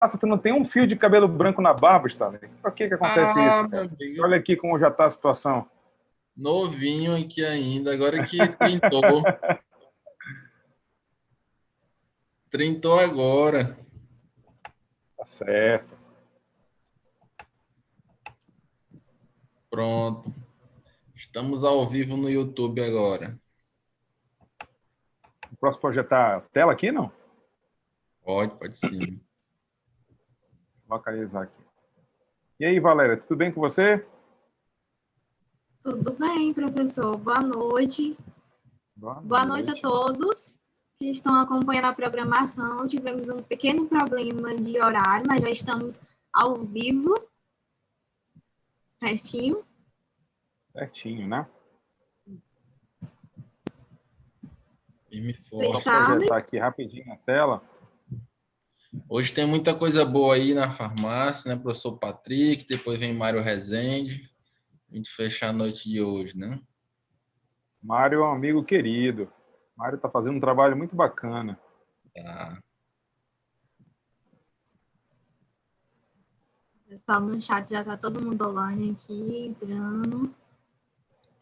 Nossa, tu não tem um fio de cabelo branco na barba, Stanley? Por que acontece Ah, isso, meu cara? amigo, Olha aqui como já tá a situação. novinho aqui ainda, agora que trintou agora. Tá certo. Pronto. Estamos ao vivo no YouTube agora. Posso projetar a tela aqui, não? Pode sim. Vou localizar aqui. E aí, Valéria, tudo bem com você? Tudo bem, professor. Boa noite. Boa Boa noite a noite. todos que estão acompanhando a programação. Tivemos um pequeno problema de horário, mas já estamos ao vivo, certinho. Certinho, né? Firme e Vocês Vou forte. sabem? projetar aqui rapidinho a tela. Hoje tem muita coisa boa aí na farmácia, né? Professor Patrick, depois vem Mário Rezende. A gente fecha a noite de hoje, né? Mário é um amigo querido. Mário está fazendo um trabalho muito bacana. Tá. Pessoal, no chat já está todo mundo online aqui, entrando.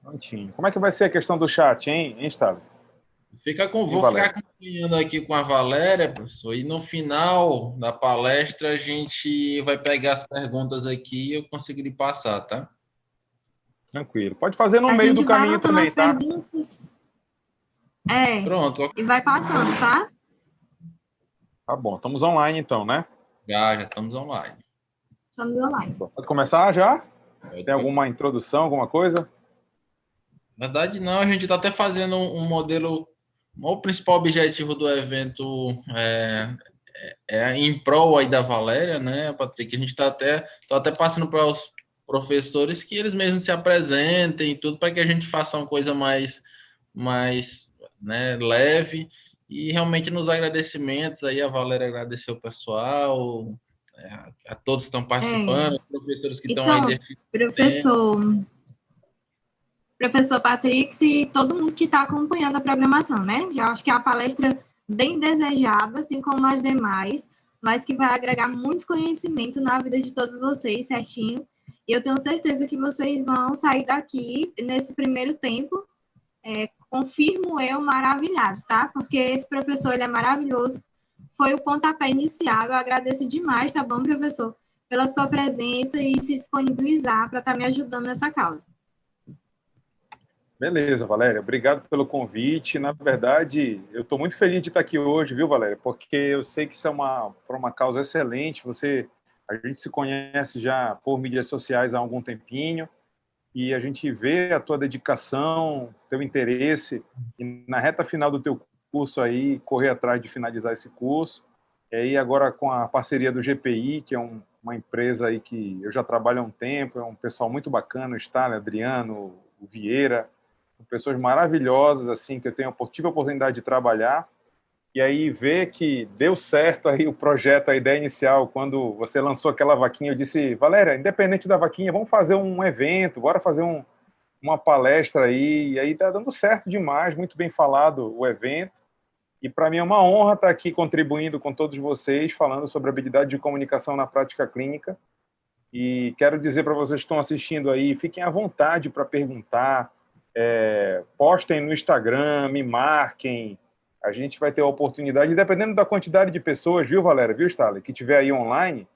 Prontinho. Como é que vai ser a questão do chat, hein, Stalo? Hein, Vou ficar Valéria? acompanhando aqui com a Valéria, professor, e no final da palestra a gente vai pegar as perguntas aqui e eu conseguirei passar, tá? Tranquilo. Pode fazer no A meio gente do vai caminho anotando também, as tá? perguntas. Pronto, E vai passando, tá? Tá bom. Estamos online então, né? já estamos online. Estamos online. Pode começar já? Tem Pode. alguma introdução, alguma coisa? Na verdade, não, a gente está até fazendo um modelo. O principal objetivo do evento é em prol aí da Valéria, né, Patrick? A gente tô até passando para os professores que eles mesmos se apresentem e tudo para que a gente faça uma coisa mais, né, leve. E realmente nos agradecimentos aí a Valéria agradeceu o pessoal, a todos que estão É. participando, os professores que estão aí Então, desde tempo. professor Patrick e todo mundo que está acompanhando a programação, né? Já acho que é uma palestra bem desejada, assim como as demais, mas que vai agregar muito conhecimento na vida de todos vocês, certinho. E eu tenho certeza que vocês vão sair daqui nesse primeiro tempo, confirmo eu, maravilhados, tá? Porque esse professor, ele é maravilhoso. Foi o pontapé inicial. Eu agradeço demais, tá bom, professor? Pela sua presença e se disponibilizar para estar me ajudando nessa causa. Beleza, Valéria. Obrigado pelo convite. Na verdade, eu estou muito feliz de estar aqui hoje, viu, Valéria? Porque eu sei que isso é por uma causa excelente. A gente se conhece já por mídias sociais há algum tempinho e a gente vê a tua dedicação, teu interesse e na reta final do teu curso aí, correr atrás de finalizar esse curso. E aí agora com a parceria do GPI, que é uma empresa aí que eu já trabalho há um tempo, é um pessoal muito bacana, o Stalin, Adriano, o Vieira, pessoas maravilhosas assim que eu tive a oportunidade de trabalhar. E aí ver que deu certo aí o projeto, a ideia inicial, quando você lançou aquela vaquinha, eu disse, Valéria, independente da vaquinha, vamos fazer um evento, bora fazer uma palestra aí. E aí tá dando certo demais, muito bem falado o evento. E para mim é uma honra estar aqui contribuindo com todos vocês, falando sobre habilidade de comunicação na prática clínica. E quero dizer para vocês que estão assistindo aí, fiquem à vontade para perguntar, postem no Instagram, me marquem. A gente vai ter a oportunidade, dependendo da quantidade de pessoas, viu, Valéria, viu, Stale, que tiver aí online,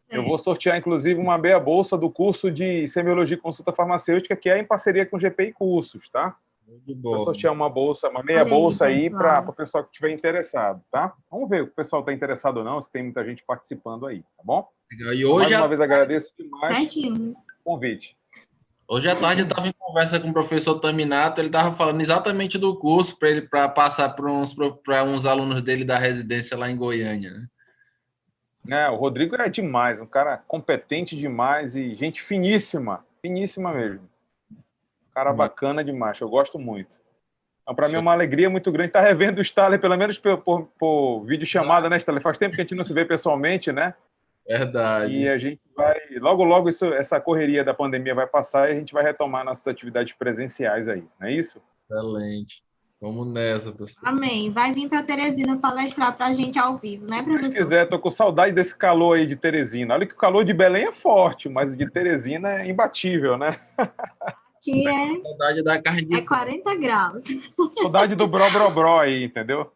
eu vou sortear, inclusive, uma meia bolsa do curso de Semiologia e Consulta Farmacêutica, que é em parceria com o GPI Cursos, tá? De Vou bola. sortear uma meia Olha aí, bolsa aí para pessoal. o pessoal que estiver interessado, tá? Vamos ver se o pessoal está interessado ou não, se tem muita gente participando aí, tá bom? E Mais uma vez agradeço demais Certinho. o convite. hoje à tarde eu estava em conversa com o professor Taminato, ele estava falando exatamente do curso para passar para uns alunos dele da residência lá em Goiânia, né? O Rodrigo é demais, um cara competente demais e gente finíssima, finíssima mesmo. Cara bacana demais, eu gosto muito. Então, para mim é uma alegria muito grande estar revendo o Staller, pelo menos por videochamada, né, Staller? Faz tempo que a gente não se vê pessoalmente, né? E Verdade. a gente vai, logo, logo, essa correria da pandemia vai passar e a gente vai retomar nossas atividades presenciais aí, não é isso? Excelente. Vamos nessa, professor. Amém. Vai vir para Teresina palestrar para a gente ao vivo, né, Se professor? quiser, tô com saudade desse calor aí de Teresina. Olha que o calor de Belém é forte, mas o de Teresina é imbatível, né? Que Saudade da carne de é 40 graus. Saudade do bró aí, entendeu?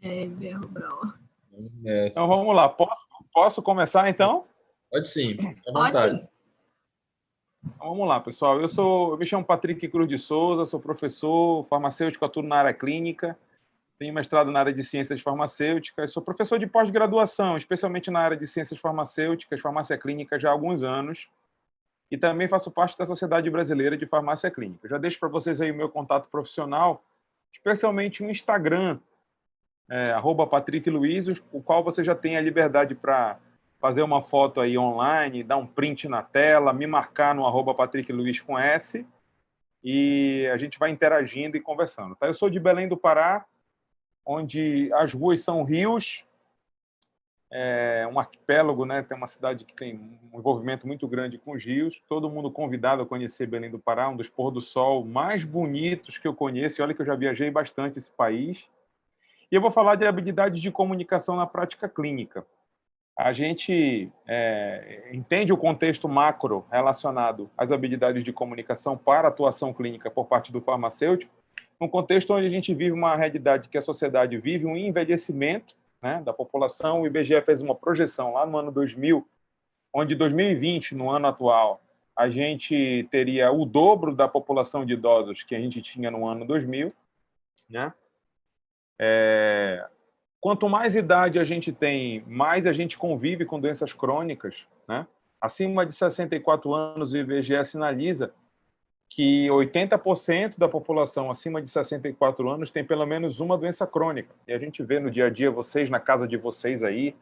É, berro, bro. Vamos nessa. Então vamos lá. Posso começar então? Pode sim, fica à Pode vontade. sim. Então, vamos lá, pessoal. Eu me chamo Patrick Cruz de Souza, sou professor farmacêutico, atuo na área clínica, tenho mestrado na área de ciências farmacêuticas, sou professor de pós-graduação, especialmente na área de ciências farmacêuticas, farmácia clínica já há alguns anos, e também faço parte da Sociedade Brasileira de Farmácia Clínica. Já deixo para vocês aí o meu contato profissional, especialmente o Instagram, @Patrick Luiz, o qual você já tem a liberdade para fazer uma foto aí online, dar um print na tela, me marcar no @Patrick Luiz com S, e a gente vai interagindo e conversando. Tá? Eu sou de Belém do Pará, onde as ruas são rios, um arquipélago, né? Tem uma cidade que tem um envolvimento muito grande com os rios. Todo mundo convidado a conhecer Belém do Pará, um dos pôr do sol mais bonitos que eu conheço. E olha que eu já viajei bastante esse país. E eu vou falar de habilidades de comunicação na prática clínica. A gente entende o contexto macro relacionado às habilidades de comunicação para a atuação clínica por parte do farmacêutico, num contexto onde a gente vive uma realidade que a sociedade vive um envelhecimento, né, da população. O IBGE fez uma projeção lá no ano 2000, onde em 2020, no ano atual, a gente teria o dobro da população de idosos que a gente tinha no ano 2000, né? Quanto mais idade a gente tem, mais a gente convive com doenças crônicas, né? Acima de 64 anos, o IBGE sinaliza que 80% da população acima de 64 anos tem pelo menos uma doença crônica. E a gente vê no dia a dia, vocês, na casa de vocês aí,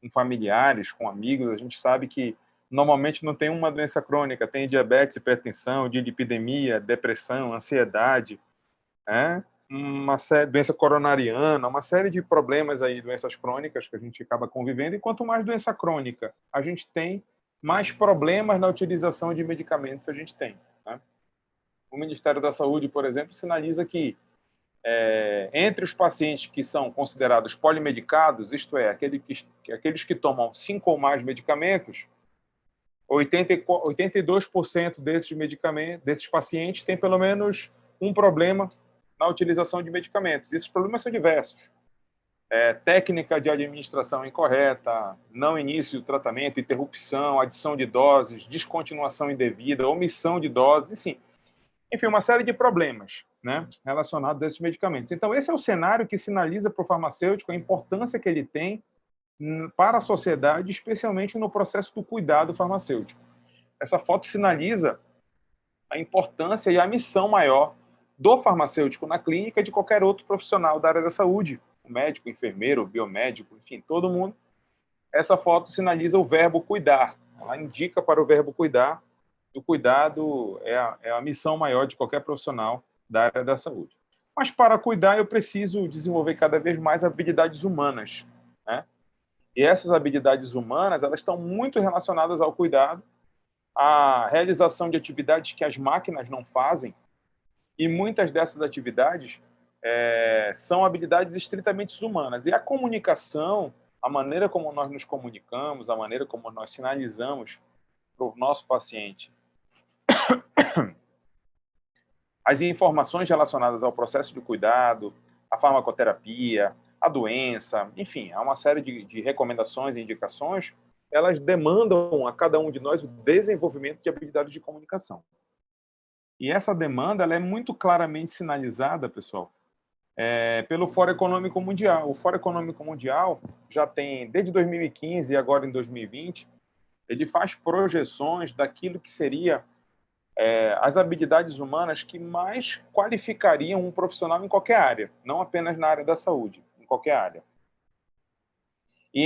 com familiares, com amigos, a gente sabe que normalmente não tem uma doença crônica, tem diabetes, hipertensão, dislipidemia, depressão, ansiedade, né? Doença coronariana, uma série de problemas aí, doenças crônicas que a gente acaba convivendo, e quanto mais doença crônica a gente tem, mais problemas na utilização de medicamentos a gente tem, né? O Ministério da Saúde, por exemplo, sinaliza que entre os pacientes que são considerados polimedicados, isto é, aqueles que tomam 5 ou mais medicamentos, 82% desses pacientes têm pelo menos um problema na utilização de medicamentos. Esses problemas são diversos. Técnica de administração incorreta, não início do tratamento, interrupção, adição de doses, descontinuação indevida, omissão de doses, enfim, uma série de problemas, né, relacionados a esses medicamentos. Então, esse é o cenário que sinaliza para o farmacêutico a importância que ele tem para a sociedade, especialmente no processo do cuidado farmacêutico. Essa foto sinaliza a importância e a missão maior do farmacêutico na clínica e de qualquer outro profissional da área da saúde, o médico, o enfermeiro, o biomédico, enfim, todo mundo. Essa foto sinaliza o verbo cuidar. Ela indica para o verbo cuidar. O cuidado é a missão maior de qualquer profissional da área da saúde. Mas para cuidar, eu preciso desenvolver cada vez mais habilidades humanas, né? E essas habilidades humanas, elas estão muito relacionadas ao cuidado, à realização de atividades que as máquinas não fazem, e muitas dessas atividades são habilidades estritamente humanas. E a comunicação, a maneira como nós nos comunicamos, a maneira como nós sinalizamos para o nosso paciente as informações relacionadas ao processo de cuidado, à farmacoterapia, à doença, enfim, há uma série de recomendações e indicações, elas demandam a cada um de nós o desenvolvimento de habilidades de comunicação. E essa demanda ela é muito claramente sinalizada, pessoal, pelo Fórum Econômico Mundial. O Fórum Econômico Mundial já tem, desde 2015 e agora em 2020, ele faz projeções daquilo que seria as habilidades humanas que mais qualificariam um profissional em qualquer área, não apenas na área da saúde, em qualquer área. E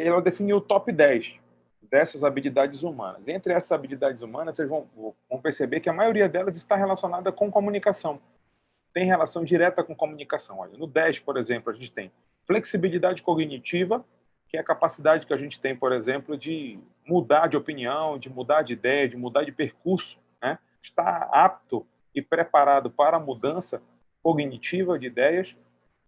ela definiu o top 10 dessas habilidades humanas. Entre essas habilidades humanas, vocês vão perceber que a maioria delas está relacionada com comunicação. Tem relação direta com comunicação. Olha, no 10, por exemplo, a gente tem flexibilidade cognitiva, que é a capacidade que a gente tem, por exemplo, de mudar de opinião, de mudar de ideia, de mudar de percurso, né? Estar apto e preparado para a mudança cognitiva de ideias,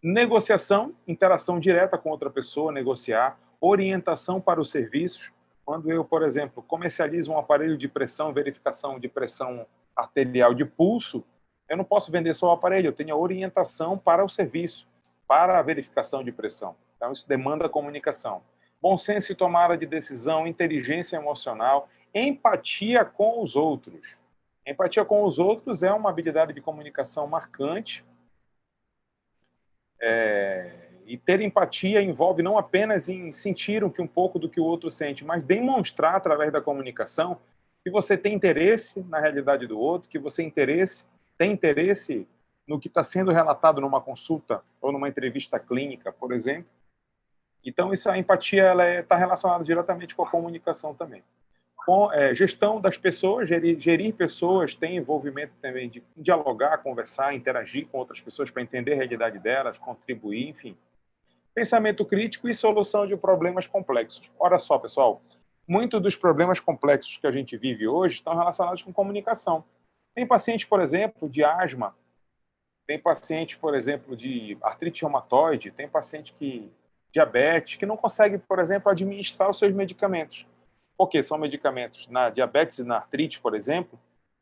negociação, interação direta com outra pessoa, negociar, orientação para os serviços. Quando eu, por exemplo, comercializo um aparelho de pressão, verificação de pressão arterial de pulso, eu não posso vender só o aparelho, eu tenho a orientação para o serviço, para a verificação de pressão. Então, isso demanda comunicação. Bom senso e tomada de decisão, inteligência emocional, empatia com os outros. Empatia com os outros é uma habilidade de comunicação marcante. E ter empatia envolve não apenas em sentir um pouco do que o outro sente, mas demonstrar através da comunicação que você tem interesse na realidade do outro, que você tem interesse no que está sendo relatado numa consulta ou numa entrevista clínica, por exemplo. Então, a empatia está relacionada diretamente com a comunicação também. Com gestão das pessoas, gerir pessoas, tem envolvimento também de dialogar, conversar, interagir com outras pessoas para entender a realidade delas, contribuir, enfim. Pensamento crítico e solução de problemas complexos. Olha só, pessoal, muitos dos problemas complexos que a gente vive hoje estão relacionados com comunicação. Tem paciente, por exemplo, de asma, tem paciente, por exemplo, de artrite reumatoide, tem paciente diabetes, que não consegue, por exemplo, administrar os seus medicamentos. Porque são medicamentos na diabetes e na artrite, por exemplo,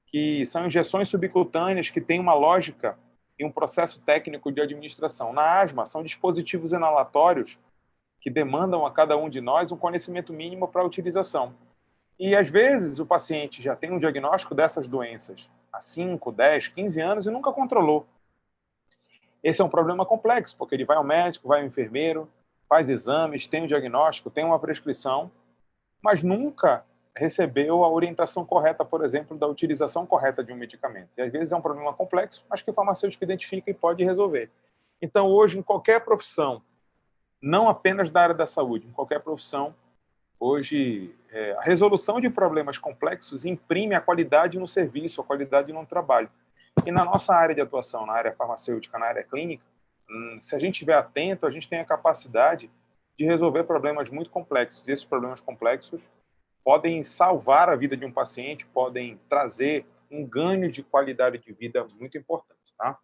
que são injeções subcutâneas que têm uma lógica e um processo técnico de administração. Na asma, são dispositivos inalatórios que demandam a cada um de nós um conhecimento mínimo para a utilização. E, às vezes, o paciente já tem um diagnóstico dessas doenças há 5, 10, 15 anos e nunca controlou. Esse é um problema complexo, porque ele vai ao médico, vai ao enfermeiro, faz exames, tem um diagnóstico, tem uma prescrição, mas nunca recebeu a orientação correta, por exemplo, da utilização correta de um medicamento. E, às vezes, é um problema complexo, mas que o farmacêutico identifica e pode resolver. Então, hoje, em qualquer profissão, não apenas da área da saúde, em qualquer profissão, hoje, a resolução de problemas complexos imprime a qualidade no serviço, a qualidade no trabalho. E na nossa área de atuação, na área farmacêutica, na área clínica, se a gente estiver atento, a gente tem a capacidade de resolver problemas muito complexos. E esses problemas complexos podem salvar a vida de um paciente, podem trazer um ganho de qualidade de vida muito importante. Tá?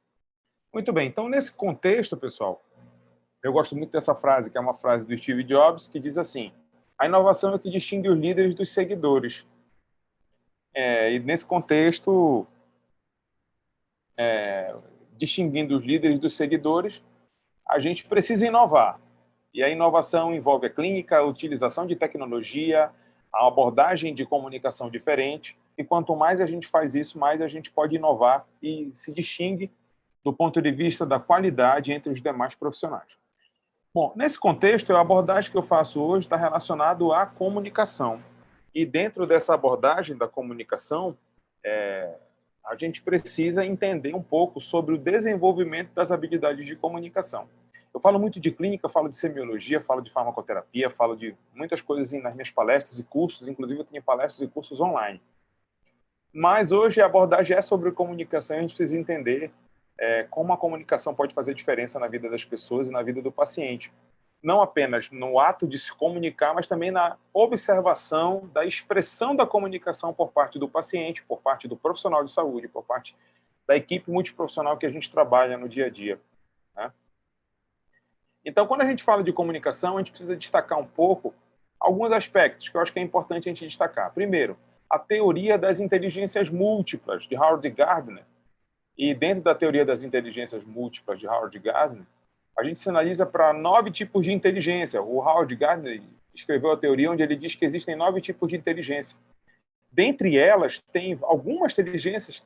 Muito bem, então nesse contexto, pessoal, eu gosto muito dessa frase, que é uma frase do Steve Jobs, que diz assim: a inovação é o que distingue os líderes dos seguidores. E nesse contexto, distinguindo os líderes dos seguidores, a gente precisa inovar. E a inovação envolve a clínica, a utilização de tecnologia, a abordagem de comunicação diferente. E quanto mais a gente faz isso, mais a gente pode inovar e se distingue do ponto de vista da qualidade entre os demais profissionais. Bom, nesse contexto, a abordagem que eu faço hoje está relacionada à comunicação. E dentro dessa abordagem da comunicação, a gente precisa entender um pouco sobre o desenvolvimento das habilidades de comunicação. Eu falo muito de clínica, falo de semiologia, falo de farmacoterapia, falo de muitas coisas nas minhas palestras e cursos, inclusive eu tenho palestras e cursos online. Mas hoje a abordagem é sobre comunicação e a gente precisa entender como a comunicação pode fazer diferença na vida das pessoas e na vida do paciente. Não apenas no ato de se comunicar, mas também na observação da expressão da comunicação por parte do paciente, por parte do profissional de saúde, por parte da equipe multiprofissional que a gente trabalha no dia a dia. Né? Então, quando a gente fala de comunicação, a gente precisa destacar um pouco alguns aspectos que eu acho que é importante a gente destacar. Primeiro, a teoria das inteligências múltiplas, de Howard Gardner. E dentro da teoria das inteligências múltiplas de Howard Gardner, a gente sinaliza para 9 tipos de inteligência. O Howard Gardner escreveu a teoria onde ele diz que existem 9 tipos de inteligência. Dentre elas, tem algumas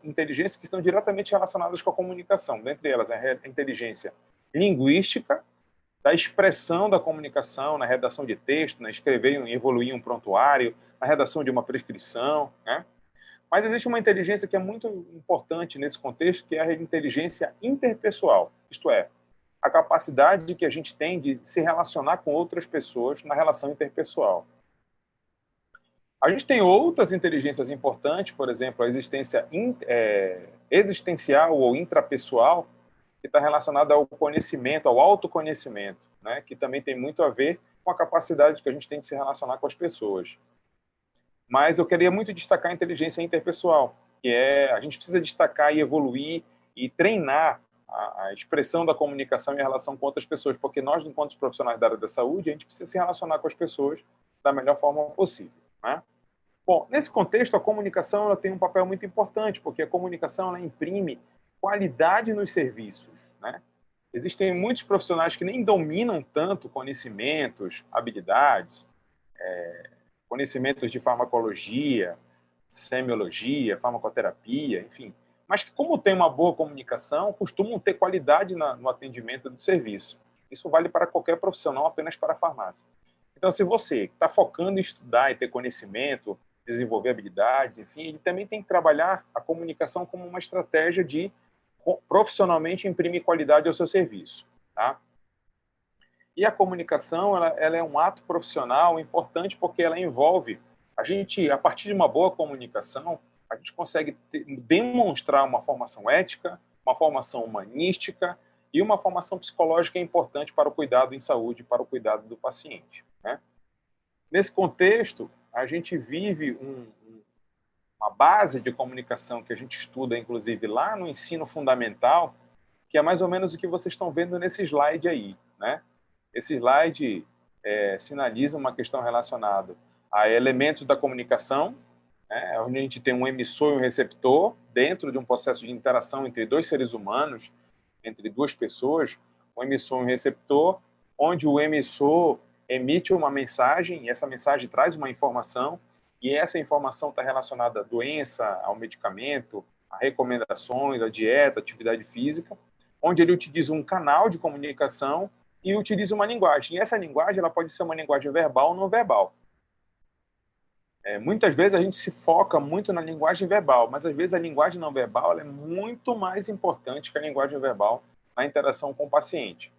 inteligências que estão diretamente relacionadas com a comunicação. Dentre elas, a inteligência linguística, da expressão da comunicação, na redação de texto, na escrever e evoluir um prontuário, na redação de uma prescrição, né? Mas existe uma inteligência que é muito importante nesse contexto, que é a inteligência interpessoal, isto é, a capacidade que a gente tem de se relacionar com outras pessoas na relação interpessoal. A gente tem outras inteligências importantes, por exemplo, a existência existencial ou intrapessoal, que está relacionada ao conhecimento, ao autoconhecimento, né? Que também tem muito a ver com a capacidade que a gente tem de se relacionar com as pessoas. Mas eu queria muito destacar a inteligência interpessoal, que a gente precisa destacar e evoluir e treinar a expressão da comunicação e a relação com outras pessoas, porque nós, enquanto profissionais da área da saúde, a gente precisa se relacionar com as pessoas da melhor forma possível, né? Bom, nesse contexto, a comunicação ela tem um papel muito importante, porque a comunicação ela imprime qualidade nos serviços, né? Existem muitos profissionais que nem dominam tanto conhecimentos, habilidades, conhecimentos de farmacologia, semiologia, farmacoterapia, enfim, mas que, como tem uma boa comunicação, costumam ter qualidade no atendimento do serviço. Isso vale para qualquer profissional, apenas para a farmácia. Então, se você está focando em estudar e ter conhecimento, desenvolver habilidades, enfim, ele também tem que trabalhar a comunicação como uma estratégia de profissionalmente imprimir qualidade ao seu serviço, tá? E a comunicação, ela é um ato profissional importante porque ela envolve a gente, a partir de uma boa comunicação, a gente consegue demonstrar uma formação ética, uma formação humanística e uma formação psicológica importante para o cuidado em saúde, para o cuidado do paciente, né? Nesse contexto, a gente vive uma base de comunicação que a gente estuda, inclusive, lá no ensino fundamental, que é mais ou menos o que vocês estão vendo nesse slide aí, né? Esse slide sinaliza uma questão relacionada a elementos da comunicação, né, onde a gente tem um emissor e um receptor dentro de um processo de interação entre dois seres humanos, entre duas pessoas, um emissor e um receptor, onde o emissor emite uma mensagem e essa mensagem traz uma informação e essa informação está relacionada à doença, ao medicamento, a recomendações, à dieta, à atividade física, onde ele utiliza um canal de comunicação e utiliza uma linguagem. E essa linguagem ela pode ser uma linguagem verbal ou não verbal. Muitas vezes a gente se foca muito na linguagem verbal, mas às vezes a linguagem não verbal ela é muito mais importante que a linguagem verbal na interação com o paciente.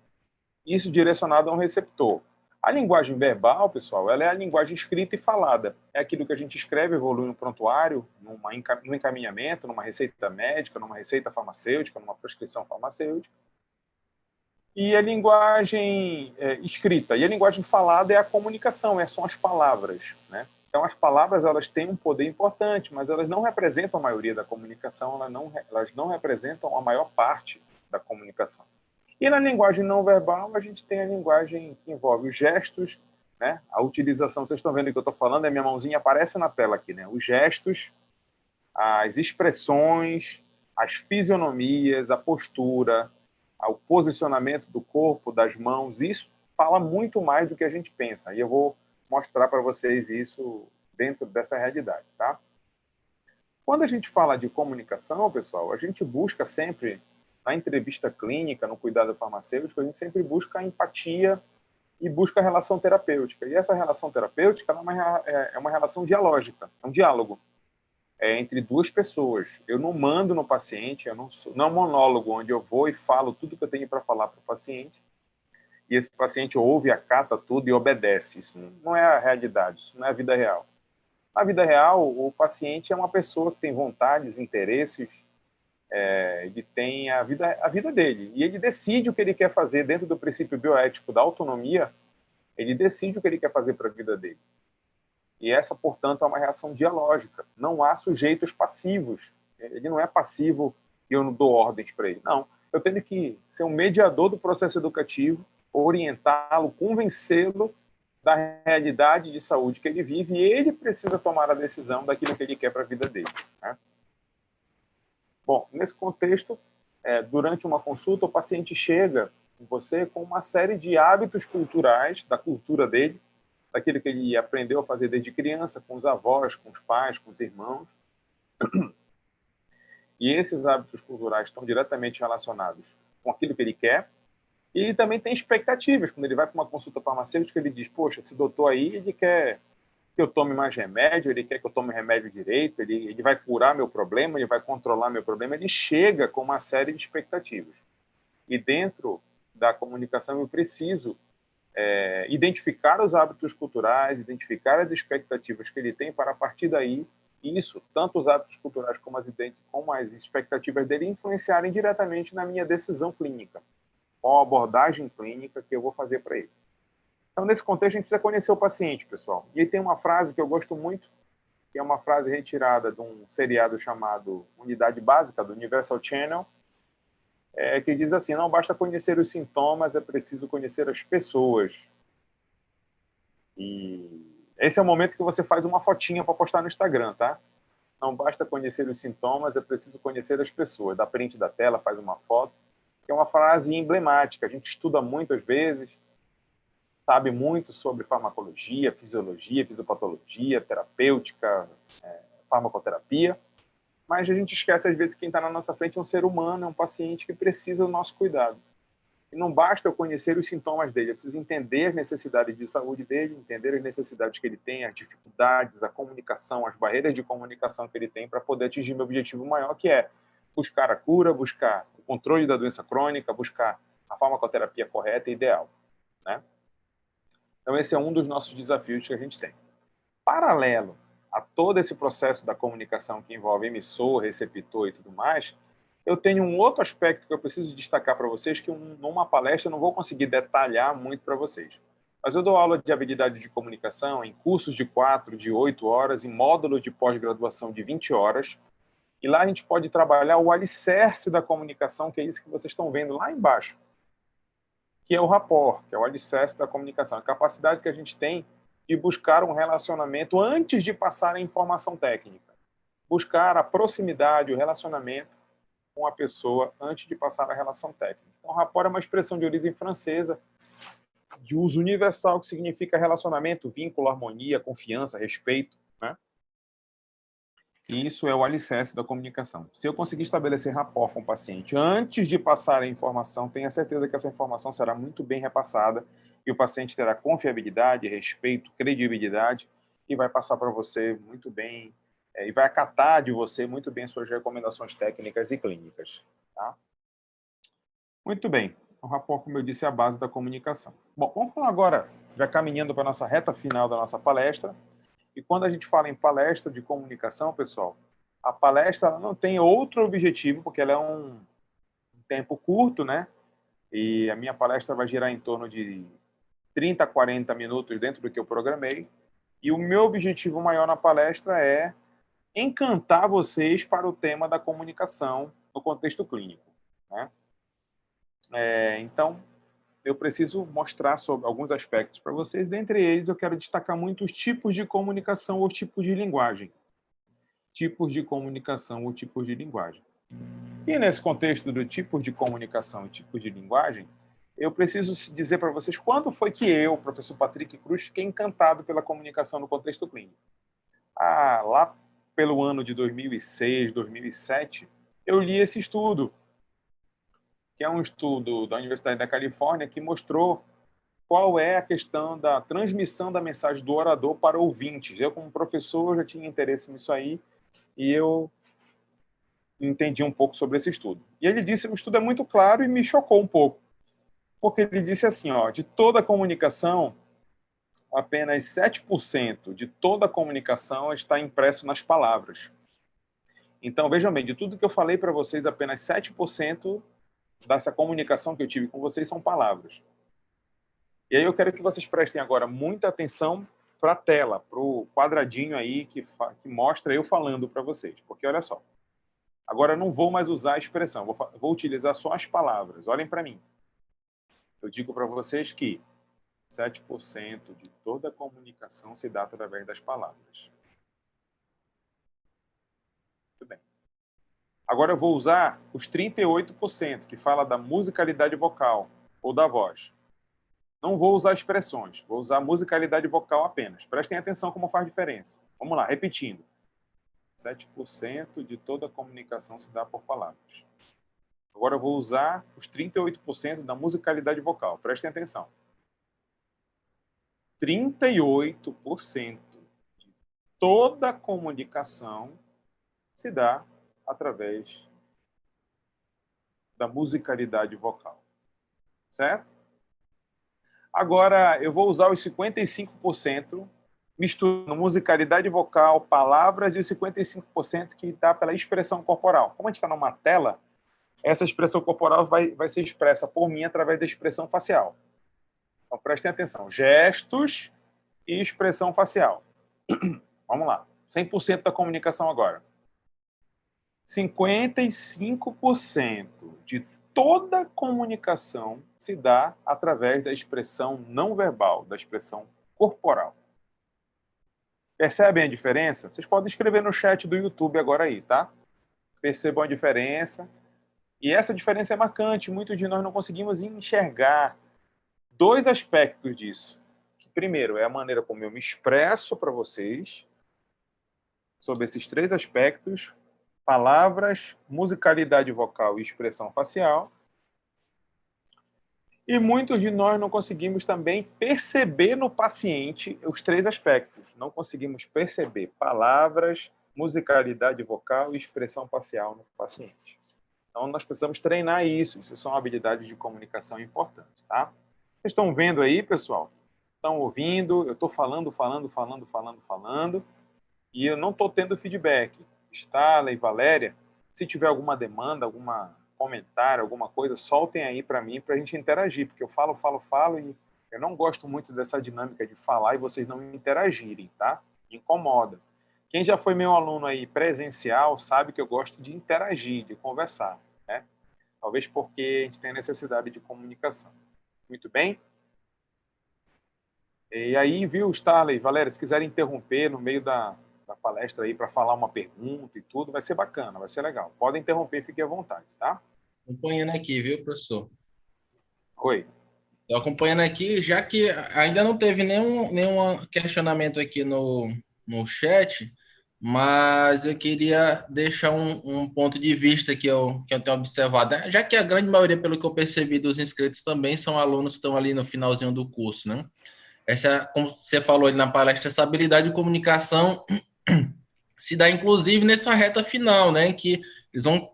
Isso direcionado a um receptor. A linguagem verbal, pessoal, ela é a linguagem escrita e falada. É aquilo que a gente escreve, evolui no prontuário, no encaminhamento, numa receita médica, numa receita farmacêutica, numa prescrição farmacêutica. E a linguagem escrita. E a linguagem falada é a comunicação, são as palavras, né? Então, as palavras elas têm um poder importante, mas elas não representam a maioria da comunicação, elas não representam a maior parte da comunicação. E na linguagem não verbal, a gente tem a linguagem que envolve os gestos, né? A utilização, vocês estão vendo o que eu estou falando, a minha mãozinha aparece na tela aqui, né? Os gestos, as expressões, as fisionomias, a postura, o posicionamento do corpo, das mãos, isso fala muito mais do que a gente pensa. E eu vou mostrar para vocês isso dentro dessa realidade, tá? Quando a gente fala de comunicação, pessoal, a gente busca sempre, na entrevista clínica, no cuidado farmacêutico, a gente sempre busca a empatia e busca a relação terapêutica. E essa relação terapêutica é uma relação dialógica, é um diálogo entre duas pessoas. Eu não mando no paciente, não é um monólogo onde eu vou e falo tudo que eu tenho para falar para o paciente, e esse paciente ouve, acata tudo e obedece. Isso não é a realidade, isso não é a vida real. Na vida real, o paciente é uma pessoa que tem vontades, interesses, ele tem a vida dele. E ele decide o que ele quer fazer dentro do princípio bioético da autonomia, ele decide o que ele quer fazer para a vida dele. E essa, portanto, é uma reação dialógica. Não há sujeitos passivos. Ele não é passivo e eu não dou ordens para ele. Não. Eu tenho que ser um mediador do processo educativo, orientá-lo, convencê-lo da realidade de saúde que ele vive e ele precisa tomar a decisão daquilo que ele quer para a vida dele, né? Bom, nesse contexto, durante uma consulta, o paciente chega em você com uma série de hábitos culturais, da cultura dele, daquilo que ele aprendeu a fazer desde criança, com os avós, com os pais, com os irmãos. E esses hábitos culturais estão diretamente relacionados com aquilo que ele quer. E ele também tem expectativas. Quando ele vai para uma consulta farmacêutica, ele diz, poxa, esse doutor aí, ele quer que eu tome mais remédio, ele quer que eu tome remédio direito, ele vai curar meu problema, ele vai controlar meu problema. Ele chega com uma série de expectativas. E dentro da comunicação eu preciso identificar os hábitos culturais, identificar as expectativas que ele tem para, a partir daí, isso, tanto os hábitos culturais como as expectativas dele, influenciarem diretamente na minha decisão clínica, qual a abordagem clínica que eu vou fazer para ele. Então, nesse contexto, a gente precisa conhecer o paciente, pessoal. E aí tem uma frase que eu gosto muito, que é uma frase retirada de um seriado chamado Unidade Básica, do Universal Channel, que diz assim: não basta conhecer os sintomas, é preciso conhecer as pessoas. E esse é o momento que você faz uma fotinha para postar no Instagram, tá? Não basta conhecer os sintomas, é preciso conhecer as pessoas. Dá print da tela, faz uma foto, que é uma frase emblemática. A gente estuda muitas vezes, sabe muito sobre farmacologia, fisiologia, fisiopatologia, terapêutica, farmacoterapia, mas a gente esquece, às vezes, que quem está na nossa frente é um ser humano, é um paciente que precisa do nosso cuidado. E não basta eu conhecer os sintomas dele, eu preciso entender as necessidades de saúde dele, entender as necessidades que ele tem, as dificuldades, a comunicação, as barreiras de comunicação que ele tem para poder atingir meu objetivo maior, que é buscar a cura, buscar o controle da doença crônica, buscar a farmacoterapia correta e ideal, né? Então, esse é um dos nossos desafios que a gente tem. Paralelo a todo esse processo da comunicação que envolve emissor, receptor e tudo mais, eu tenho um outro aspecto que eu preciso destacar para vocês, que numa palestra eu não vou conseguir detalhar muito para vocês. Mas eu dou aula de habilidade de comunicação em cursos de 4, de 8 horas, em módulo de pós-graduação de 20 horas. E lá a gente pode trabalhar o alicerce da comunicação, que é isso que vocês estão vendo lá embaixo, que é o rapport, que é o alicerce da comunicação, a capacidade que a gente tem de buscar um relacionamento antes de passar a informação técnica. Buscar a proximidade, o relacionamento com a pessoa antes de passar a relação técnica. Então, rapport é uma expressão de origem francesa, de uso universal, que significa relacionamento, vínculo, harmonia, confiança, respeito, né? E isso é o alicerce da comunicação. Se eu conseguir estabelecer rapport com o paciente antes de passar a informação, tenha certeza que essa informação será muito bem repassada e o paciente terá confiabilidade, respeito, credibilidade e vai passar para você muito bem, e vai acatar de você muito bem suas recomendações técnicas e clínicas. Tá? Muito bem. O rapport, como eu disse, é a base da comunicação. Bom, vamos falar agora, já caminhando para a nossa reta final da nossa palestra. E quando a gente fala em palestra de comunicação, pessoal, a palestra ela não tem outro objetivo, porque ela é um tempo curto, né? E a minha palestra vai girar em torno de 30 a 40 minutos dentro do que eu programei. E o meu objetivo maior na palestra é encantar vocês para o tema da comunicação no contexto clínico, né? Então, eu preciso mostrar sobre alguns aspectos para vocês. Dentre eles, eu quero destacar muito os tipos de comunicação ou tipos de linguagem. Tipos de comunicação ou tipos de linguagem. E nesse contexto do tipos de comunicação e tipos de linguagem, eu preciso dizer para vocês quando foi que eu, professor Patrick Cruz, fiquei encantado pela comunicação no contexto clínico. Lá pelo ano de 2006, 2007, eu li esse estudo, que é um estudo da Universidade da Califórnia que mostrou qual é a questão da transmissão da mensagem do orador para ouvintes. Eu, como professor, já tinha interesse nisso aí e eu entendi um pouco sobre esse estudo. E ele disse que o estudo é muito claro e me chocou um pouco, porque ele disse assim, de toda a comunicação, apenas 7% de toda a comunicação está impresso nas palavras. Então, vejam bem, de tudo que eu falei para vocês, apenas 7% dessa comunicação que eu tive com vocês são palavras. E aí eu quero que vocês prestem agora muita atenção para a tela, para o quadradinho aí que mostra eu falando para vocês. Porque, olha só, agora eu não vou mais usar a expressão, vou utilizar só as palavras. Olhem para mim. Eu digo para vocês que 7% de toda a comunicação se dá através das palavras. Muito bem. Agora eu vou usar os 38%, que fala da musicalidade vocal ou da voz. Não vou usar expressões, vou usar musicalidade vocal apenas. Prestem atenção como faz diferença. Vamos lá, repetindo. 7% de toda a comunicação se dá por palavras. Agora eu vou usar os 38% da musicalidade vocal. Prestem atenção. 38% de toda a comunicação se dá através da musicalidade vocal. Certo? Agora, eu vou usar os 55%, misturando musicalidade vocal, palavras, e os 55% que está pela expressão corporal. Como a gente está numa tela, essa expressão corporal vai ser expressa por mim através da expressão facial. Então, prestem atenção. Gestos e expressão facial. Vamos lá. 100% da comunicação agora. 55% de toda comunicação se dá através da expressão não verbal, da expressão corporal. Percebem a diferença? Vocês podem escrever no chat do YouTube agora aí, tá? Percebam a diferença. E essa diferença é marcante. Muitos de nós não conseguimos enxergar dois aspectos disso. Primeiro, é a maneira como eu me expresso para vocês sobre esses três aspectos: palavras, musicalidade vocal e expressão facial. E muitos de nós não conseguimos também perceber no paciente os três aspectos. Não conseguimos perceber palavras, musicalidade vocal e expressão facial no paciente. Então, nós precisamos treinar isso. Isso são habilidades de comunicação importantes, tá? Vocês estão vendo aí, pessoal? Estão ouvindo? Eu estou falando, e eu não estou tendo feedback. Starley, Valéria, se tiver alguma demanda, algum comentário, alguma coisa, soltem aí para mim, para a gente interagir, porque eu falo, e eu não gosto muito dessa dinâmica de falar e vocês não interagirem, tá? Me incomoda. Quem já foi meu aluno aí presencial sabe que eu gosto de interagir, de conversar, né? Talvez porque a gente tem necessidade de comunicação. Muito bem? E aí, viu, Starley, Valéria, se quiserem interromper no meio da palestra aí para falar uma pergunta e tudo, vai ser bacana, vai ser legal. Podem interromper, fiquem à vontade, tá? Acompanhando aqui, viu, professor? Oi. Estou acompanhando aqui, já que ainda não teve nenhum questionamento aqui no chat, mas eu queria deixar um ponto de vista que eu tenho observado, né? Já que a grande maioria, pelo que eu percebi, dos inscritos também são alunos que estão ali no finalzinho do curso, né? Essa, como você falou ali na palestra, essa habilidade de comunicação se dá, inclusive, nessa reta final, né? Que eles vão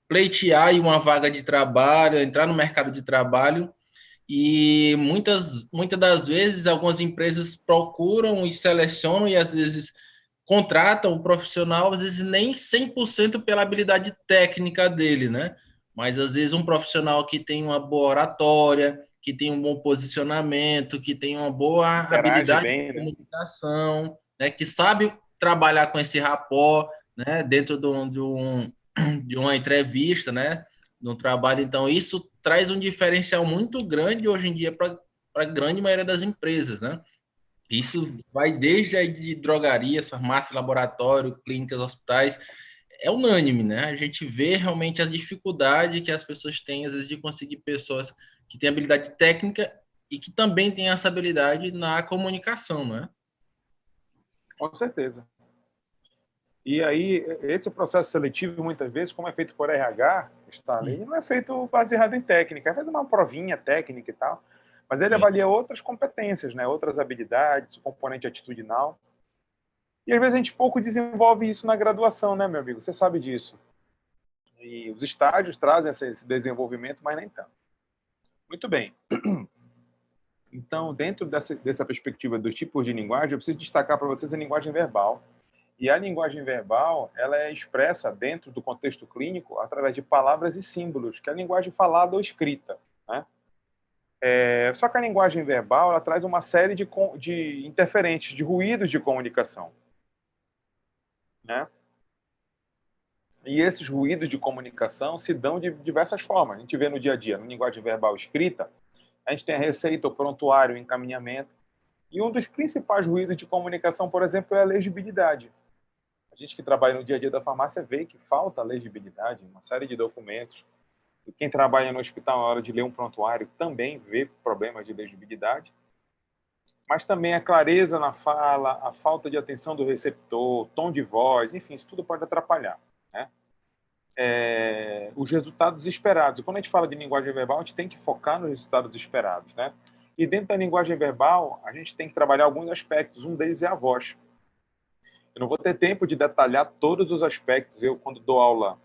pleitear aí uma vaga de trabalho, entrar no mercado de trabalho, e muitas das vezes algumas empresas procuram e selecionam e às vezes contratam o profissional, às vezes nem 100% pela habilidade técnica dele, né? Mas às vezes um profissional que tem uma boa oratória, que tem um bom posicionamento, que tem uma boa habilidade bem, de comunicação, né? Que sabe trabalhar com esse rapport, né? Dentro de uma entrevista, né? De um trabalho. Então, isso traz um diferencial muito grande hoje em dia para a grande maioria das empresas, né? Isso vai desde a de drogarias, farmácia, laboratório, clínicas, hospitais. É unânime, né? A gente vê realmente a dificuldade que as pessoas têm, às vezes, de conseguir pessoas que têm habilidade técnica e que também têm essa habilidade na comunicação, né? Com certeza. E aí, esse processo seletivo, muitas vezes, como é feito por RH, ele não é feito baseado em técnica, é uma provinha técnica e tal, mas ele avalia outras competências, né? Outras habilidades, o componente atitudinal. E às vezes a gente pouco desenvolve isso na graduação, né, meu amigo? Você sabe disso. E os estágios trazem esse desenvolvimento, mas nem tanto. Muito bem. Então, dentro dessa perspectiva dos tipos de linguagem, eu preciso destacar para vocês a linguagem verbal. E a linguagem verbal, ela é expressa dentro do contexto clínico através de palavras e símbolos, que é a linguagem falada ou escrita, né? Só que a linguagem verbal, ela traz uma série de interferentes, de ruídos de comunicação, né? E esses ruídos de comunicação se dão de diversas formas. A gente vê no dia a dia, na linguagem verbal escrita, a gente tem a receita, o prontuário, o encaminhamento. E um dos principais ruídos de comunicação, por exemplo, é a legibilidade. A gente que trabalha no dia a dia da farmácia vê que falta legibilidade em uma série de documentos. E quem trabalha no hospital na hora de ler um prontuário também vê problemas de legibilidade. Mas também a clareza na fala, a falta de atenção do receptor, tom de voz, enfim, isso tudo pode atrapalhar, né? Os resultados esperados. E quando a gente fala de linguagem verbal, a gente tem que focar nos resultados esperados, né? E dentro da linguagem verbal, a gente tem que trabalhar alguns aspectos. Um deles é a voz. Eu não vou ter tempo de detalhar todos os aspectos. Eu, quando dou aula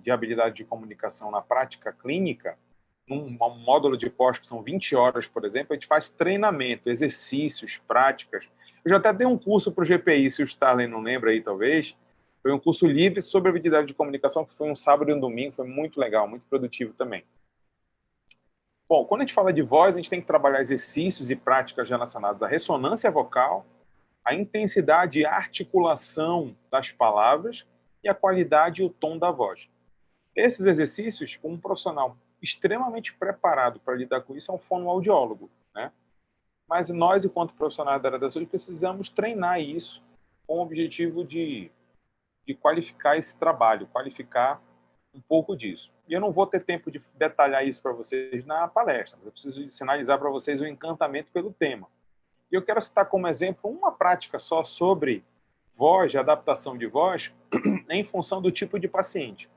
de habilidade de comunicação na prática clínica, num módulo de pós que são 20 horas, por exemplo, a gente faz treinamento, exercícios, práticas. Eu já até dei um curso para o GPI, se o Starley não lembra aí, talvez. Foi um curso livre sobre habilidade de comunicação, que foi um sábado e um domingo, foi muito legal, muito produtivo também. Bom, quando a gente fala de voz, a gente tem que trabalhar exercícios e práticas relacionadas à ressonância vocal, a intensidade e a articulação das palavras e a qualidade e o tom da voz. Esses exercícios, um profissional extremamente preparado para lidar com isso é um fonoaudiólogo, né? Mas nós, enquanto profissionais da área da saúde, precisamos treinar isso com o objetivo de qualificar esse trabalho, qualificar um pouco disso. E eu não vou ter tempo de detalhar isso para vocês na palestra, mas eu preciso sinalizar para vocês o encantamento pelo tema. E eu quero citar como exemplo uma prática só sobre voz, de adaptação de voz, em função do tipo de paciente.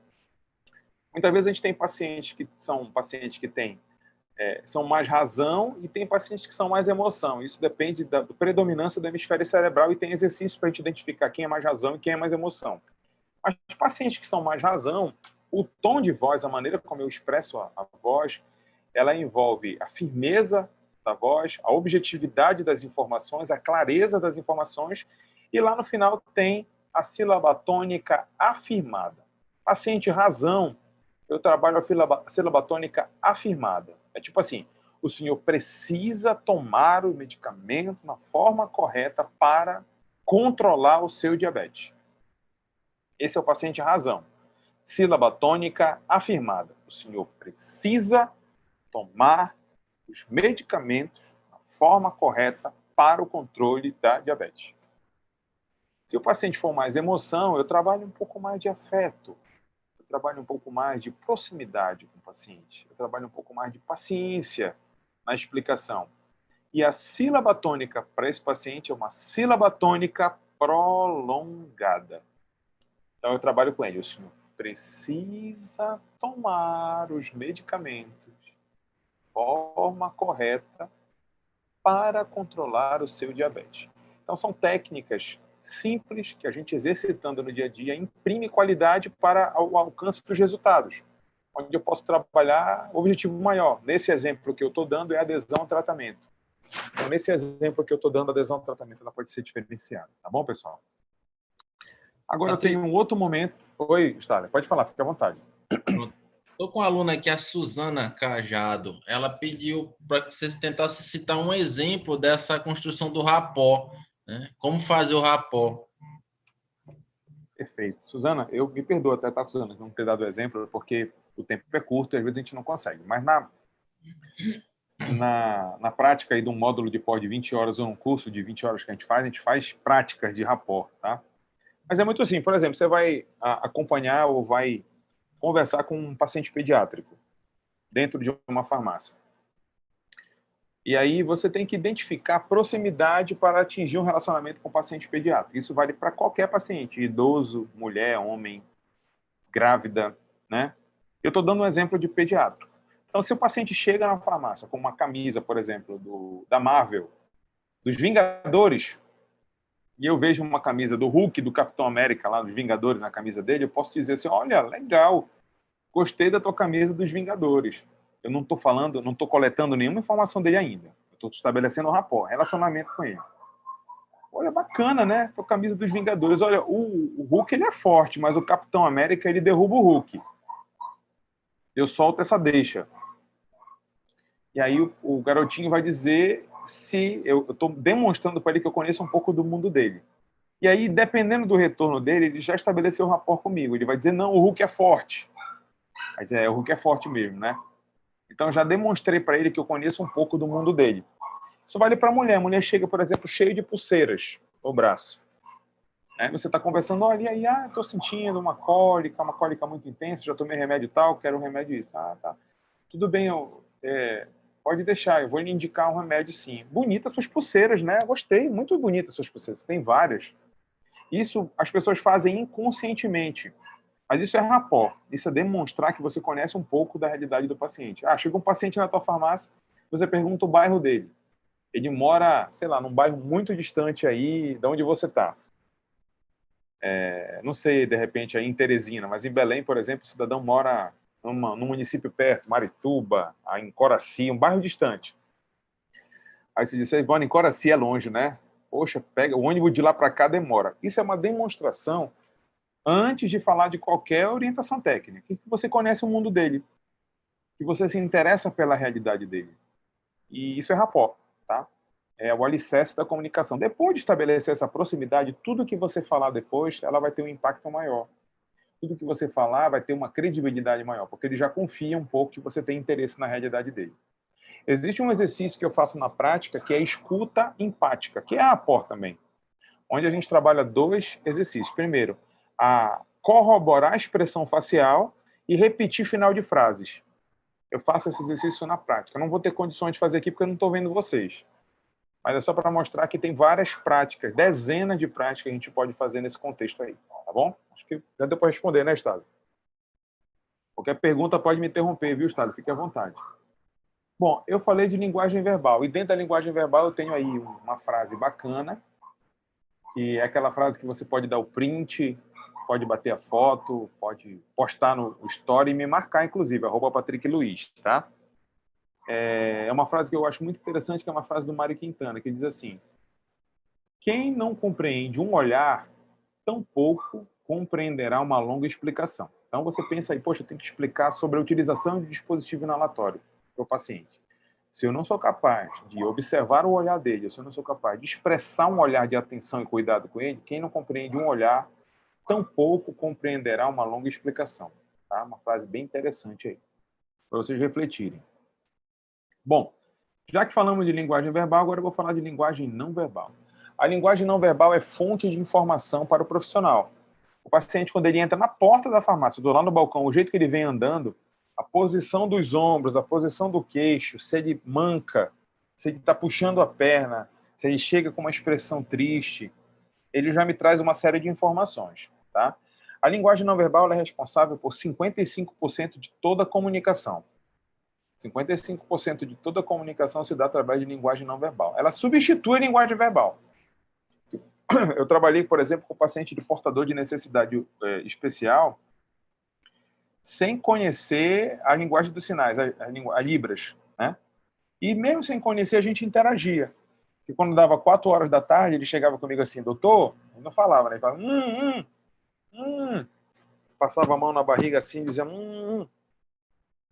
Muitas vezes a gente tem pacientes que têm são mais razão e tem pacientes que são mais emoção. Isso depende da predominância do hemisfério cerebral e tem exercícios para a gente identificar quem é mais razão e quem é mais emoção. Mas pacientes que são mais razão, o tom de voz, a maneira como eu expresso a voz, ela envolve a firmeza da voz, a objetividade das informações, a clareza das informações e lá no final tem a sílaba tônica afirmada. Paciente razão, eu trabalho a sílaba tônica afirmada. É tipo assim, o senhor precisa tomar o medicamento na forma correta para controlar o seu diabetes. Esse é o paciente razão. Sílaba tônica afirmada. O senhor precisa tomar os medicamentos na forma correta para o controle da diabetes. Se o paciente for mais emoção, eu trabalho um pouco mais de afeto. Eu trabalho um pouco mais de proximidade com o paciente. Eu trabalho um pouco mais de paciência na explicação. E a sílaba tônica para esse paciente é uma sílaba tônica prolongada. Então, eu trabalho com ele. O senhor precisa tomar os medicamentos de forma correta para controlar o seu diabetes. Então, são técnicas simples que a gente exercitando no dia a dia imprime qualidade para o alcance dos resultados, onde eu posso trabalhar o objetivo maior. Nesse exemplo que eu estou dando é a adesão ao tratamento. Então, nesse exemplo que eu estou dando, a adesão ao tratamento ela pode ser diferenciada. Tá bom, pessoal? Agora eu tenho um outro momento. Oi, Gustavo, pode falar, fique à vontade. Estou com uma aluna aqui, a Suzana Cajado. Ela pediu para que vocês tentassem citar um exemplo dessa construção do rapó, né? Como fazer o rapó. Perfeito. Suzana, eu me perdoo até, tá, Suzana, não ter dado exemplo, porque o tempo é curto e às vezes a gente não consegue. Mas na prática aí de um módulo de pós de 20 horas ou um curso de 20 horas que a gente faz práticas de rapport, tá? Mas é muito assim, por exemplo, você vai acompanhar ou vai conversar com um paciente pediátrico dentro de uma farmácia. E aí você tem que identificar a proximidade para atingir um relacionamento com o paciente pediátrico. Isso vale para qualquer paciente, idoso, mulher, homem, grávida, né? Eu estou dando um exemplo de pediátrico. Então, se o paciente chega na farmácia com uma camisa, por exemplo, da Marvel, dos Vingadores, e eu vejo uma camisa do Hulk, do Capitão América, lá dos Vingadores, na camisa dele, eu posso dizer assim, olha, legal, gostei da tua camisa dos Vingadores. Eu não estou falando, não estou coletando nenhuma informação dele ainda. Eu estou estabelecendo um rapport, relacionamento com ele. Olha, bacana, né? Tua camisa dos Vingadores. Olha, o Hulk ele é forte, mas o Capitão América ele derruba o Hulk. Eu solto essa deixa. E aí o garotinho vai dizer se eu estou demonstrando para ele que eu conheço um pouco do mundo dele. E aí, dependendo do retorno dele, ele já estabeleceu um rapport comigo. Ele vai dizer, não, o Hulk é forte. Mas o Hulk é forte mesmo, né? Então, já demonstrei para ele que eu conheço um pouco do mundo dele. Isso vale para a mulher. A mulher chega, por exemplo, cheia de pulseiras no braço. Você está conversando, olha, aí, estou sentindo uma cólica muito intensa, já tomei remédio tal, quero um remédio. Tá. Tudo bem, pode deixar, eu vou lhe indicar um remédio sim. Bonitas suas pulseiras, né? Gostei, muito bonitas suas pulseiras. Tem várias. Isso as pessoas fazem inconscientemente. Mas isso é rapport. Isso é demonstrar que você conhece um pouco da realidade do paciente. Chega um paciente na tua farmácia, você pergunta o bairro dele. Ele mora, sei lá, num bairro muito distante aí de onde você está. Não sei, de repente, aí em Teresina, mas em Belém, por exemplo, o cidadão mora num município perto, Marituba, em Coraci, um bairro distante. Aí você diz, em Coraci é longe, né? Poxa, pega o ônibus de lá para cá demora. Isso é uma demonstração antes de falar de qualquer orientação técnica, que você conhece o mundo dele, que você se interessa pela realidade dele. E isso é rapport, tá? É o alicerce da comunicação. Depois de estabelecer essa proximidade, tudo que você falar depois, ela vai ter um impacto maior. tudo que você falar vai ter uma credibilidade maior, porque ele já confia um pouco que você tem interesse na realidade dele. Existe um exercício que eu faço na prática, que é a escuta empática, que é a APOR também, onde a gente trabalha 2 exercícios. Primeiro, a corroborar a expressão facial e repetir final de frases. Eu faço esse exercício na prática. Eu não vou ter condições de fazer aqui porque eu não estou vendo vocês. Mas é só para mostrar que tem várias práticas, dezenas de práticas que a gente pode fazer nesse contexto aí. Tá bom? Acho que já deu para responder, né, Estado? Qualquer pergunta pode me interromper, viu, Estado? Fique à vontade. Bom, eu falei de linguagem verbal. E dentro da linguagem verbal eu tenho aí uma frase bacana, que é aquela frase que você pode dar o print, pode bater a foto, pode postar no story e me marcar, inclusive, @PatrickLuiz, tá? É uma frase que eu acho muito interessante, que é uma frase do Mário Quintana, que diz assim: quem não compreende um olhar, tampouco compreenderá uma longa explicação. Então você pensa aí, poxa, eu tenho que explicar sobre a utilização de dispositivo inalatório para o paciente. Se eu não sou capaz de observar o olhar dele, se eu não sou capaz de expressar um olhar de atenção e cuidado com ele, quem não compreende um olhar, tampouco compreenderá uma longa explicação. Tá? Uma frase bem interessante aí, para vocês refletirem. Bom, já que falamos de linguagem verbal, agora eu vou falar de linguagem não verbal. A linguagem não verbal é fonte de informação para o profissional. O paciente, quando ele entra na porta da farmácia, do lado do balcão, o jeito que ele vem andando, a posição dos ombros, a posição do queixo, se ele manca, se ele está puxando a perna, se ele chega com uma expressão triste, ele já me traz uma série de informações. Tá? A linguagem não verbal é responsável por 55% de toda a comunicação. 55% de toda a comunicação se dá através de linguagem não verbal. Ela substitui a linguagem verbal. Eu trabalhei, por exemplo, com paciente de portador de necessidade especial, sem conhecer a linguagem dos sinais, a Libras, né? E mesmo sem conhecer, a gente interagia. E quando dava 4 horas da tarde, ele chegava comigo assim: doutor, ele não falava, né? Ele falava, passava a mão na barriga assim, dizia,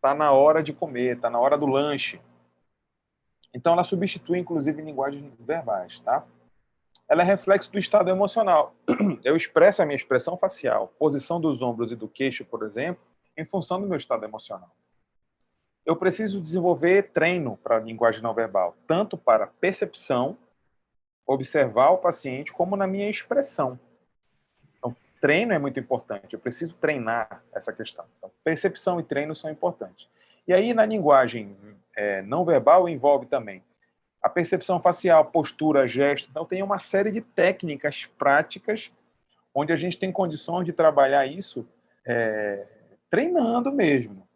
tá na hora de comer, tá na hora do lanche. Então ela substitui, inclusive, linguagens verbais, tá? Ela é reflexo do estado emocional. Eu expresso a minha expressão facial, posição dos ombros e do queixo, por exemplo, em função do meu estado emocional. Eu preciso desenvolver treino para a linguagem não verbal, tanto para percepção, observar o paciente, como na minha expressão. Então, treino é muito importante. Eu preciso treinar essa questão. Então, percepção e treino são importantes. E aí, na linguagem não verbal, envolve também a percepção facial, postura, gesto. Então, tem uma série de técnicas práticas onde a gente tem condições de trabalhar isso treinando mesmo.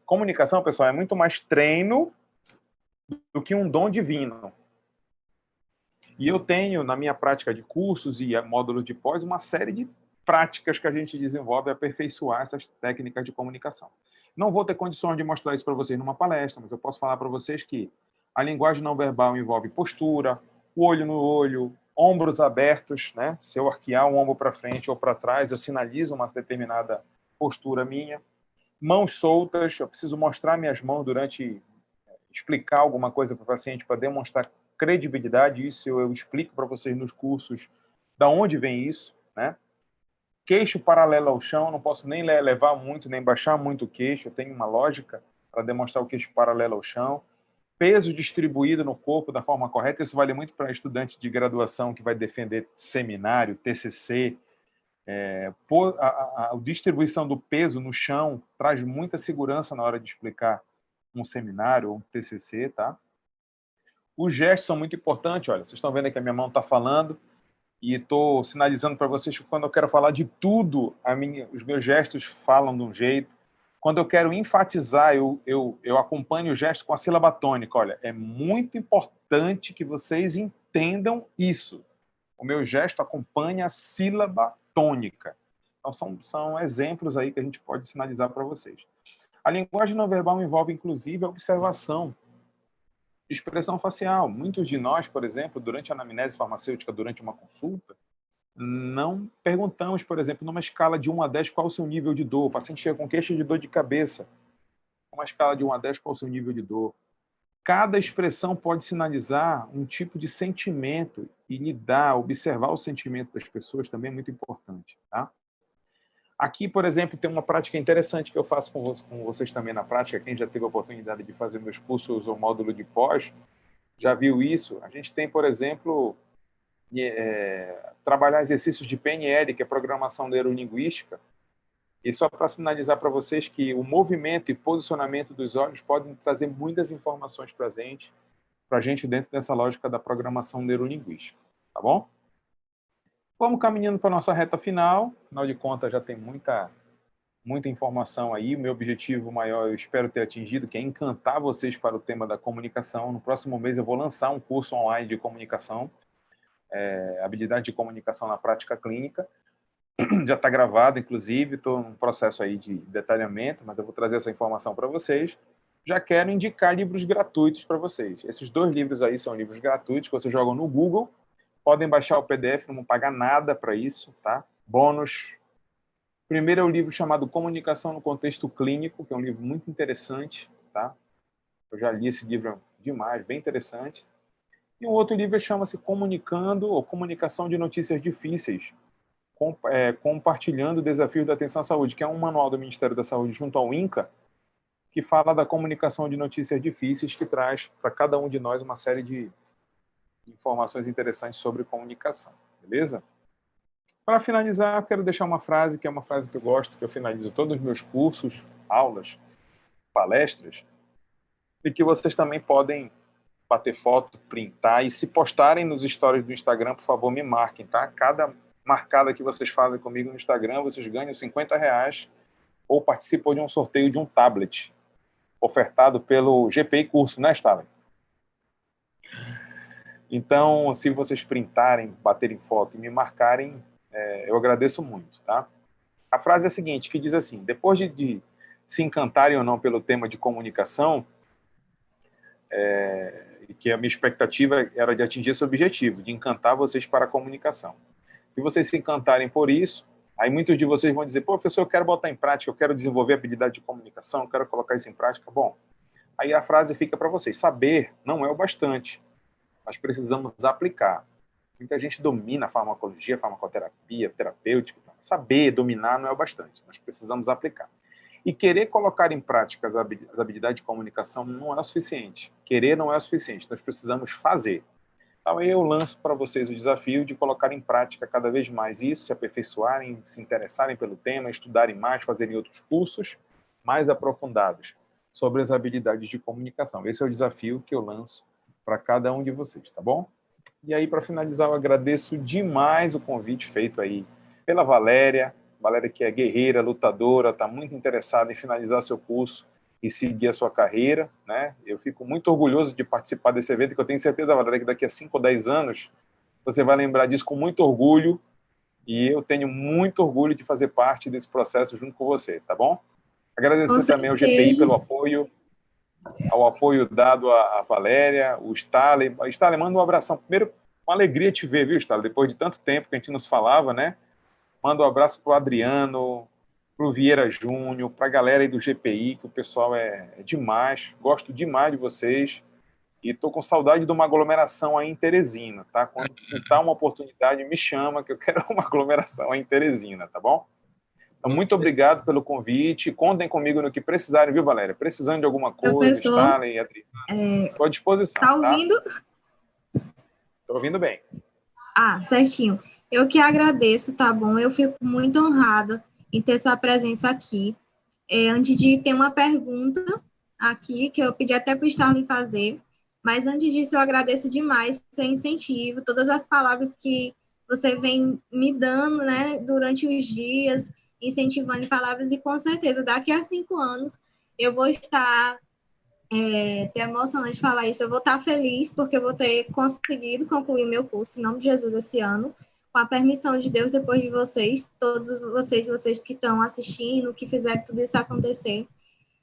Comunicação, pessoal, é muito mais treino do que um dom divino. E eu tenho, na minha prática de cursos e módulos de pós, uma série de práticas que a gente desenvolve a aperfeiçoar essas técnicas de comunicação. Não vou ter condições de mostrar isso para vocês numa palestra, mas eu posso falar para vocês que a linguagem não verbal envolve postura, o olho no olho, ombros abertos, né? Se eu arquear um ombro para frente ou para trás, eu sinalizo uma determinada postura minha. Mãos soltas, eu preciso mostrar minhas mãos durante explicar alguma coisa para o paciente para demonstrar credibilidade. Isso eu explico para vocês nos cursos da onde vem isso, né? Queixo paralelo ao chão, não posso nem levar muito, nem baixar muito o queixo, eu tenho uma lógica para demonstrar o queixo paralelo ao chão. Peso distribuído no corpo da forma correta, isso vale muito para estudante de graduação que vai defender seminário, TCC. A distribuição do peso no chão traz muita segurança na hora de explicar um seminário ou um TCC, tá? Os gestos são muito importantes, olha, vocês estão vendo que a minha mão está falando e estou sinalizando para vocês que quando eu quero falar de tudo, os meus gestos falam de um jeito. Quando eu quero enfatizar, eu acompanho o gesto com a sílaba tônica. Olha, é muito importante que vocês entendam isso. O meu gesto acompanha a sílaba tônica. Então, são exemplos aí que a gente pode sinalizar para vocês. A linguagem não verbal envolve, inclusive, a observação, expressão facial. Muitos de nós, por exemplo, durante a anamnese farmacêutica, durante uma consulta, não perguntamos, por exemplo, numa escala de 1 a 10, qual é o seu nível de dor. O paciente chega com queixa de dor de cabeça. Uma escala de 1 a 10, qual é o seu nível de dor. Cada expressão pode sinalizar um tipo de sentimento e observar o sentimento das pessoas também é muito importante. Tá? Aqui, por exemplo, tem uma prática interessante que eu faço com vocês também na prática. Quem já teve a oportunidade de fazer meus cursos ou módulo de pós, já viu isso. A gente tem, por exemplo, trabalhar exercícios de PNL, que é Programação Neurolinguística. E só para sinalizar para vocês que o movimento e posicionamento dos olhos podem trazer muitas informações para a gente dentro dessa lógica da programação neurolinguística. Tá bom? Vamos caminhando para a nossa reta final. Afinal de contas, já tem muita informação aí. O meu objetivo maior, eu espero ter atingido, que é encantar vocês para o tema da comunicação. No próximo mês eu vou lançar um curso online de comunicação, habilidade de comunicação na prática clínica. Já está gravado, inclusive, estou num processo aí de detalhamento, mas eu vou trazer essa informação para vocês. Já quero indicar livros gratuitos para vocês. Esses 2 livros aí são livros gratuitos que vocês jogam no Google. Podem baixar o PDF, não vão pagar nada para isso, tá? Bônus. Primeiro é um livro chamado Comunicação no Contexto Clínico, que é um livro muito interessante, tá? Eu já li esse livro demais, bem interessante. E um outro livro chama-se Comunicando ou Comunicação de Notícias Difíceis, compartilhando o desafio da atenção à saúde, que é um manual do Ministério da Saúde junto ao INCA, que fala da comunicação de notícias difíceis, que traz para cada um de nós uma série de informações interessantes sobre comunicação, beleza? Para finalizar, eu quero deixar uma frase, que é uma frase que eu gosto, que eu finalizo todos os meus cursos, aulas, palestras, e que vocês também podem bater foto, printar, e se postarem nos stories do Instagram, por favor, me marquem, tá? Cada marcada que vocês fazem comigo no Instagram, vocês ganham R$50 ou participam de um sorteio de um tablet ofertado pelo GPI Curso, né, Stalin? Então, se vocês printarem, baterem foto e me marcarem, eu agradeço muito, tá? A frase é a seguinte, que diz assim: depois de se encantarem ou não pelo tema de comunicação, que a minha expectativa era de atingir esse objetivo, de encantar vocês para a comunicação. Se vocês se encantarem por isso, aí muitos de vocês vão dizer, pô, professor, eu quero botar em prática, eu quero desenvolver a habilidade de comunicação, eu quero colocar isso em prática. Bom, aí a frase fica para vocês: saber não é o bastante. Nós precisamos aplicar. Muita gente domina a farmacologia, farmacoterapia, terapêutica. Saber, dominar não é o bastante. Nós precisamos aplicar. E querer colocar em prática as habilidades de comunicação não é o suficiente. Querer não é o suficiente. Nós precisamos fazer. Então, eu lanço para vocês o desafio de colocar em prática cada vez mais isso, se aperfeiçoarem, se interessarem pelo tema, estudarem mais, fazerem outros cursos mais aprofundados sobre as habilidades de comunicação. Esse é o desafio que eu lanço para cada um de vocês, tá bom? E aí, para finalizar, eu agradeço demais o convite feito aí pela Valéria. Valéria, que é guerreira, lutadora, está muito interessada em finalizar seu curso e seguir a sua carreira, né? Eu fico muito orgulhoso de participar desse evento, que eu tenho certeza, Valéria, que daqui a 5 ou 10 anos você vai lembrar disso com muito orgulho, e eu tenho muito orgulho de fazer parte desse processo junto com você, tá bom? Agradecer também ao GPI pelo apoio, ao apoio dado à Valéria, o Stalin. Stalin, manda um abração. Primeiro, uma alegria te ver, viu, Stalin? Depois de tanto tempo que a gente nos falava, né? Manda um abraço para o Adriano, para o Vieira Júnior, para a galera aí do GPI, que o pessoal é demais. Gosto demais de vocês. E estou com saudade de uma aglomeração aí em Teresina, tá? Quando pintar uma oportunidade, me chama, que eu quero uma aglomeração aí em Teresina, tá bom? Então, muito obrigado pelo convite. Contem comigo no que precisarem, viu, Valéria? Precisando de alguma coisa, Stalin, Adriano, estou à disposição. Tá ouvindo? Estou ouvindo bem. Ah, certinho. Eu que agradeço, tá bom? Eu fico muito honrada em ter sua presença aqui. Antes de ter uma pergunta aqui, que eu pedi até para o Stalin fazer, mas antes disso eu agradeço demais seu incentivo, todas as palavras que você vem me dando, né, durante os dias, incentivando palavras, e com certeza daqui a 5 anos eu vou estar, até emocionante falar isso, eu vou estar feliz porque eu vou ter conseguido concluir meu curso, em nome de Jesus, esse ano, com a permissão de Deus, depois de vocês, todos vocês que estão assistindo, que fizeram tudo isso acontecer.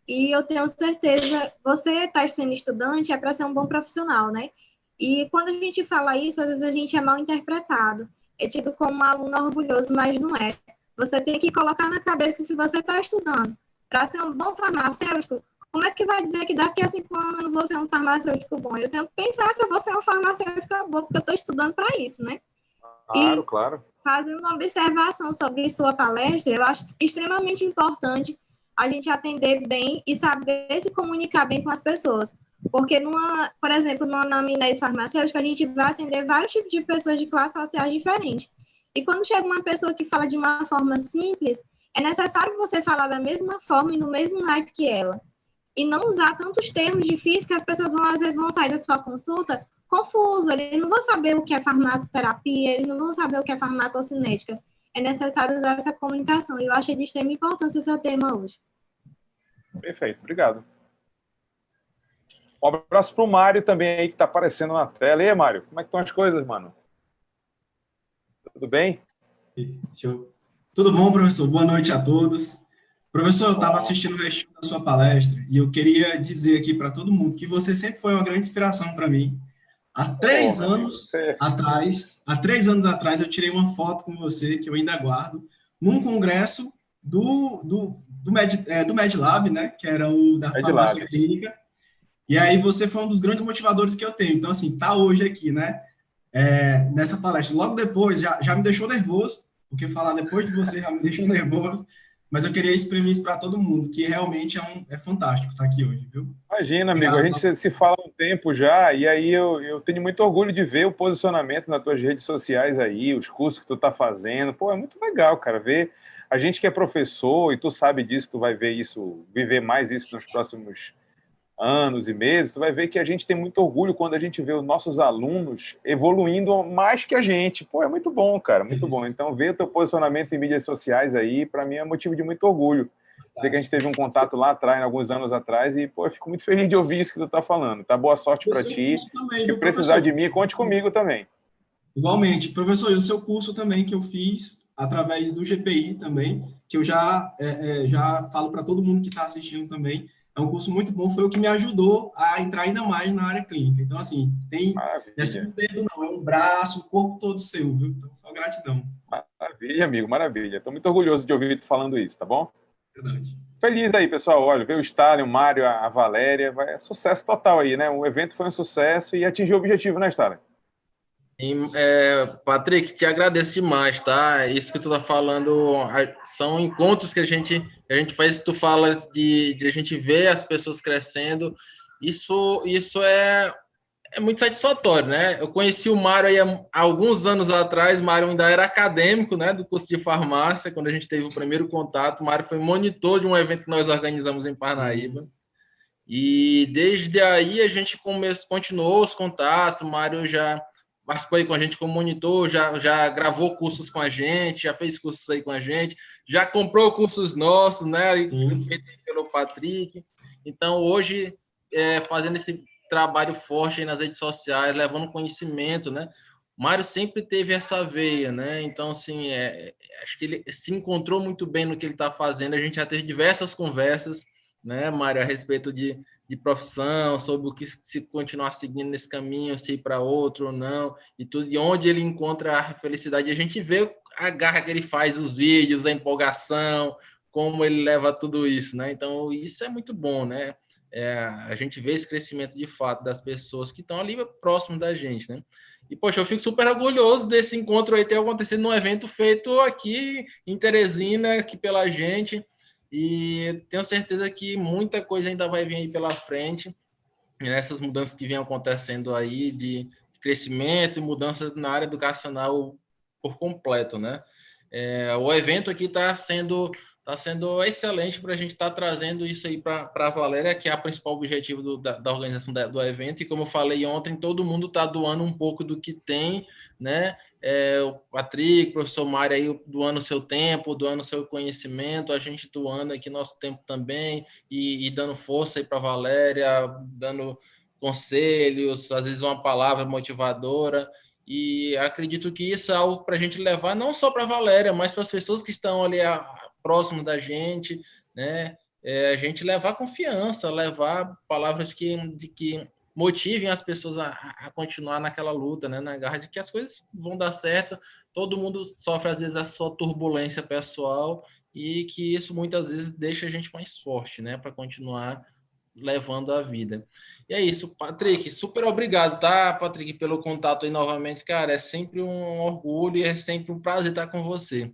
E eu tenho certeza, você está sendo estudante, é para ser um bom profissional, né? E quando a gente fala isso, às vezes a gente é mal interpretado, é tido como um aluno orgulhoso, mas não é. Você tem que colocar na cabeça que se você está estudando para ser um bom farmacêutico, como é que vai dizer que daqui a 5 anos eu não vou ser um farmacêutico bom? Eu tenho que pensar que eu vou ser um farmacêutico bom, porque eu estou estudando para isso, né? Claro, E claro. fazendo uma observação sobre sua palestra, eu acho extremamente importante a gente atender bem e saber se comunicar bem com as pessoas. Porque, por exemplo, numa anamnese farmacêutica, a gente vai atender vários tipos de pessoas de classes sociais diferentes. E quando chega uma pessoa que fala de uma forma simples, é necessário você falar da mesma forma e no mesmo naipe que ela. E não usar tantos termos difíceis que as pessoas às vezes vão sair da sua consulta confuso, eles não vão saber o que é farmacoterapia, eles não vão saber o que é farmacocinética. É necessário usar essa comunicação. E eu achei de extrema importância esse tema hoje. Perfeito, obrigado. Um abraço para o Mário também aí, que está aparecendo na tela. E aí, Mário, como é que estão as coisas, mano? Tudo bem? Tudo bom, professor? Boa noite a todos. Professor, eu estava assistindo o resto da sua palestra e eu queria dizer aqui para todo mundo que você sempre foi uma grande inspiração para mim. Há 3 anos atrás, eu tirei uma foto com você, que eu ainda guardo, num congresso do MedLab, né, que era o da farmácia clínica, e aí você foi um dos grandes motivadores que eu tenho. Então, assim, tá hoje aqui, né, nessa palestra. Logo depois, já me deixou nervoso, porque falar depois de você já me deixou nervoso, mas eu queria exprimir isso para todo mundo, que realmente é fantástico estar aqui hoje, viu? Imagina, amigo, a gente se fala há um tempo já, e aí eu tenho muito orgulho de ver o posicionamento nas tuas redes sociais aí, os cursos que tu tá fazendo. Pô, é muito legal, cara, ver a gente que é professor, e tu sabe disso, tu vai ver isso, viver mais isso nos próximos anos e meses, tu vai ver que a gente tem muito orgulho quando a gente vê os nossos alunos evoluindo mais que a gente. Pô, é muito bom, cara, muito bom. Então, ver o teu posicionamento em mídias sociais aí, para mim, é motivo de muito orgulho. Sei que a gente teve um contato lá atrás, alguns anos atrás, e, pô, eu fico muito feliz de ouvir isso que tu tá falando, tá? Boa sorte para ti. Se precisar de mim, conte comigo também. Igualmente. Professor, e o seu curso também que eu fiz através do GPI também, que eu já falo para todo mundo que está assistindo também, é um curso muito bom, foi o que me ajudou a entrar ainda mais na área clínica. Então, assim, não é só um dedo não, é um braço, o corpo todo seu, viu? Então, só gratidão. Maravilha, amigo, maravilha. Estou muito orgulhoso de ouvir tu falando isso, tá bom? Verdade. Feliz aí, pessoal. Olha, veio o Stalin, o Mário, a Valéria, sucesso total aí, né? O evento foi um sucesso e atingiu o objetivo, né, Stalin? Patrick, te agradeço demais, tá? Isso que tu tá falando são encontros que a gente faz. Tu falas de a gente ver as pessoas crescendo. Isso é muito satisfatório, né? Eu conheci o Mário aí há alguns anos atrás. O Mário ainda era acadêmico, né, do curso de farmácia. Quando a gente teve o primeiro contato, o Mário foi monitor de um evento que nós organizamos em Parnaíba. E desde aí a gente continuou os contatos. O Mário já participou aí com a gente como monitor, já gravou cursos com a gente, já fez cursos aí com a gente, já comprou cursos nossos, né? Feito pelo Patrick. Então, hoje, fazendo esse trabalho forte aí nas redes sociais, levando conhecimento, né? O Mário sempre teve essa veia, né? Então, assim, acho que ele se encontrou muito bem no que ele está fazendo. A gente já teve diversas conversas, né, Mário, a respeito de profissão, sobre o que se continuar seguindo nesse caminho, se ir para outro ou não, e tudo, e onde ele encontra a felicidade. A gente vê a garra que ele faz, os vídeos, a empolgação, como ele leva tudo isso, né? Então, isso é muito bom, né? A gente vê esse crescimento de fato das pessoas que estão ali próximo da gente, né? E, poxa, eu fico super orgulhoso desse encontro aí ter acontecido num evento feito aqui em Teresina, aqui pela gente, e tenho certeza que muita coisa ainda vai vir aí pela frente, essas mudanças que vêm acontecendo aí de crescimento e mudanças na área educacional por completo, né? O evento aqui está sendo excelente para a gente estar trazendo isso aí para a Valéria, que é o principal objetivo da organização do evento. E como eu falei ontem, todo mundo está doando um pouco do que tem, né? O Patrick, o professor Mário aí doando o seu tempo, doando o seu conhecimento, a gente doando aqui nosso tempo também e dando força aí para a Valéria, dando conselhos, às vezes uma palavra motivadora. E acredito que isso é algo para a gente levar não só para a Valéria, mas para as pessoas que estão ali próximo da gente, né? A gente levar confiança, levar palavras que motivem as pessoas a continuar naquela luta, né? Na garra de que as coisas vão dar certo. Todo mundo sofre, às vezes, a sua turbulência pessoal e que isso muitas vezes deixa a gente mais forte, né? Para continuar levando a vida. E é isso, Patrick, super obrigado, tá, Patrick, pelo contato aí novamente, cara, é sempre um orgulho e é sempre um prazer estar com você.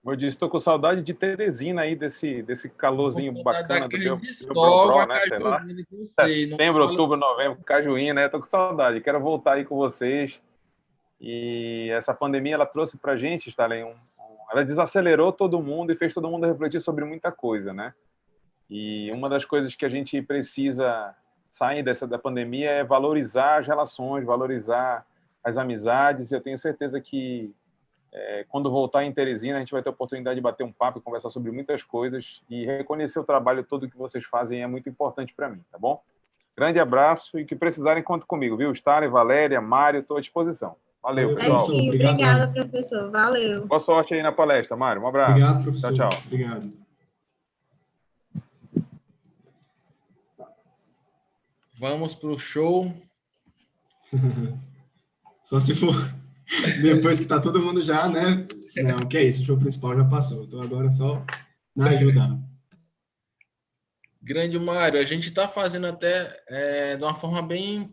Como eu disse, estou com saudade de Teresina aí, desse calorzinho bacana do meu Sol, né, sei lá. Você, Setembro, outubro, novembro, Cajuína, né, estou com saudade, quero voltar aí com vocês. E essa pandemia, ela trouxe pra gente, Stalin, ela desacelerou todo mundo e fez todo mundo refletir sobre muita coisa, né? E uma das coisas que a gente precisa sair da pandemia é valorizar as relações, valorizar as amizades. Eu tenho certeza que quando voltar em Teresina, a gente vai ter a oportunidade de bater um papo e conversar sobre muitas coisas e reconhecer o trabalho todo que vocês fazem é muito importante para mim, tá bom? Grande abraço e que precisarem, conte comigo, viu? Stalin, Valéria, Mário, estou à disposição. Valeu, pessoal. Sim, obrigada, professor. Valeu. Boa sorte aí na palestra, Mário. Um abraço. Obrigado, professor. Tchau, tchau. Obrigado. Vamos para o show. Só se for depois que tá todo mundo já, né? Não, que é isso, o show principal já passou. Então agora é só na ajuda. Grande Mário, a gente está fazendo até de uma forma bem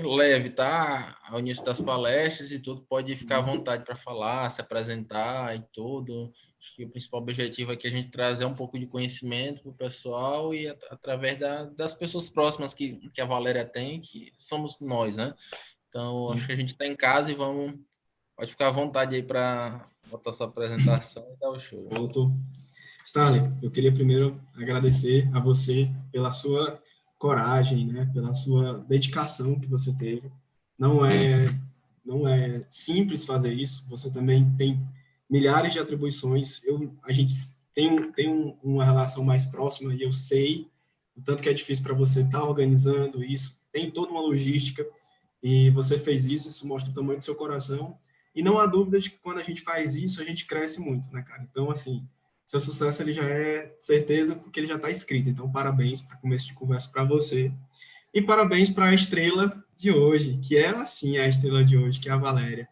leve, tá? Ao início das palestras e tudo, pode ficar à vontade para falar, se apresentar e tudo. Acho que o principal objetivo aqui é a gente trazer um pouco de conhecimento para o pessoal e através das pessoas próximas que a Valéria tem, que somos nós, né? Então, acho que a gente está em casa e pode ficar à vontade aí para botar sua apresentação e dar o show. Pronto. Stalin, eu queria primeiro agradecer a você pela sua coragem, né? Pela sua dedicação que você teve. Não é simples fazer isso. Você também tem milhares de atribuições. A gente tem uma relação mais próxima e eu sei o tanto que é difícil para você estar organizando isso. Tem toda uma logística e você fez isso mostra o tamanho do seu coração. E não há dúvida de que quando a gente faz isso, a gente cresce muito, né, cara? Então, assim, seu sucesso ele já é certeza porque ele já está escrito. Então, parabéns para começo de conversa para você. E parabéns para a estrela de hoje, que ela sim é a estrela de hoje, que é a Valéria.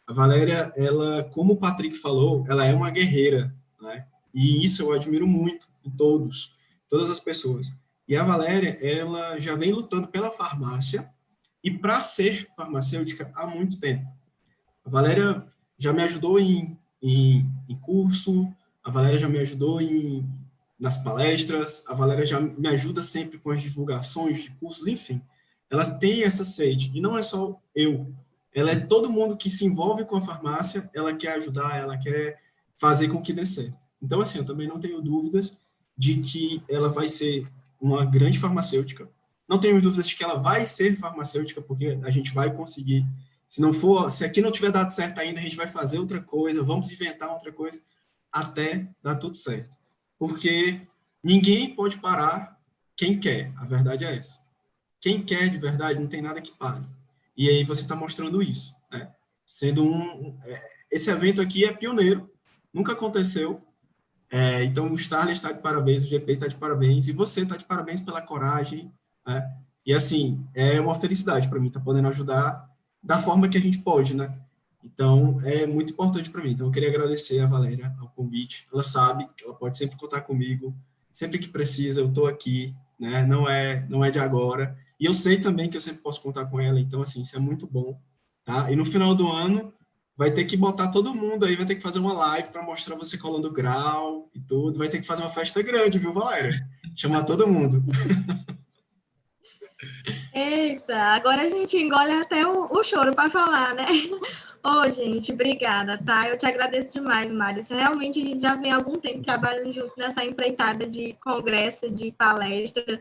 A Valéria, ela, como o Patrick falou, ela é uma guerreira, né? E isso eu admiro muito em todas as pessoas. E a Valéria, ela já vem lutando pela farmácia e para ser farmacêutica há muito tempo. A Valéria já me ajudou em curso, a Valéria já me ajudou nas palestras, a Valéria já me ajuda sempre com as divulgações de cursos, enfim. Ela tem essa sede, e não é só eu. Ela é todo mundo que se envolve com a farmácia, ela quer ajudar, ela quer fazer com que dê certo. Então, assim, eu também não tenho dúvidas de que ela vai ser uma grande farmacêutica. Não tenho dúvidas de que ela vai ser farmacêutica, porque a gente vai conseguir. Se aqui não tiver dado certo ainda, a gente vai fazer outra coisa, vamos inventar outra coisa, até dar tudo certo. Porque ninguém pode parar quem quer, a verdade é essa. Quem quer de verdade não tem nada que pare. E aí você está mostrando isso, né? Esse evento aqui é pioneiro, nunca aconteceu. Então o Starley está de parabéns, o GP está de parabéns, e você está de parabéns pela coragem, né? E assim, é uma felicidade para mim estar podendo ajudar da forma que a gente pode, né? Então, é muito importante para mim. Então, eu queria agradecer a Valéria ao convite. Ela sabe que ela pode sempre contar comigo. Sempre que precisa, eu estou aqui, né? Não é de agora. E eu sei também que eu sempre posso contar com ela. Então, assim, isso é muito bom, tá? E no final do ano, vai ter que botar todo mundo aí, vai ter que fazer uma live para mostrar você colando grau e tudo. Vai ter que fazer uma festa grande, viu, Valéria? Chamar todo mundo. Eita, agora a gente engole até o choro para falar, né? Gente, obrigada, tá? Eu te agradeço demais, Mário. Realmente a gente já vem há algum tempo trabalhando junto nessa empreitada de congresso, de palestra,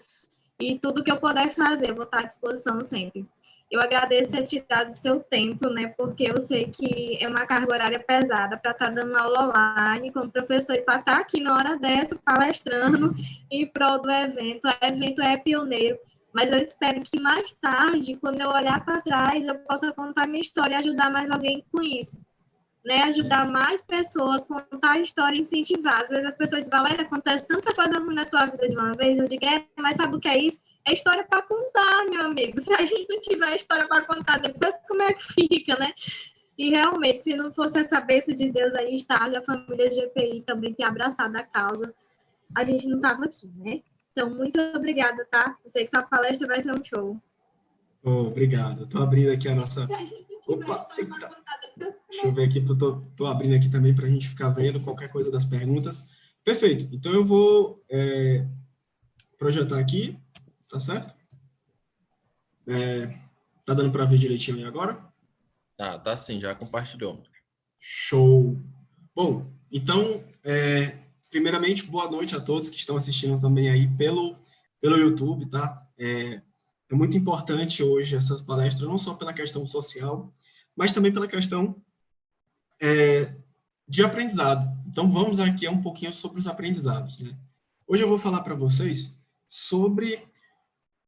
e tudo que eu puder fazer, eu vou estar à disposição sempre. Eu agradeço ter tirado do seu tempo, né? Porque eu sei que é uma carga horária pesada para estar dando aula online como professor e para estar aqui na hora dessa, palestrando em prol do evento. O evento é pioneiro. Mas eu espero que mais tarde, quando eu olhar para trás, eu possa contar minha história e ajudar mais alguém com isso. Né? Ajudar mais pessoas, contar a história e incentivar. Às vezes as pessoas dizem, Valéria, acontece tanta coisa ruim na tua vida de uma vez. Eu digo, mas sabe o que é isso? É história para contar, meu amigo. Se a gente não tiver história para contar depois, como é que fica, né? E realmente, se não fosse essa bênção de Deus aí, estar a família GPI também ter abraçado a causa, a gente não estava aqui, né? Então, muito obrigada, tá? Eu sei que sua palestra vai ser um show. Obrigado. Estou abrindo aqui a nossa... Opa, eita. Deixa eu ver aqui, estou abrindo aqui também para a gente ficar vendo qualquer coisa das perguntas. Perfeito. Então, eu vou projetar aqui, tá certo? Tá dando para ver direitinho aí agora? Tá sim, já compartilhou. Show! Bom, então, primeiramente, boa noite a todos que estão assistindo também aí pelo YouTube, tá? É muito importante hoje essa palestra, não só pela questão social, mas também pela questão de aprendizado. Então, vamos aqui um pouquinho sobre os aprendizados, né? Hoje eu vou falar para vocês sobre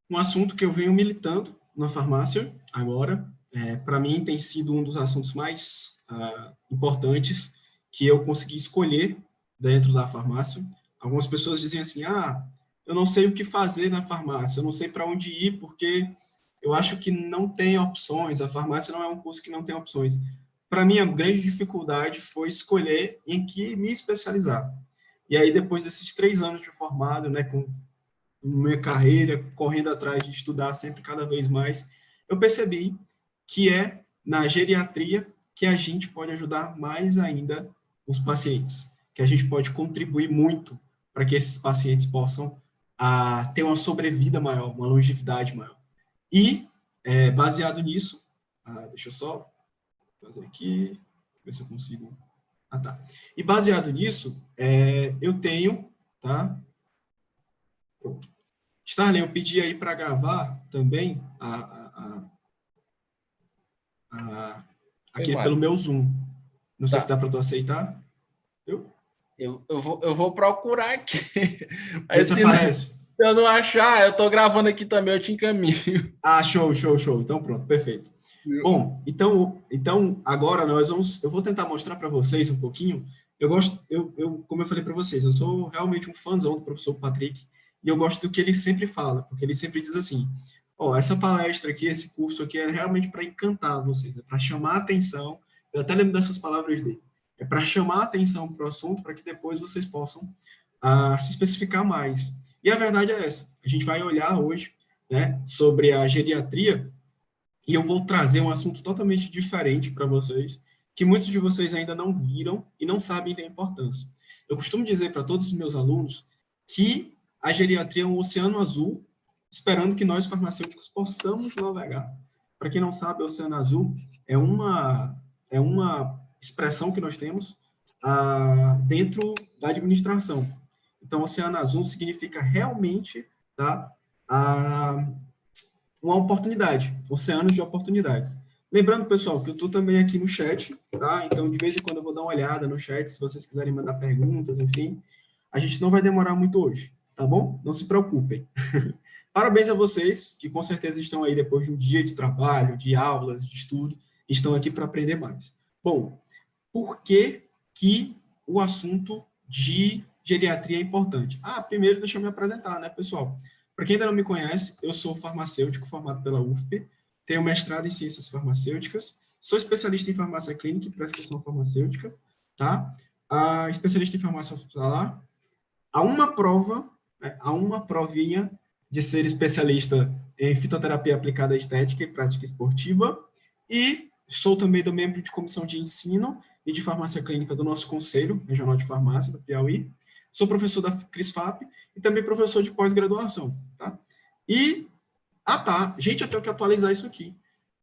um assunto que eu venho militando na farmácia agora. Para mim, tem sido um dos assuntos mais importantes que eu consegui escolher dentro da farmácia. Algumas pessoas dizem assim, eu não sei o que fazer na farmácia, eu não sei para onde ir, porque eu acho que não tem opções, a farmácia não é um curso que não tem opções. Para mim, a grande dificuldade foi escolher em que me especializar. E aí, depois desses 3 anos de formado, né, com minha carreira, correndo atrás de estudar sempre cada vez mais, eu percebi que é na geriatria que a gente pode ajudar mais ainda os pacientes, que a gente pode contribuir muito para que esses pacientes possam ter uma sobrevida maior, uma longevidade maior. E, baseado nisso, deixa eu só fazer aqui, ver se eu consigo... tá. E baseado nisso, eu tenho, tá? Pronto. Starley, eu pedi aí para gravar também aqui pelo meu Zoom. Não sei se dá para tu aceitar. Eu vou procurar aqui. Aí se aparece. Se eu não achar, eu estou gravando aqui também, eu te encaminho. Show. Então, pronto, perfeito. Bom, então agora eu vou tentar mostrar para vocês um pouquinho. Como eu falei para vocês, eu sou realmente um fãzão do professor Patrick, e eu gosto do que ele sempre fala, porque ele sempre diz assim, essa palestra aqui, esse curso aqui é realmente para encantar vocês, é para chamar a atenção, eu até lembro dessas palavras dele, é para chamar a atenção para o assunto, para que depois vocês possam se especificar mais. E a verdade é essa, a gente vai olhar hoje, né, sobre a geriatria, e eu vou trazer um assunto totalmente diferente para vocês, que muitos de vocês ainda não viram e não sabem da importância. Eu costumo dizer para todos os meus alunos que a geriatria é um oceano azul, esperando que nós, farmacêuticos, possamos navegar. Para quem não sabe, o oceano azul é uma expressão que nós temos dentro da administração. Então, oceano azul significa realmente uma oportunidade, oceanos de oportunidades. Lembrando, pessoal, que eu estou também aqui no chat, tá? Então, de vez em quando eu vou dar uma olhada no chat, se vocês quiserem mandar perguntas, enfim. A gente não vai demorar muito hoje, tá bom? Não se preocupem. Parabéns a vocês, que com certeza estão aí depois de um dia de trabalho, de aulas, de estudo, estão aqui para aprender mais. Bom, por que o assunto de geriatria é importante? Primeiro deixa eu me apresentar, né, pessoal? Para quem ainda não me conhece, eu sou farmacêutico formado pela UFP, tenho mestrado em ciências farmacêuticas, sou especialista em farmácia clínica e prescrição farmacêutica, tá? Especialista em farmácia hospitalar. Há uma prova, né, há uma provinha de ser especialista em fitoterapia aplicada à estética e prática esportiva, e sou também membro de comissão de ensino e de farmácia clínica do nosso Conselho Regional de Farmácia, do Piauí. Sou professor da CRISFAP e também professor de pós-graduação, tá? E, gente, eu tenho que atualizar isso aqui.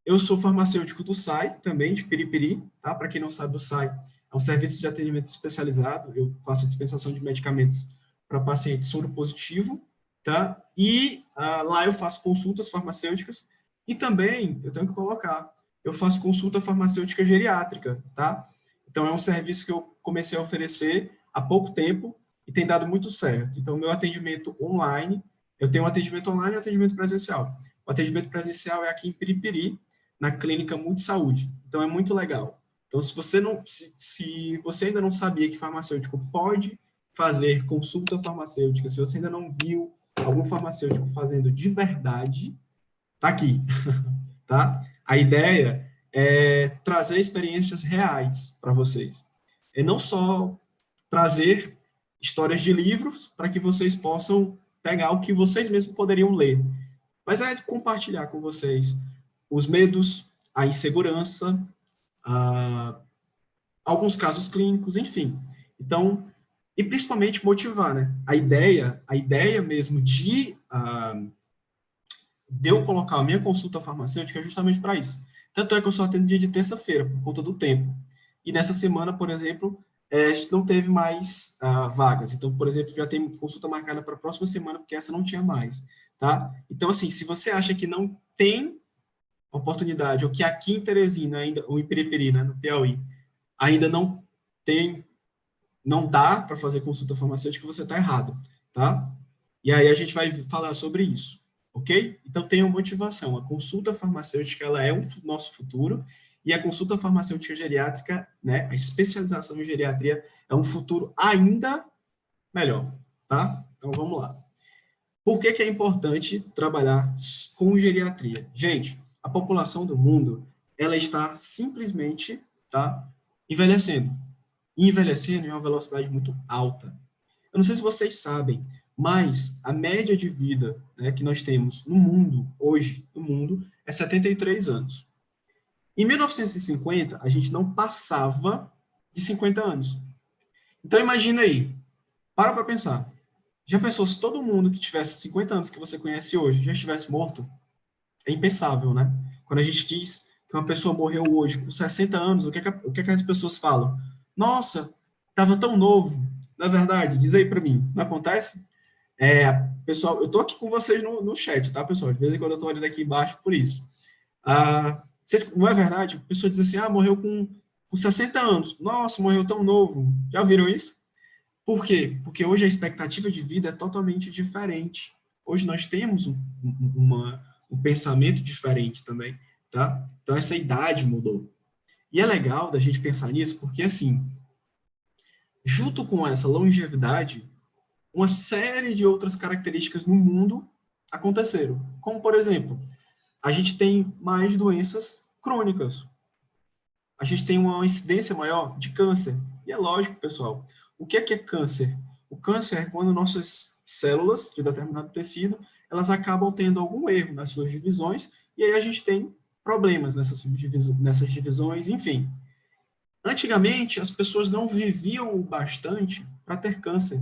Eu sou farmacêutico do SAI, também, de Piripiri, tá? Para quem não sabe, o SAI é um serviço de atendimento especializado, eu faço dispensação de medicamentos para paciente soro positivo, tá? E lá eu faço consultas farmacêuticas e também, eu tenho que colocar, eu faço consulta farmacêutica geriátrica, tá? Então, é um serviço que eu comecei a oferecer há pouco tempo e tem dado muito certo. Então, meu atendimento online, eu tenho um atendimento online e um atendimento presencial. O atendimento presencial é aqui em Piripiri, na Clínica Multisaúde. Então, é muito legal. Então, se você ainda não sabia que farmacêutico pode fazer consulta farmacêutica, se você ainda não viu algum farmacêutico fazendo de verdade, tá aqui, tá? A ideia é trazer experiências reais para vocês. É não só trazer histórias de livros para que vocês possam pegar o que vocês mesmos poderiam ler. Mas é compartilhar com vocês os medos, a insegurança, alguns casos clínicos, enfim. Então, e principalmente motivar, né? A ideia mesmo de eu colocar a minha consulta farmacêutica é justamente para isso. Tanto é que eu só atendo dia de terça-feira, por conta do tempo. E nessa semana, por exemplo, a gente não teve mais vagas. Então, por exemplo, já tem consulta marcada para a próxima semana, porque essa não tinha mais, tá? Então, assim, se você acha que não tem oportunidade, ou que aqui em Teresina, ainda, ou em Periperi, né, no Piauí, ainda não dá para fazer consulta farmacêutica, você está errado, tá? E aí a gente vai falar sobre isso, ok? Então, tenham motivação. A consulta farmacêutica, ela é nosso futuro, e a consulta farmacêutica geriátrica, né, a especialização em geriatria, é um futuro ainda melhor, tá? Então, vamos lá. Por que é importante trabalhar com geriatria? Gente, a população do mundo, ela está simplesmente, tá, envelhecendo. E envelhecendo em uma velocidade muito alta. Eu não sei se vocês sabem, mas a média de vida, né, que nós temos no mundo, hoje, no mundo, é 73 anos. Em 1950, a gente não passava de 50 anos. Então, imagina aí, para pensar. Já pensou se todo mundo que tivesse 50 anos que você conhece hoje já estivesse morto? É impensável, né? Quando a gente diz que uma pessoa morreu hoje com 60 anos, o que é que as pessoas falam? Nossa, estava tão novo. Na verdade, diz aí para mim, não acontece? Pessoal, eu tô aqui com vocês no chat, tá, pessoal? De vez em quando eu tô olhando aqui embaixo por isso. Não é verdade? A pessoa diz assim, morreu com 60 anos. Nossa, morreu tão novo. Já viram isso? Por quê? Porque hoje a expectativa de vida é totalmente diferente. Hoje nós temos um pensamento diferente também, tá? Então, essa idade mudou. E é legal da gente pensar nisso, porque, assim, junto com essa longevidade, uma série de outras características no mundo aconteceram. Como, por exemplo, a gente tem mais doenças crônicas. A gente tem uma incidência maior de câncer. E é lógico, pessoal. O que é câncer? O câncer é quando nossas células de determinado tecido, elas acabam tendo algum erro nas suas divisões, e aí a gente tem problemas nessas divisões, enfim. Antigamente, as pessoas não viviam o bastante para ter câncer.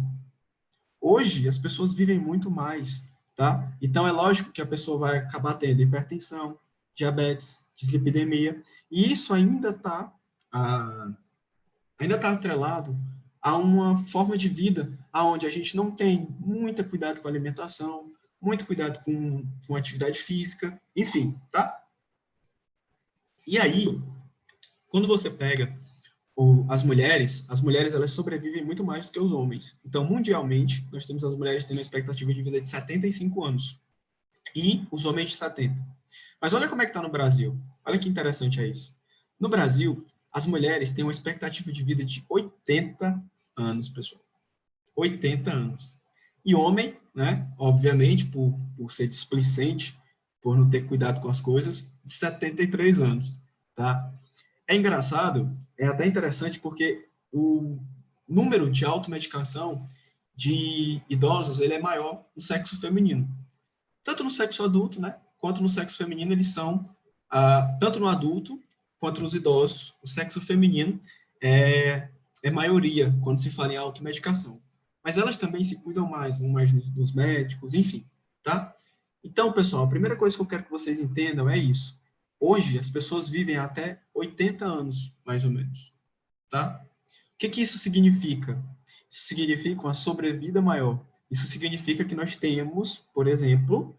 Hoje, as pessoas vivem muito mais, tá? Então, é lógico que a pessoa vai acabar tendo hipertensão, diabetes, dislipidemia, e isso ainda está atrelado a uma forma de vida onde a gente não tem muito cuidado com a alimentação, muito cuidado com atividade física, enfim, tá? E aí, quando você pega as mulheres elas sobrevivem muito mais do que os homens. Então, mundialmente, nós temos as mulheres tendo uma expectativa de vida de 75 anos e os homens de 70. Mas olha como é que está no Brasil. Olha que interessante é isso. No Brasil, as mulheres têm uma expectativa de vida de 80 anos, pessoal. 80 anos. E homem, né, obviamente, por ser displicente, por não ter cuidado com as coisas, de 73 anos, tá? É engraçado, é até interessante, porque o número de automedicação de idosos, ele é maior no sexo feminino. Tanto no sexo adulto, né, quanto no sexo feminino, eles são, tanto no adulto quanto nos idosos, o sexo feminino é maioria quando se fala em automedicação. Mas elas também se cuidam mais, vão mais nos médicos, enfim, tá? Então, pessoal, a primeira coisa que eu quero que vocês entendam é isso. Hoje, as pessoas vivem até 80 anos, mais ou menos, tá? O que isso significa? Isso significa uma sobrevida maior. Isso significa que nós temos, por exemplo,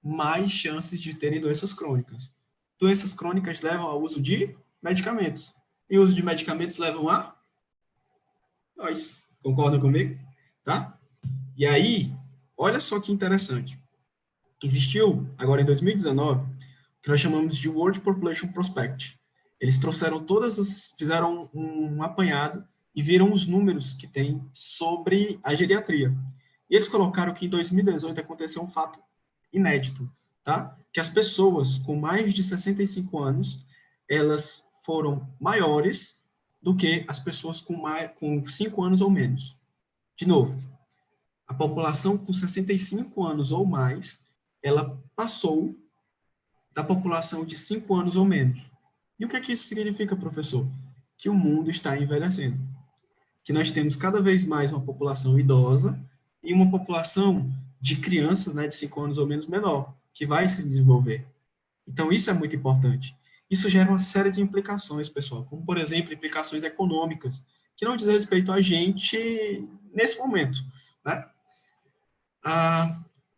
mais chances de terem doenças crônicas. Doenças crônicas levam ao uso de medicamentos. E o uso de medicamentos levam a nós. Concordam comigo? Tá? E aí, olha só que interessante. Existiu, agora em 2019, o que nós chamamos de World Population Prospect. Eles trouxeram fizeram um apanhado e viram os números que tem sobre a geriatria. E eles colocaram que em 2018 aconteceu um fato inédito, tá? Que as pessoas com mais de 65 anos, elas foram maiores do que as pessoas com 5 anos ou menos. De novo, a população com 65 anos ou mais, ela passou da população de 5 anos ou menos. E o que é que isso significa, professor? Que o mundo está envelhecendo. Que nós temos cada vez mais uma população idosa e uma população de crianças, né, de 5 anos ou menos menor, que vai se desenvolver. Então, isso é muito importante. Isso gera uma série de implicações, pessoal, como, por exemplo, implicações econômicas, que não diz respeito a gente nesse momento, né?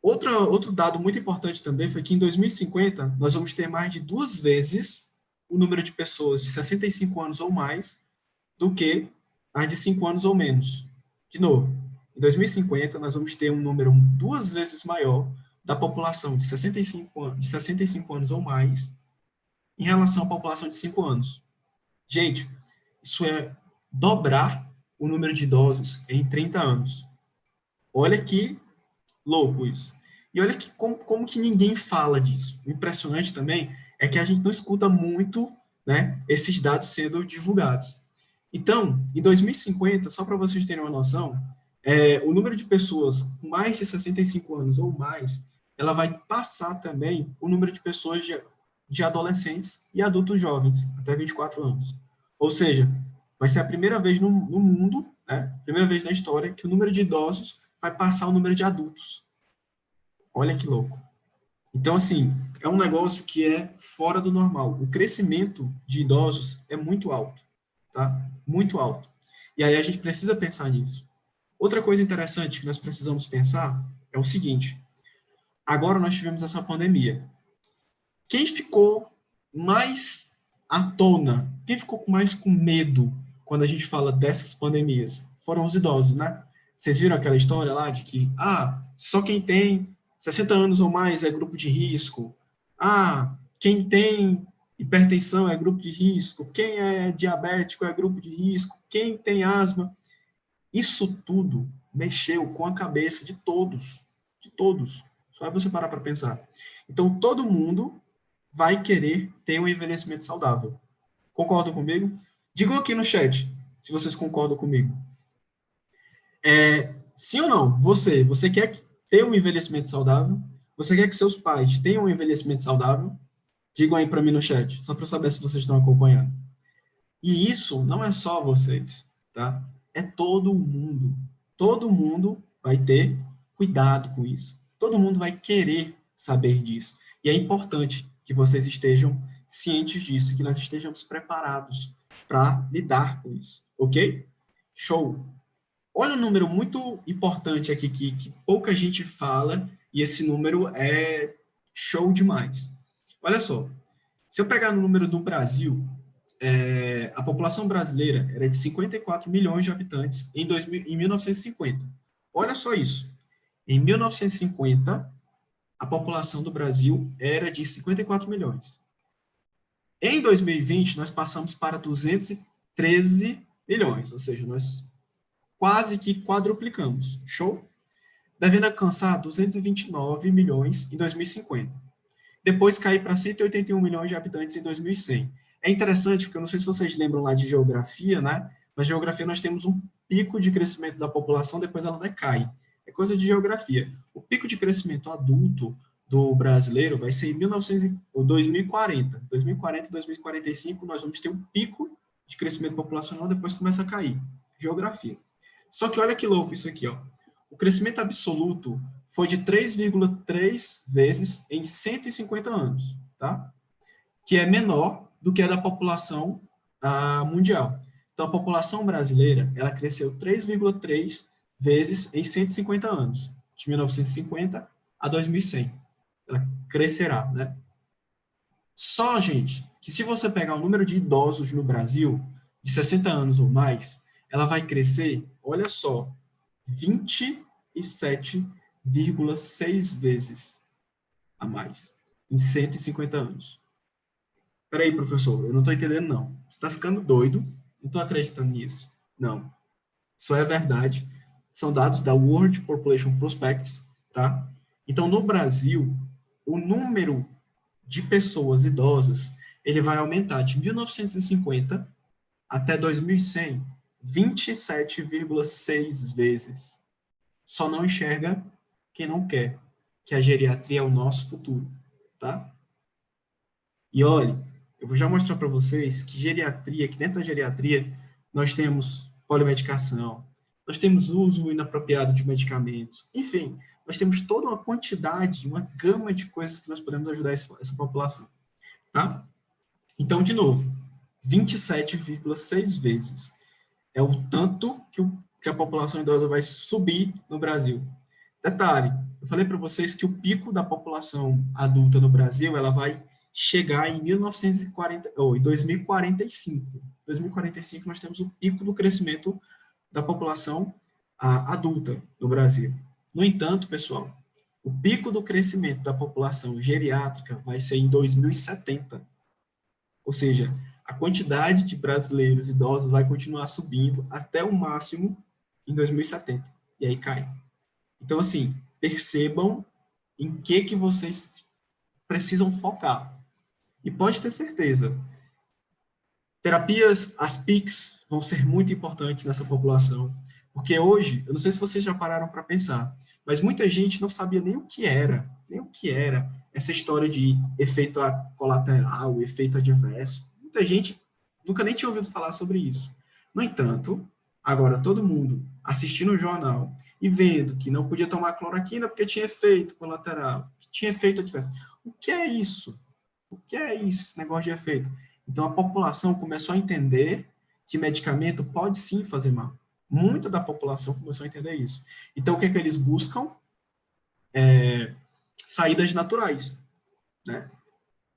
Outro dado muito importante também foi que em 2050 nós vamos ter mais de 2 vezes o número de pessoas de 65 anos ou mais do que as de 5 anos ou menos. De novo, em 2050 nós vamos ter um número 2 vezes maior da população de 65 anos ou mais em relação à população de 5 anos. Gente, isso é dobrar o número de idosos em 30 anos. Olha que louco isso. E olha que, como que ninguém fala disso. O impressionante também é que a gente não escuta muito, né, esses dados sendo divulgados. Então, em 2050, só para vocês terem uma noção, o número de pessoas com mais de 65 anos ou mais, ela vai passar também o número de pessoas de adolescentes e adultos jovens, até 24 anos. Ou seja, vai ser a primeira vez no mundo, né, primeira vez na história, que o número de idosos vai passar o número de adultos. Olha que louco. Então, assim, é um negócio que é fora do normal. O crescimento de idosos é muito alto, tá? Muito alto. E aí a gente precisa pensar nisso. Outra coisa interessante que nós precisamos pensar é o seguinte. Agora nós tivemos essa pandemia. Quem ficou mais à tona, quem ficou mais com medo quando a gente fala dessas pandemias? Foram os idosos, né? Vocês viram aquela história lá de que, só quem tem 60 anos ou mais é grupo de risco. Quem tem hipertensão é grupo de risco. Quem é diabético é grupo de risco. Quem tem asma. Isso tudo mexeu com a cabeça de todos. De todos. Só é você parar para pensar. Então, todo mundo vai querer ter um envelhecimento saudável. Concordam comigo? Digam aqui no chat se vocês concordam comigo. Sim ou não? Você quer ter um envelhecimento saudável? Você quer que seus pais tenham um envelhecimento saudável? Digam aí para mim no chat, só para saber se vocês estão acompanhando. E isso não é só vocês, tá? É todo mundo. Todo mundo vai ter cuidado com isso. Todo mundo vai querer saber disso. E é importante que vocês estejam cientes disso, que nós estejamos preparados para lidar com isso, ok? Show! Olha um número muito importante aqui que pouca gente fala, e esse número é show demais. Olha só, se eu pegar no número do Brasil, a população brasileira era de 54 milhões de habitantes em 1950. Olha só isso. Em 1950, a população do Brasil era de 54 milhões. Em 2020, nós passamos para 213 milhões, ou seja, nós quase que quadruplicamos. Show? Devendo alcançar 229 milhões em 2050. Depois cair para 181 milhões de habitantes em 2100. É interessante, porque eu não sei se vocês lembram lá de geografia, né? Na geografia nós temos um pico de crescimento da população, depois ela decai. É coisa de geografia. O pico de crescimento adulto do brasileiro vai ser em 2040. 2040 e 2045 nós vamos ter um pico de crescimento populacional, depois começa a cair. Geografia. Só que olha que louco isso aqui, ó. O crescimento absoluto foi de 3,3 vezes em 150 anos, tá? Que é menor do que a da população mundial. Então, a população brasileira, ela cresceu 3,3 vezes em 150 anos, de 1950 a 2100. Ela crescerá, né? Só, gente, que se você pegar o número de idosos no Brasil, de 60 anos ou mais, ela vai crescer, olha só, 27,6 vezes a mais, em 150 anos. Peraí, professor, eu não estou entendendo, não. Você está ficando doido? Não estou acreditando nisso. Não. Isso é verdade. São dados da World Population Prospectus, tá? Então, no Brasil, o número de pessoas idosas, ele vai aumentar de 1950 até 2100, 27,6 vezes. só não enxerga quem não quer, que a geriatria é o nosso futuro, tá? E olha, eu vou já mostrar para vocês que geriatria, que dentro da geriatria, nós temos polimedicação, nós temos uso inapropriado de medicamentos, enfim, nós temos toda uma quantidade, uma gama de coisas que nós podemos ajudar essa população, tá? Então, de novo, 27,6 vezes é o tanto que a população idosa vai subir no Brasil. Detalhe, eu falei para vocês que o pico da população adulta no Brasil, ela vai chegar em 2045. Em 2045, nós temos o pico do crescimento da população adulta no Brasil. No entanto, pessoal, o pico do crescimento da população geriátrica vai ser em 2070. Ou seja, a quantidade de brasileiros idosos vai continuar subindo até o máximo em 2070. E aí cai. Então, assim, percebam em que vocês precisam focar. E pode ter certeza, terapias, as PICs, vão ser muito importantes nessa população. Porque hoje, eu não sei se vocês já pararam para pensar, mas muita gente não sabia nem o que era essa história de efeito colateral, efeito adverso. Muita gente nunca nem tinha ouvido falar sobre isso. No entanto, agora todo mundo assistindo o jornal e vendo que não podia tomar cloroquina porque tinha efeito colateral, que tinha efeito adverso. O que é isso? O que é isso, esse negócio de efeito? Então, a população começou a entender que medicamento pode sim fazer mal. Muita da população começou a entender isso. Então, o que é que eles buscam? Saídas naturais, né?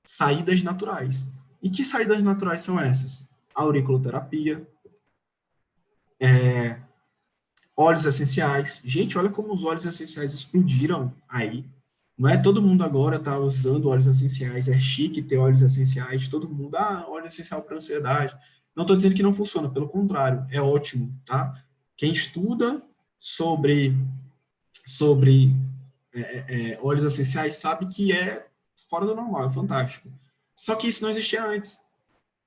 Saídas naturais. E que saídas naturais são essas? Auriculoterapia, óleos essenciais. Gente, olha como os óleos essenciais explodiram aí. Não é todo mundo agora está usando óleos essenciais, é chique ter óleos essenciais, todo mundo, óleo essencial para ansiedade. Não estou dizendo que não funciona, pelo contrário, é ótimo, tá? Quem estuda sobre óleos essenciais sabe que é fora do normal, é fantástico. Só que isso não existia antes.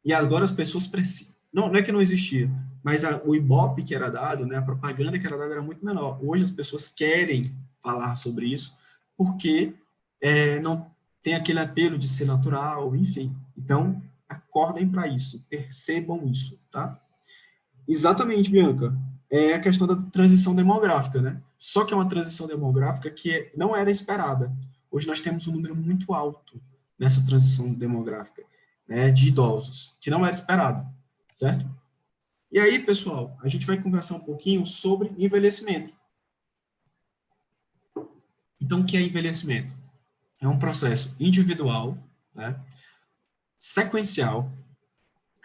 E agora as pessoas precisam... Não é que não existia, mas o Ibope que era dado, né, a propaganda que era dada era muito menor. Hoje as pessoas querem falar sobre isso porque não tem aquele apelo de ser natural, enfim. Então, acordem para isso, percebam isso, tá? Exatamente, Bianca. É a questão da transição demográfica, né? Só que é uma transição demográfica que não era esperada. Hoje nós temos um número muito alto nessa transição demográfica, né, de idosos, que não era esperado, certo? E aí, pessoal, a gente vai conversar um pouquinho sobre envelhecimento. Então, o que é envelhecimento? É um processo individual, né, sequencial,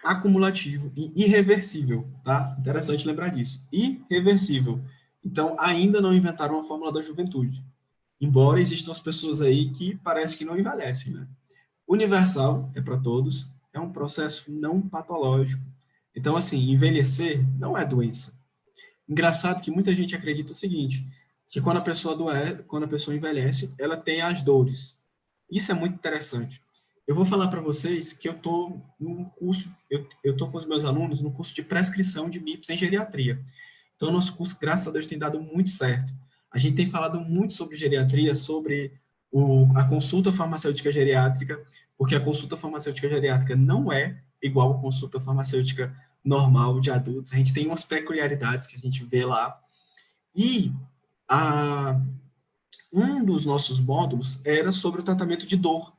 acumulativo e irreversível, tá? Interessante lembrar disso. Irreversível. Então, ainda não inventaram a fórmula da juventude. Embora existam as pessoas aí que parece que não envelhecem, né? Universal, é para todos, é um processo não patológico. Então, assim, envelhecer não é doença. Engraçado que muita gente acredita o seguinte, que quando a pessoa envelhece, ela tem as dores. Isso é muito interessante. Eu vou falar para vocês que eu estou num curso, eu estou com os meus alunos no curso de prescrição de MIPS em geriatria. Então, o nosso curso, graças a Deus, tem dado muito certo. A gente tem falado muito sobre geriatria, sobre a consulta farmacêutica geriátrica, porque a consulta farmacêutica geriátrica não é igual à consulta farmacêutica normal de adultos. A gente tem umas peculiaridades que a gente vê lá. E um dos nossos módulos era sobre o tratamento de dor.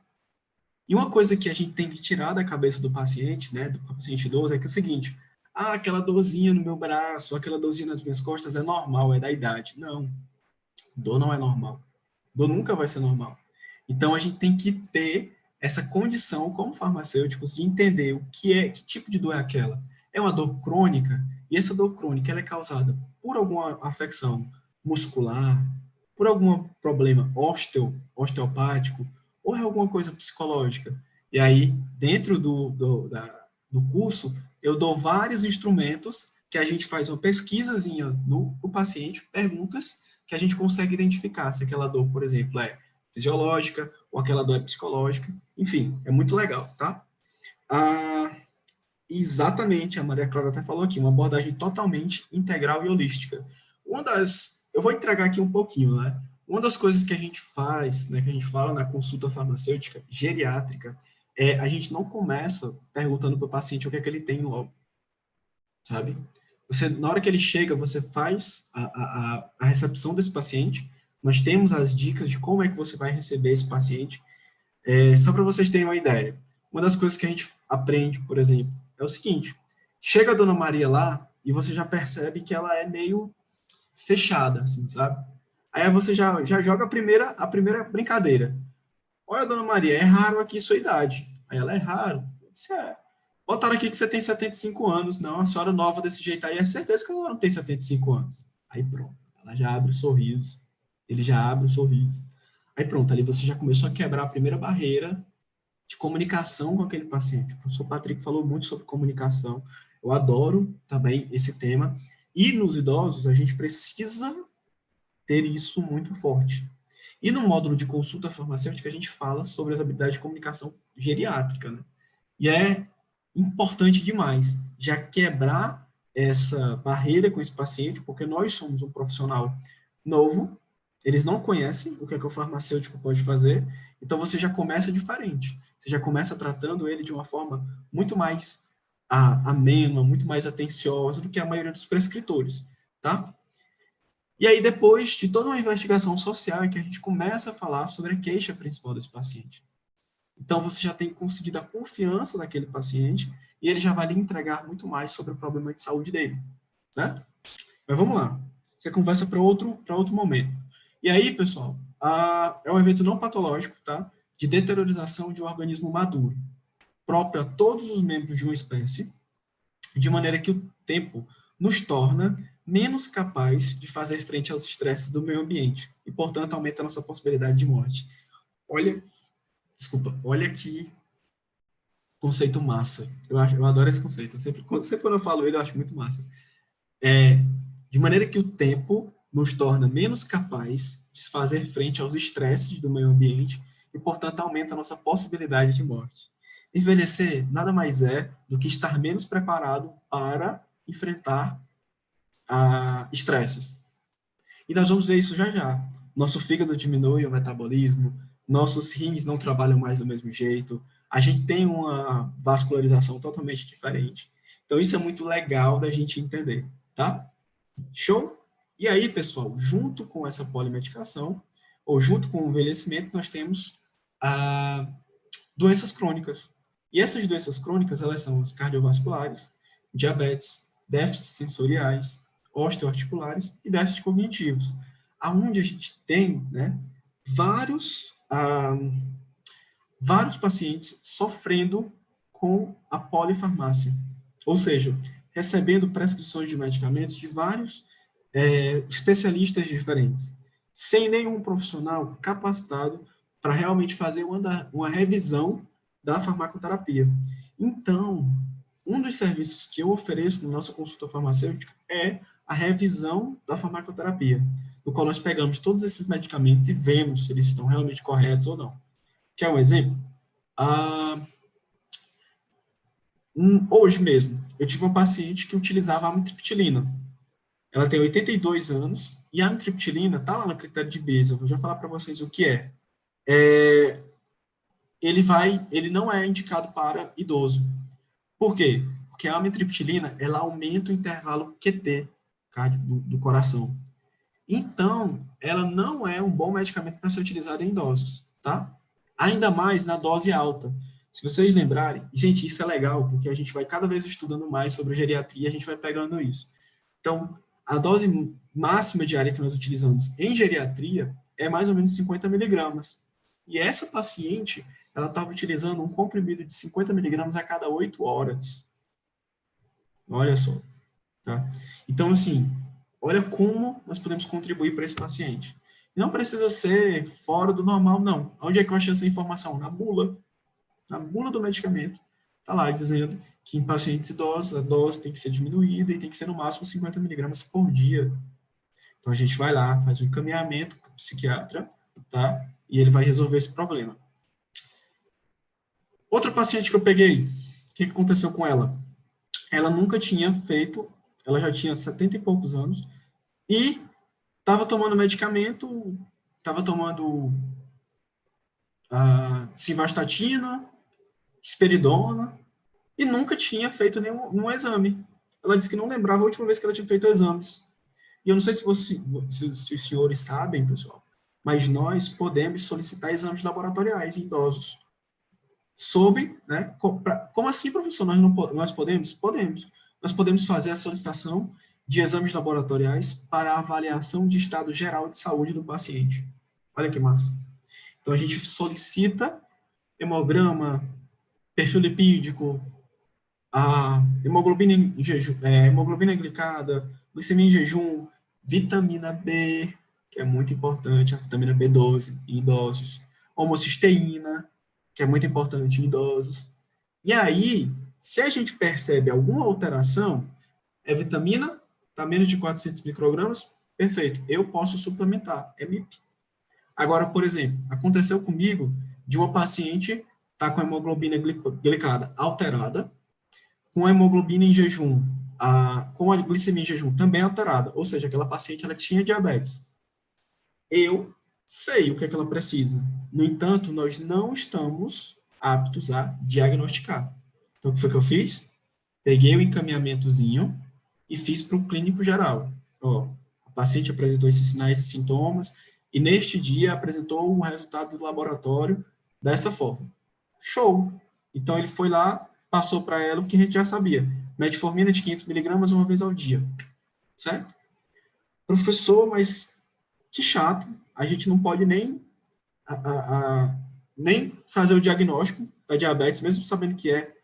E uma coisa que a gente tem que tirar da cabeça do paciente, né, do paciente idoso, é que é o seguinte, aquela dorzinha no meu braço, aquela dorzinha nas minhas costas é normal, é da idade. Não, dor não é normal. Dor nunca vai ser normal. Então, a gente tem que ter essa condição, como farmacêuticos, de entender que tipo de dor é aquela. É uma dor crônica, e essa dor crônica ela é causada por alguma afecção muscular, por algum problema osteopático, ou é alguma coisa psicológica. E aí, dentro do curso, eu dou vários instrumentos que a gente faz uma pesquisazinha no paciente, perguntas que a gente consegue identificar se aquela dor, por exemplo, é fisiológica ou aquela dor é psicológica. Enfim, é muito legal, tá? Exatamente, a Maria Clara até falou aqui, uma abordagem totalmente integral e holística. Uma das eu vou entregar aqui um pouquinho, né? Uma das coisas que a gente faz, né, que a gente fala na consulta farmacêutica geriátrica, a gente não começa perguntando para o paciente o que é que ele tem logo, sabe? Você, na hora que ele chega, você faz a recepção desse paciente, nós temos as dicas de como é que você vai receber esse paciente, só para vocês terem uma ideia. Uma das coisas que a gente aprende, por exemplo, é o seguinte, chega a Dona Maria lá e você já percebe que ela é meio fechada, assim, sabe? Aí você já joga a primeira brincadeira. Olha, Dona Maria, é raro aqui sua idade. Aí ela, é raro? Isso é. Botaram aqui que você tem 75 anos. Não, a senhora nova desse jeito aí, é certeza que ela não tem 75 anos. Aí pronto, ela já abre o sorriso. Ele já abre o sorriso. Aí pronto, ali você já começou a quebrar a primeira barreira de comunicação com aquele paciente. O professor Patrick falou muito sobre comunicação. Eu adoro também esse tema. E nos idosos, a gente precisa ter isso muito forte. E no módulo de consulta farmacêutica, a gente fala sobre as habilidades de comunicação geriátrica, né? E é importante demais já quebrar essa barreira com esse paciente, porque nós somos um profissional novo, eles não conhecem o que é que o farmacêutico pode fazer, então você já começa diferente. Você já começa tratando ele de uma forma muito mais amena, muito mais atenciosa do que a maioria dos prescritores, tá? E aí, depois de toda uma investigação social, é que a gente começa a falar sobre a queixa principal desse paciente. Então, você já tem conseguido a confiança daquele paciente e ele já vai lhe entregar muito mais sobre o problema de saúde dele, certo? Mas vamos lá. Você conversa para outro momento. E aí, pessoal, é um evento não patológico, tá? De deteriorização de um organismo maduro, próprio a todos os membros de uma espécie, de maneira que o tempo nos torna menos capaz de fazer frente aos estresses do meio ambiente e, portanto, aumenta a nossa possibilidade de morte. Olha que conceito massa. Eu adoro esse conceito. Sempre quando eu falo ele, eu acho muito massa. De maneira que o tempo nos torna menos capaz de fazer frente aos estresses do meio ambiente e, portanto, aumenta a nossa possibilidade de morte. Envelhecer nada mais é do que estar menos preparado para enfrentar estresses. E nós vamos ver isso já já. Nosso fígado diminui o metabolismo, nossos rins não trabalham mais do mesmo jeito, a gente tem uma vascularização totalmente diferente. Então, isso é muito legal da gente entender, tá? Show? E aí, pessoal, junto com essa polimedicação, ou junto com o envelhecimento, nós temos doenças crônicas. E essas doenças crônicas, elas são as cardiovasculares, diabetes, déficits sensoriais, osteoarticulares e déficits cognitivos, aonde a gente tem, né, vários pacientes sofrendo com a polifarmácia, ou seja, recebendo prescrições de medicamentos de vários especialistas diferentes, sem nenhum profissional capacitado para realmente fazer uma revisão da farmacoterapia. Então, um dos serviços que eu ofereço na nossa consulta farmacêutica é a revisão da farmacoterapia, no qual nós pegamos todos esses medicamentos e vemos se eles estão realmente corretos ou não. Quer um exemplo? Hoje mesmo, eu tive uma paciente que utilizava amitriptilina. Ela tem 82 anos e a amitriptilina está lá no critério de Beza. Eu vou já falar para vocês o que é. Ele não é indicado para idoso. Por quê? Porque a amitriptilina, ela aumenta o intervalo QT do coração. Então, ela não é um bom medicamento para ser utilizado em idosos, tá? Ainda mais na dose alta. Se vocês lembrarem, gente, isso é legal, porque a gente vai cada vez estudando mais sobre geriatria, a gente vai pegando isso. Então, a dose máxima diária que nós utilizamos em geriatria é mais ou menos 50 miligramas. E essa paciente, ela estava utilizando um comprimido de 50 miligramas a cada 8 horas. Olha só. Tá? Então, assim, olha como nós podemos contribuir para esse paciente. Não precisa ser fora do normal, não. Onde é que eu achei essa informação? Na bula. Na bula do medicamento. Está lá dizendo que em pacientes idosos a dose tem que ser diminuída e tem que ser no máximo 50 miligramas por dia. Então, a gente vai lá, faz um encaminhamento para o psiquiatra, tá? E ele vai resolver esse problema. Outra paciente que eu peguei, o que aconteceu com ela? Ela nunca tinha feito, ela já tinha 70 e poucos anos, e Estava tomando medicamento, estava tomando simvastatina, risperidona, e nunca tinha feito nenhum exame. Ela disse que não lembrava a última vez que ela tinha feito exames. E eu não sei se os senhores sabem, pessoal, mas nós podemos solicitar exames laboratoriais em idosos. Como assim, professor? Nós podemos? Podemos. Nós podemos fazer a solicitação de exames laboratoriais para a avaliação de estado geral de saúde do paciente. Olha que massa. Então, a gente solicita hemograma, perfil lipídico, a hemoglobina em jejum, hemoglobina glicada, glicemia em jejum, vitamina B, que é muito importante, a vitamina B12 em idosos, homocisteína, que é muito importante em idosos. E aí, se a gente percebe alguma alteração, vitamina, está menos de 400 microgramas, perfeito, eu posso suplementar, é MIP. Agora, por exemplo, aconteceu comigo de uma paciente tá com a hemoglobina glicada alterada, com a hemoglobina em jejum, com a glicemia em jejum também alterada, ou seja, aquela paciente ela tinha diabetes. Eu sei o que é que ela precisa. No entanto, nós não estamos aptos a diagnosticar. Então, o que foi que eu fiz? Peguei o encaminhamentozinho e fiz para o clínico geral. Ó, a paciente apresentou esses sinais e sintomas, e neste dia apresentou um resultado do laboratório dessa forma. Show! Então, ele foi lá, passou para ela o que a gente já sabia. Metformina de 500 miligramas uma vez ao dia. Certo? Professor, mas que chato. A gente não pode nem fazer o diagnóstico da diabetes, mesmo sabendo que é.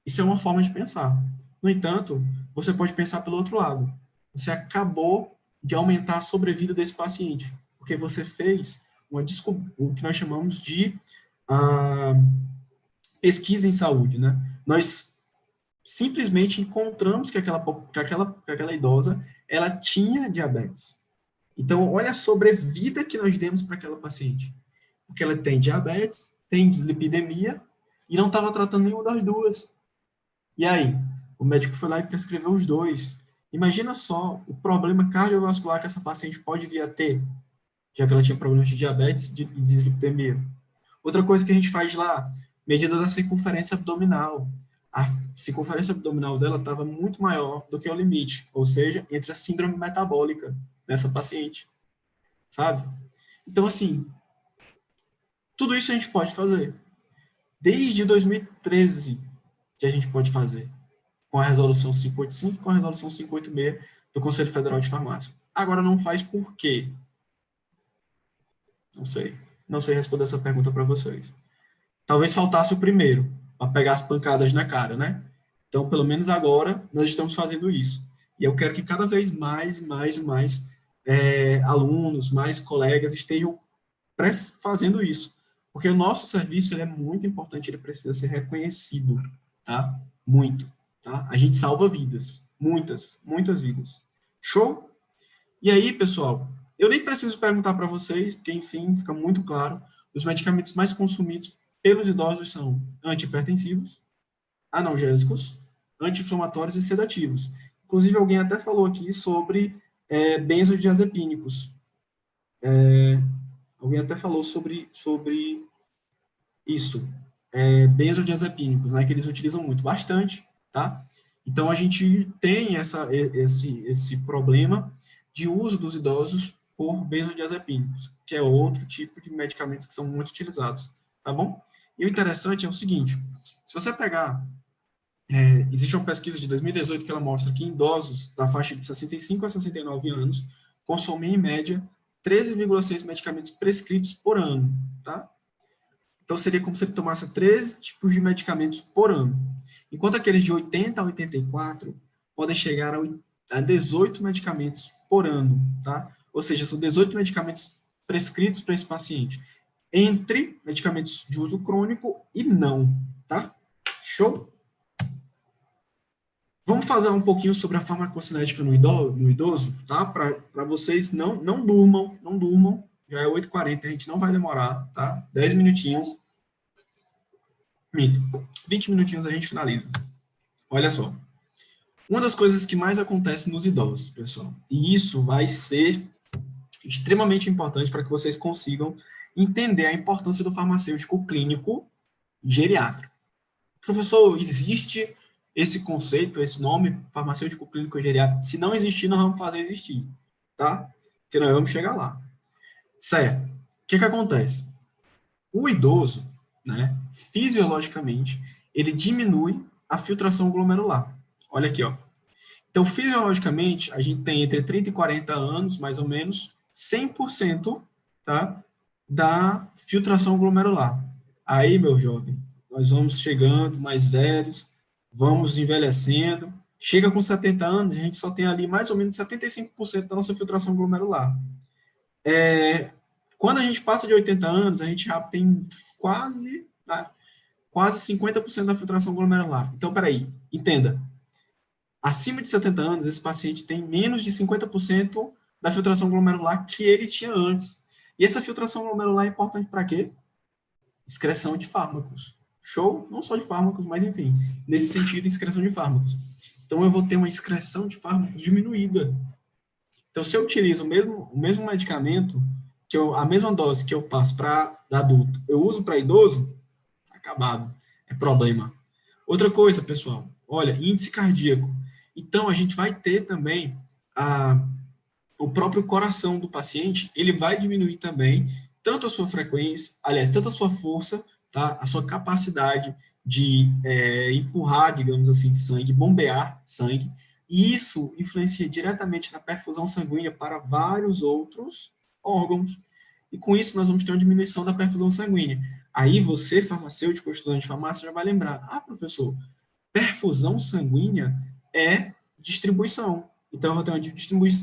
Isso é uma forma de pensar. No entanto, você pode pensar pelo outro lado. Você acabou de aumentar a sobrevida desse paciente, porque você fez o que nós chamamos de pesquisa em saúde, né? Nós simplesmente encontramos que aquela idosa, ela tinha diabetes. Então, olha a sobrevida que nós demos para aquela paciente. Porque ela tem diabetes, tem dislipidemia, e não estava tratando nenhuma das duas. E aí? O médico foi lá e prescreveu os dois. Imagina só o problema cardiovascular que essa paciente pode vir a ter, já que ela tinha problemas de diabetes e dislipidemia. Outra coisa que a gente faz lá, medida da circunferência abdominal. A circunferência abdominal dela estava muito maior do que o limite, ou seja, entre a síndrome metabólica dessa paciente, sabe? Então, assim, tudo isso a gente pode fazer. Desde 2013 que a gente pode fazer, com a resolução 585 e com a resolução 586 do Conselho Federal de Farmácia. Agora não faz por quê? Não sei. Não sei responder essa pergunta para vocês. Talvez faltasse o primeiro, para pegar as pancadas na cara, né? Então, pelo menos agora, nós estamos fazendo isso. E eu quero que cada vez mais e mais e mais alunos, mais colegas estejam fazendo isso. Porque o nosso serviço ele é muito importante, ele precisa ser reconhecido, tá? Muito, tá? A gente salva vidas, muitas, muitas vidas. Show? E aí, pessoal, eu nem preciso perguntar para vocês, porque, enfim, fica muito claro, os medicamentos mais consumidos pelos idosos são antihipertensivos, analgésicos, anti-inflamatórios e sedativos. Inclusive, alguém até falou aqui sobre benzodiazepínicos. Alguém até falou sobre isso. Benzodiazepínicos, né, que eles utilizam muito, bastante, tá? Então, a gente tem esse problema de uso dos idosos por benzodiazepínicos, que é outro tipo de medicamentos que são muito utilizados, tá bom? E o interessante é o seguinte, se você pegar, existe uma pesquisa de 2018 que ela mostra que idosos da faixa de 65 a 69 anos consomem, em média, 13,6 medicamentos prescritos por ano, tá? Então, seria como se ele tomasse 13 tipos de medicamentos por ano. Enquanto aqueles de 80 a 84 podem chegar a 18 medicamentos por ano, tá? Ou seja, são 18 medicamentos prescritos para esse paciente, entre medicamentos de uso crônico e não, tá? Show? Vamos falar um pouquinho sobre a farmacocinética no idoso, tá? Para vocês não durmam, já é 8h40, a gente não vai demorar, tá? 10 minutinhos. 20 minutinhos a gente finaliza. Olha só. Uma das coisas que mais acontece nos idosos, pessoal, e isso vai ser extremamente importante para que vocês consigam entender a importância do farmacêutico clínico geriátrico. Professor, existe esse conceito, esse nome, farmacêutico clínico geriátrico? Se não existir, nós vamos fazer existir, tá? Porque nós vamos chegar lá. Certo. O que acontece? O idoso, né, fisiologicamente, ele diminui a filtração glomerular. Olha aqui, ó. Então, fisiologicamente, a gente tem entre 30 e 40 anos, mais ou menos, 100%, tá, da filtração glomerular. Aí, meu jovem, nós vamos chegando mais velhos, vamos envelhecendo, chega com 70 anos, a gente só tem ali mais ou menos 75% da nossa filtração glomerular. Quando a gente passa de 80 anos, a gente já tem quase 50% da filtração glomerular. Então, peraí, entenda. Acima de 70 anos, esse paciente tem menos de 50% da filtração glomerular que ele tinha antes. E essa filtração glomerular é importante para quê? Excreção de fármacos. Show? Não só de fármacos, mas enfim, nesse sentido, excreção de fármacos. Então, eu vou ter uma excreção de fármacos diminuída. Então, se eu utilizo o mesmo medicamento, a mesma dose que eu passo para adulto, eu uso para idoso, acabado. É problema. Outra coisa, pessoal, olha, índice cardíaco. Então, a gente vai ter também o próprio coração do paciente, ele vai diminuir também tanto a sua frequência, aliás, tanto a sua força, tá? A sua capacidade de empurrar, digamos assim, sangue, bombear sangue, e isso influencia diretamente na perfusão sanguínea para vários outros órgãos. E com isso, nós vamos ter uma diminuição da perfusão sanguínea. Aí você, farmacêutico ou estudante de farmácia, já vai lembrar, professor, perfusão sanguínea é distribuição. Então, eu vou ter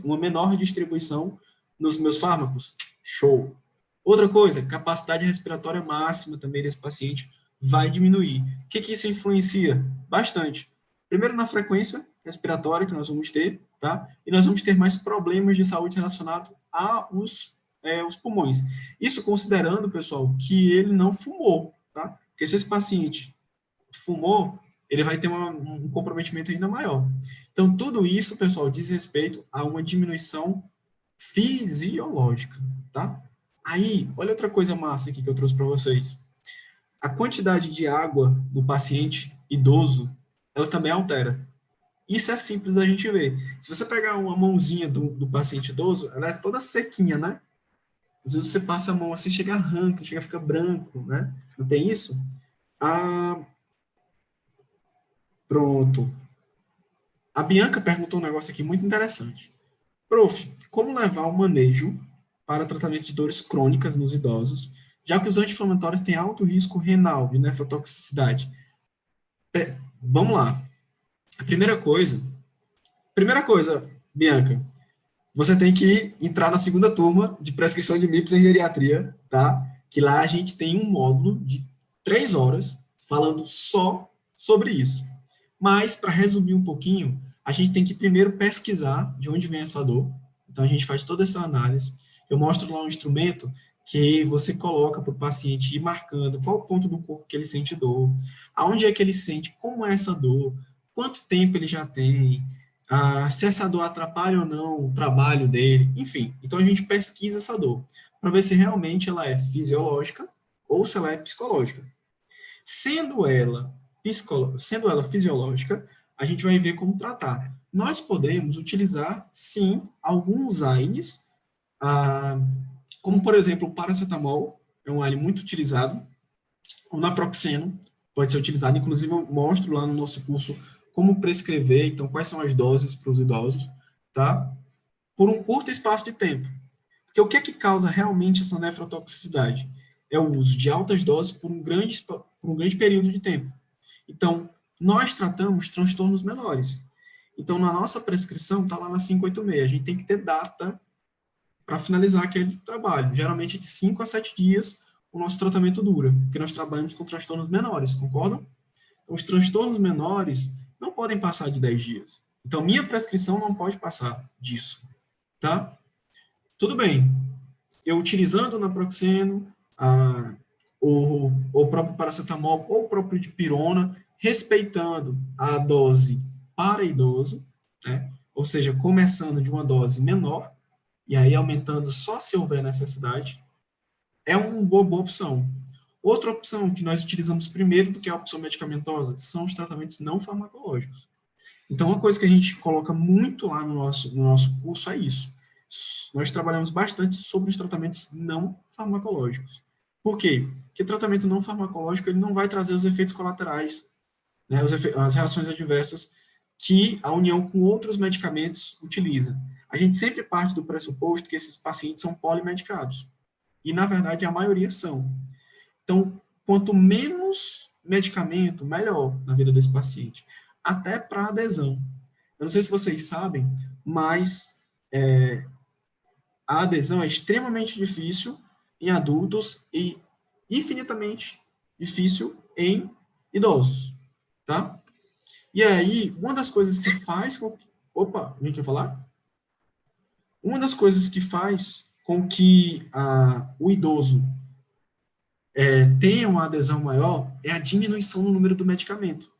uma menor distribuição nos meus fármacos. Show. Outra coisa, capacidade respiratória máxima também desse paciente vai diminuir. O que isso influencia? Bastante. Primeiro, na frequência respiratória que nós vamos ter, tá? E nós vamos ter mais problemas de saúde relacionados aos pulmões. Isso considerando, pessoal, que ele não fumou, tá? Porque se esse paciente fumou, ele vai ter um comprometimento ainda maior. Então, tudo isso, pessoal, diz respeito a uma diminuição fisiológica, tá? Aí, olha outra coisa massa aqui que eu trouxe para vocês. A quantidade de água do paciente idoso, ela também altera. Isso é simples da gente ver. Se você pegar uma mãozinha do paciente idoso, ela é toda sequinha, né? Às vezes você passa a mão assim, chega a arranca, chega a ficar branco, né? Não tem isso? Pronto. A Bianca perguntou um negócio aqui muito interessante. Prof, como levar o manejo para tratamento de dores crônicas nos idosos, já que os anti-inflamatórios têm alto risco renal e nefrotoxicidade? Vamos lá. Primeira coisa, Bianca, você tem que entrar na segunda turma de prescrição de MIPS em geriatria, tá? Que lá a gente tem um módulo de 3 horas falando só sobre isso. Mas, para resumir um pouquinho, a gente tem que primeiro pesquisar de onde vem essa dor. Então, a gente faz toda essa análise. Eu mostro lá um instrumento que você coloca para o paciente ir marcando qual o ponto do corpo que ele sente dor, aonde é que ele sente, como é essa dor, quanto tempo ele já tem, se essa dor atrapalha ou não o trabalho dele, enfim. Então, a gente pesquisa essa dor para ver se realmente ela é fisiológica ou se ela é psicológica. Sendo ela fisiológica, a gente vai ver como tratar. Nós podemos utilizar, sim, alguns AINES, como, por exemplo, o paracetamol, é um AINE muito utilizado, o naproxeno pode ser utilizado, inclusive eu mostro lá no nosso curso como prescrever, então quais são as doses para os idosos, tá? Por um curto espaço de tempo. Porque o que é que causa realmente essa nefrotoxicidade? É o uso de altas doses por um grande período de tempo. Então, nós tratamos transtornos menores. Então, na nossa prescrição, está lá na 586. A gente tem que ter data para finalizar aquele trabalho. Geralmente, de 5 a 7 dias, o nosso tratamento dura, porque nós trabalhamos com transtornos menores, concordam? Os transtornos menores não podem passar de 10 dias. Então, minha prescrição não pode passar disso, tá? Tudo bem. Eu utilizando o naproxeno, o próprio paracetamol ou o próprio dipirona, respeitando a dose para idoso, né? Ou seja, começando de uma dose menor, e aí aumentando só se houver necessidade, é uma boa opção. Outra opção que nós utilizamos primeiro do que a opção medicamentosa são os tratamentos não farmacológicos. Então, uma coisa que a gente coloca muito lá no nosso curso é isso. Nós trabalhamos bastante sobre os tratamentos não farmacológicos. Por quê? Porque o tratamento não farmacológico ele não vai trazer os efeitos colaterais, né, as reações adversas que a união com outros medicamentos utiliza. A gente sempre parte do pressuposto que esses pacientes são polimedicados. E, na verdade, a maioria são. Então, quanto menos medicamento, melhor na vida desse paciente. Até para adesão. Eu não sei se vocês sabem, mas a adesão é extremamente difícil em adultos e infinitamente difícil em idosos, tá? E aí, uma das coisas que faz com que... Opa, a gente vai falar? Uma das coisas que faz com que o idoso tenha uma adesão maior é a diminuição no número do medicamento.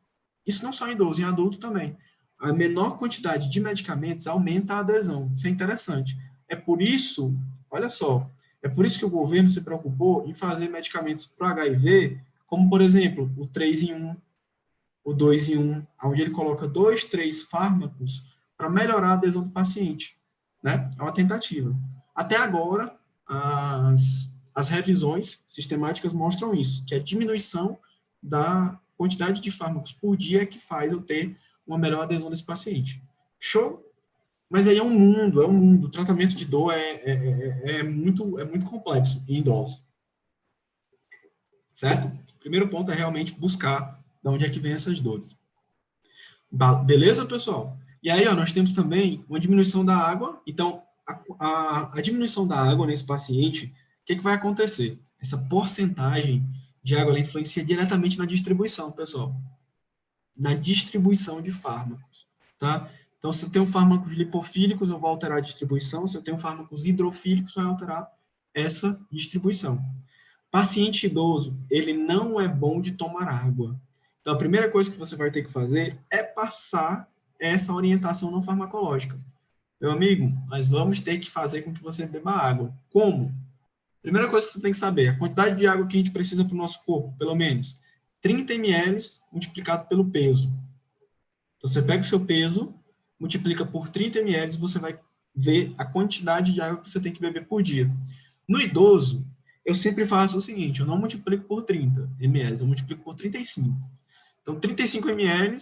Isso não só em idoso, em adulto também. A menor quantidade de medicamentos aumenta a adesão. Isso é interessante. É por isso, olha só, é por isso que o governo se preocupou em fazer medicamentos para HIV, como, por exemplo, o 3 em 1, o 2 em 1, onde ele coloca 2, 3 fármacos para melhorar a adesão do paciente. Né? É uma tentativa. Até agora, as revisões sistemáticas mostram isso, que a diminuição da quantidade de fármacos por dia é que faz eu ter uma melhor adesão desse paciente. Show? Mas aí é um mundo. O tratamento de dor é muito complexo em idosos. Certo? O primeiro ponto é realmente buscar de onde é que vem essas dores. Beleza, pessoal? E aí, nós temos também uma diminuição da água. Então, a diminuição da água nesse paciente, o que vai acontecer? Essa porcentagem de água ela influencia diretamente na distribuição, pessoal. Na distribuição de fármacos, tá? Então, se eu tenho fármacos lipofílicos, eu vou alterar a distribuição. Se eu tenho fármacos hidrofílicos, vai alterar essa distribuição. Paciente idoso, ele não é bom de tomar água. Então, a primeira coisa que você vai ter que fazer é passar essa orientação não farmacológica. Meu amigo, nós vamos ter que fazer com que você beba água. Como? Primeira coisa que você tem que saber, a quantidade de água que a gente precisa para o nosso corpo, pelo menos 30 ml multiplicado pelo peso. Então, você pega o seu peso, multiplica por 30 ml e você vai ver a quantidade de água que você tem que beber por dia. No idoso, eu sempre faço o seguinte, eu não multiplico por 30 ml, eu multiplico por 35. Então, 35 ml,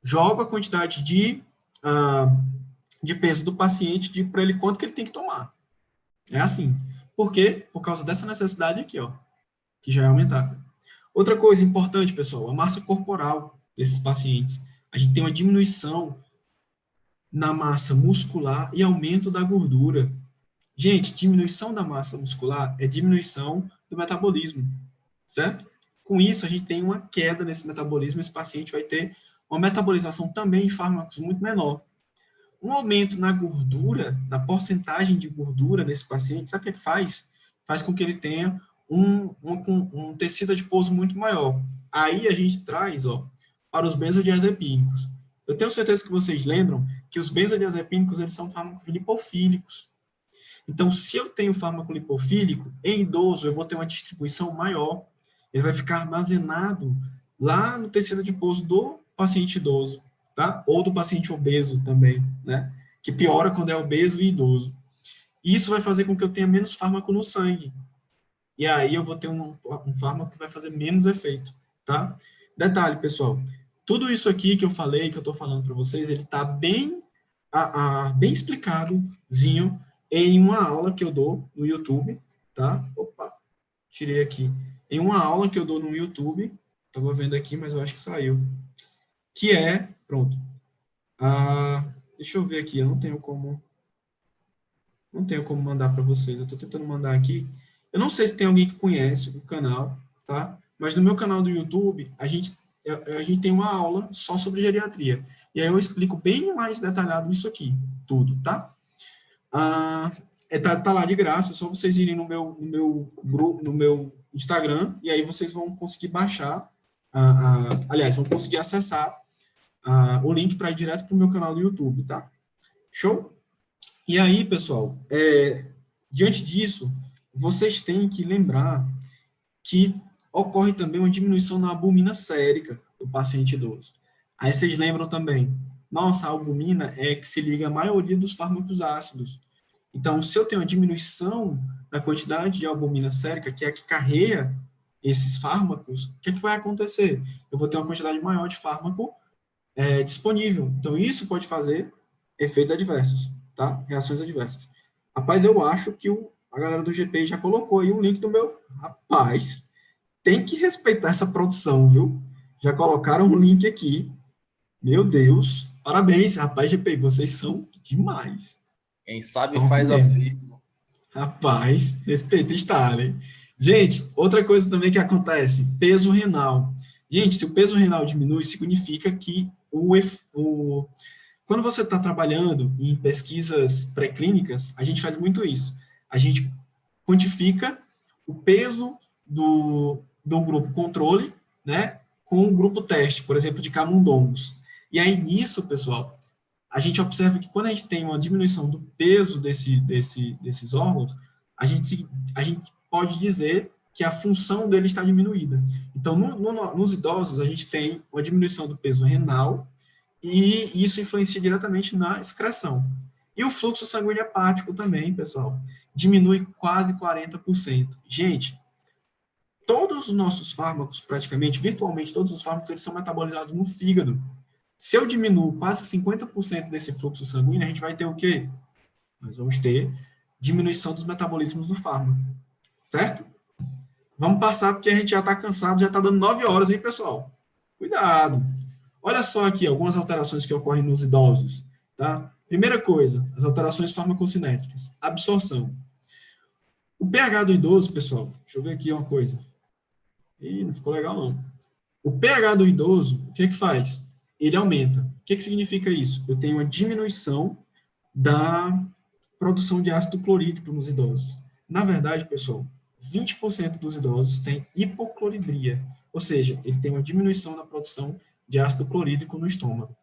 jogo a quantidade de peso do paciente para ele quanto que ele tem que tomar. É assim. Por quê? Por causa dessa necessidade aqui, que já é aumentada. Outra coisa importante, pessoal, a massa corporal desses pacientes. A gente tem uma diminuição na massa muscular e aumento da gordura. Gente, diminuição da massa muscular é diminuição do metabolismo, certo? Com isso, a gente tem uma queda nesse metabolismo, esse paciente vai ter uma metabolização também de fármacos muito menor. Um aumento na gordura, na porcentagem de gordura nesse paciente, sabe o que faz? Faz com que ele tenha um tecido adiposo muito maior. Aí a gente traz, para os benzodiazepínicos. Eu tenho certeza que vocês lembram que os benzodiazepínicos, eles são fármacos lipofílicos. Então, se eu tenho fármaco lipofílico, em idoso, eu vou ter uma distribuição maior. Ele vai ficar armazenado lá no tecido adiposo do paciente idoso, tá? Ou do paciente obeso também, né? Que piora quando é obeso e idoso. E isso vai fazer com que eu tenha menos fármaco no sangue. E aí eu vou ter um fármaco que vai fazer menos efeito, tá? Detalhe, pessoal, tudo isso aqui que eu falei, que eu estou falando para vocês, ele está bem explicadozinho em uma aula que eu dou no YouTube, tá? Opa, tirei aqui. Em uma aula que eu dou no YouTube, estava vendo aqui, mas eu acho que saiu. Que é, pronto. Deixa eu ver aqui, eu não tenho como mandar para vocês. Eu estou tentando mandar aqui. Eu não sei se tem alguém que conhece o canal, tá? Mas no meu canal do YouTube, a gente tem uma aula só sobre geriatria. E aí eu explico bem mais detalhado isso aqui, tudo, tá? Tá lá de graça, é só vocês irem no meu grupo, no meu Instagram, e aí vocês vão conseguir baixar, aliás, vão conseguir acessar o link para ir direto para o meu canal do YouTube, tá? Show? E aí, pessoal, diante disso, vocês têm que lembrar que ocorre também uma diminuição na albumina sérica do paciente idoso. Aí vocês lembram também, nossa, a albumina é que se liga à maioria dos fármacos ácidos. Então, se eu tenho uma diminuição na quantidade de albumina sérica, que é a que carrega esses fármacos, o que é que vai acontecer? Eu vou ter uma quantidade maior de fármaco disponível. Então, isso pode fazer efeitos adversos, tá? Reações adversas. Rapaz, eu acho que a galera do GPI já colocou aí o link do meu... Rapaz, tem que respeitar essa produção, viu? Já colocaram um link aqui. Meu Deus. Parabéns, rapaz, GPI, vocês são demais. Quem sabe Top faz ao mesmo. vivo. Rapaz, respeita estar, hein? Gente, outra coisa também que acontece, peso renal. Gente, se o peso renal diminui, significa que quando você está trabalhando em pesquisas pré-clínicas, a gente faz muito isso. A gente quantifica o peso do grupo controle, né, com o grupo teste, por exemplo, de camundongos. E aí, nisso, pessoal, a gente observa que quando a gente tem uma diminuição do peso desses órgãos, a gente pode dizer que a função dele está diminuída. Então, nos idosos, a gente tem uma diminuição do peso renal e isso influencia diretamente na excreção. E o fluxo sanguíneo hepático também, pessoal, diminui quase 40%. Gente, todos os nossos fármacos, praticamente, virtualmente todos os fármacos, eles são metabolizados no fígado. Se eu diminuo quase 50% desse fluxo sanguíneo, a gente vai ter o quê? Nós vamos ter diminuição dos metabolismos do fármaco, certo? Vamos passar, porque a gente já está cansado, já está dando 9 horas, hein, pessoal? Cuidado! Olha só aqui algumas alterações que ocorrem nos idosos, tá? Primeira coisa, as alterações farmacocinéticas. Absorção. O pH do idoso, pessoal, deixa eu ver aqui uma coisa. Ih, não ficou legal, não. O pH do idoso, o que é que faz? Ele aumenta. O que é que significa isso? Eu tenho uma diminuição da produção de ácido clorídrico nos idosos. Na verdade, pessoal, 20% dos idosos têm hipocloridria, ou seja, ele tem uma diminuição na produção de ácido clorídrico no estômago.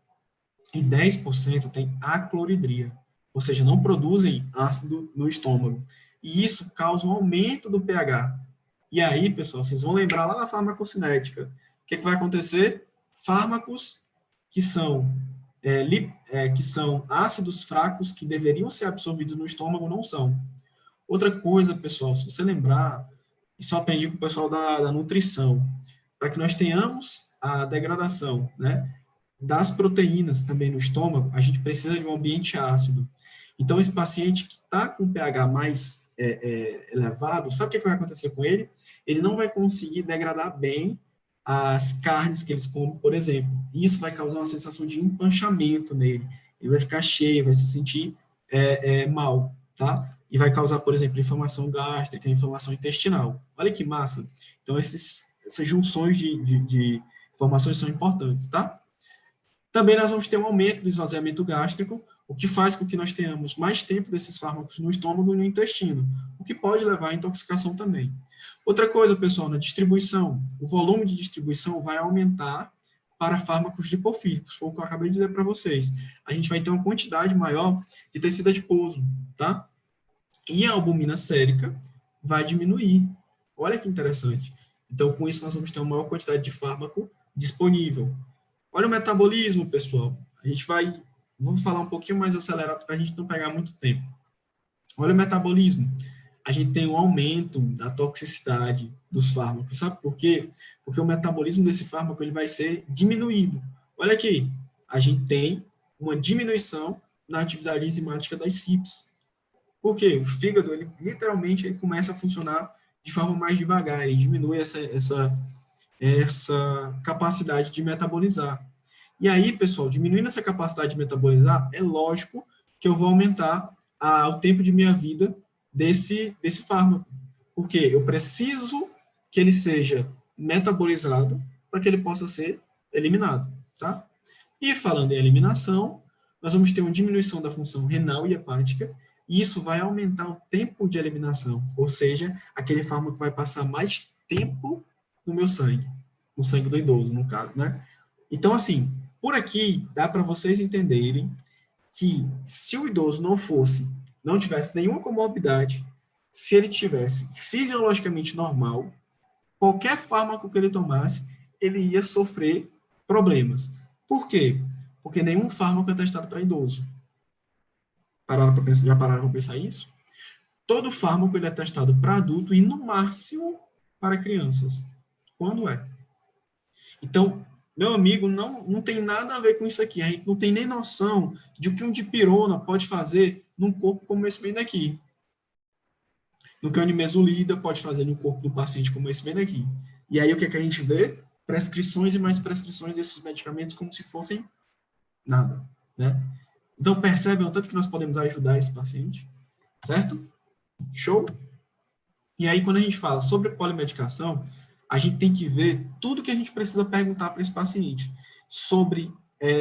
E 10% tem acloridria, ou seja, não produzem ácido no estômago. E isso causa um aumento do pH. E aí, pessoal, vocês vão lembrar lá na farmacocinética. O que vai acontecer? Fármacos que são ácidos fracos que deveriam ser absorvidos no estômago não são. Outra coisa, pessoal, se você lembrar, isso eu aprendi com o pessoal da nutrição, para que nós tenhamos a degradação, né, das proteínas também no estômago, a gente precisa de um ambiente ácido. Então, esse paciente que está com pH mais elevado, sabe o que vai acontecer com ele? Ele não vai conseguir degradar bem as carnes que eles comem, por exemplo. Isso vai causar uma sensação de empanchamento nele. Ele vai ficar cheio, vai se sentir mal, tá? E vai causar, por exemplo, inflamação gástrica, inflamação intestinal. Olha que massa. Então, essas junções de informações são importantes, tá? Também nós vamos ter um aumento do esvaziamento gástrico, o que faz com que nós tenhamos mais tempo desses fármacos no estômago e no intestino, o que pode levar à intoxicação também. Outra coisa, pessoal, na distribuição, o volume de distribuição vai aumentar para fármacos lipofílicos, foi o que eu acabei de dizer para vocês. A gente vai ter uma quantidade maior de tecido adiposo, tá? E a albumina sérica vai diminuir. Olha que interessante. Então, com isso, nós vamos ter uma maior quantidade de fármaco disponível. Olha o metabolismo, pessoal. Vamos falar um pouquinho mais acelerado para a gente não pegar muito tempo. Olha o metabolismo. A gente tem um aumento da toxicidade dos fármacos. Sabe por quê? Porque o metabolismo desse fármaco ele vai ser diminuído. Olha aqui, a gente tem uma diminuição na atividade enzimática das CYPs. Por quê? O fígado, ele começa a funcionar de forma mais devagar, ele diminui essa capacidade de metabolizar. E aí, pessoal, diminuindo essa capacidade de metabolizar, é lógico que eu vou aumentar o tempo de minha vida desse fármaco. Porque eu preciso que ele seja metabolizado para que ele possa ser eliminado, tá? E falando em eliminação, nós vamos ter uma diminuição da função renal e hepática, e isso vai aumentar o tempo de eliminação, ou seja, aquele fármaco vai passar mais tempo no meu sangue, no sangue do idoso, no caso, né? Então, assim, por aqui, dá para vocês entenderem que se o idoso não tivesse nenhuma comorbidade, se ele tivesse fisiologicamente normal, qualquer fármaco que ele tomasse, ele ia sofrer problemas. Por quê? Porque nenhum fármaco é testado para idoso. Já pararam para pensar isso? Todo fármaco ele é testado para adulto e, no máximo, para crianças. Quando é? Então, meu amigo, não tem nada a ver com isso aqui. A gente não tem nem noção de o que um dipirona pode fazer num corpo como esse bem daqui. No que a nimesulida pode fazer no corpo do paciente como esse bem daqui. E aí, o que é que a gente vê? Prescrições e mais prescrições desses medicamentos como se fossem nada, né? Então, percebem o tanto que nós podemos ajudar esse paciente, certo? Show? E aí, quando a gente fala sobre polimedicação, a gente tem que ver tudo que a gente precisa perguntar para esse paciente sobre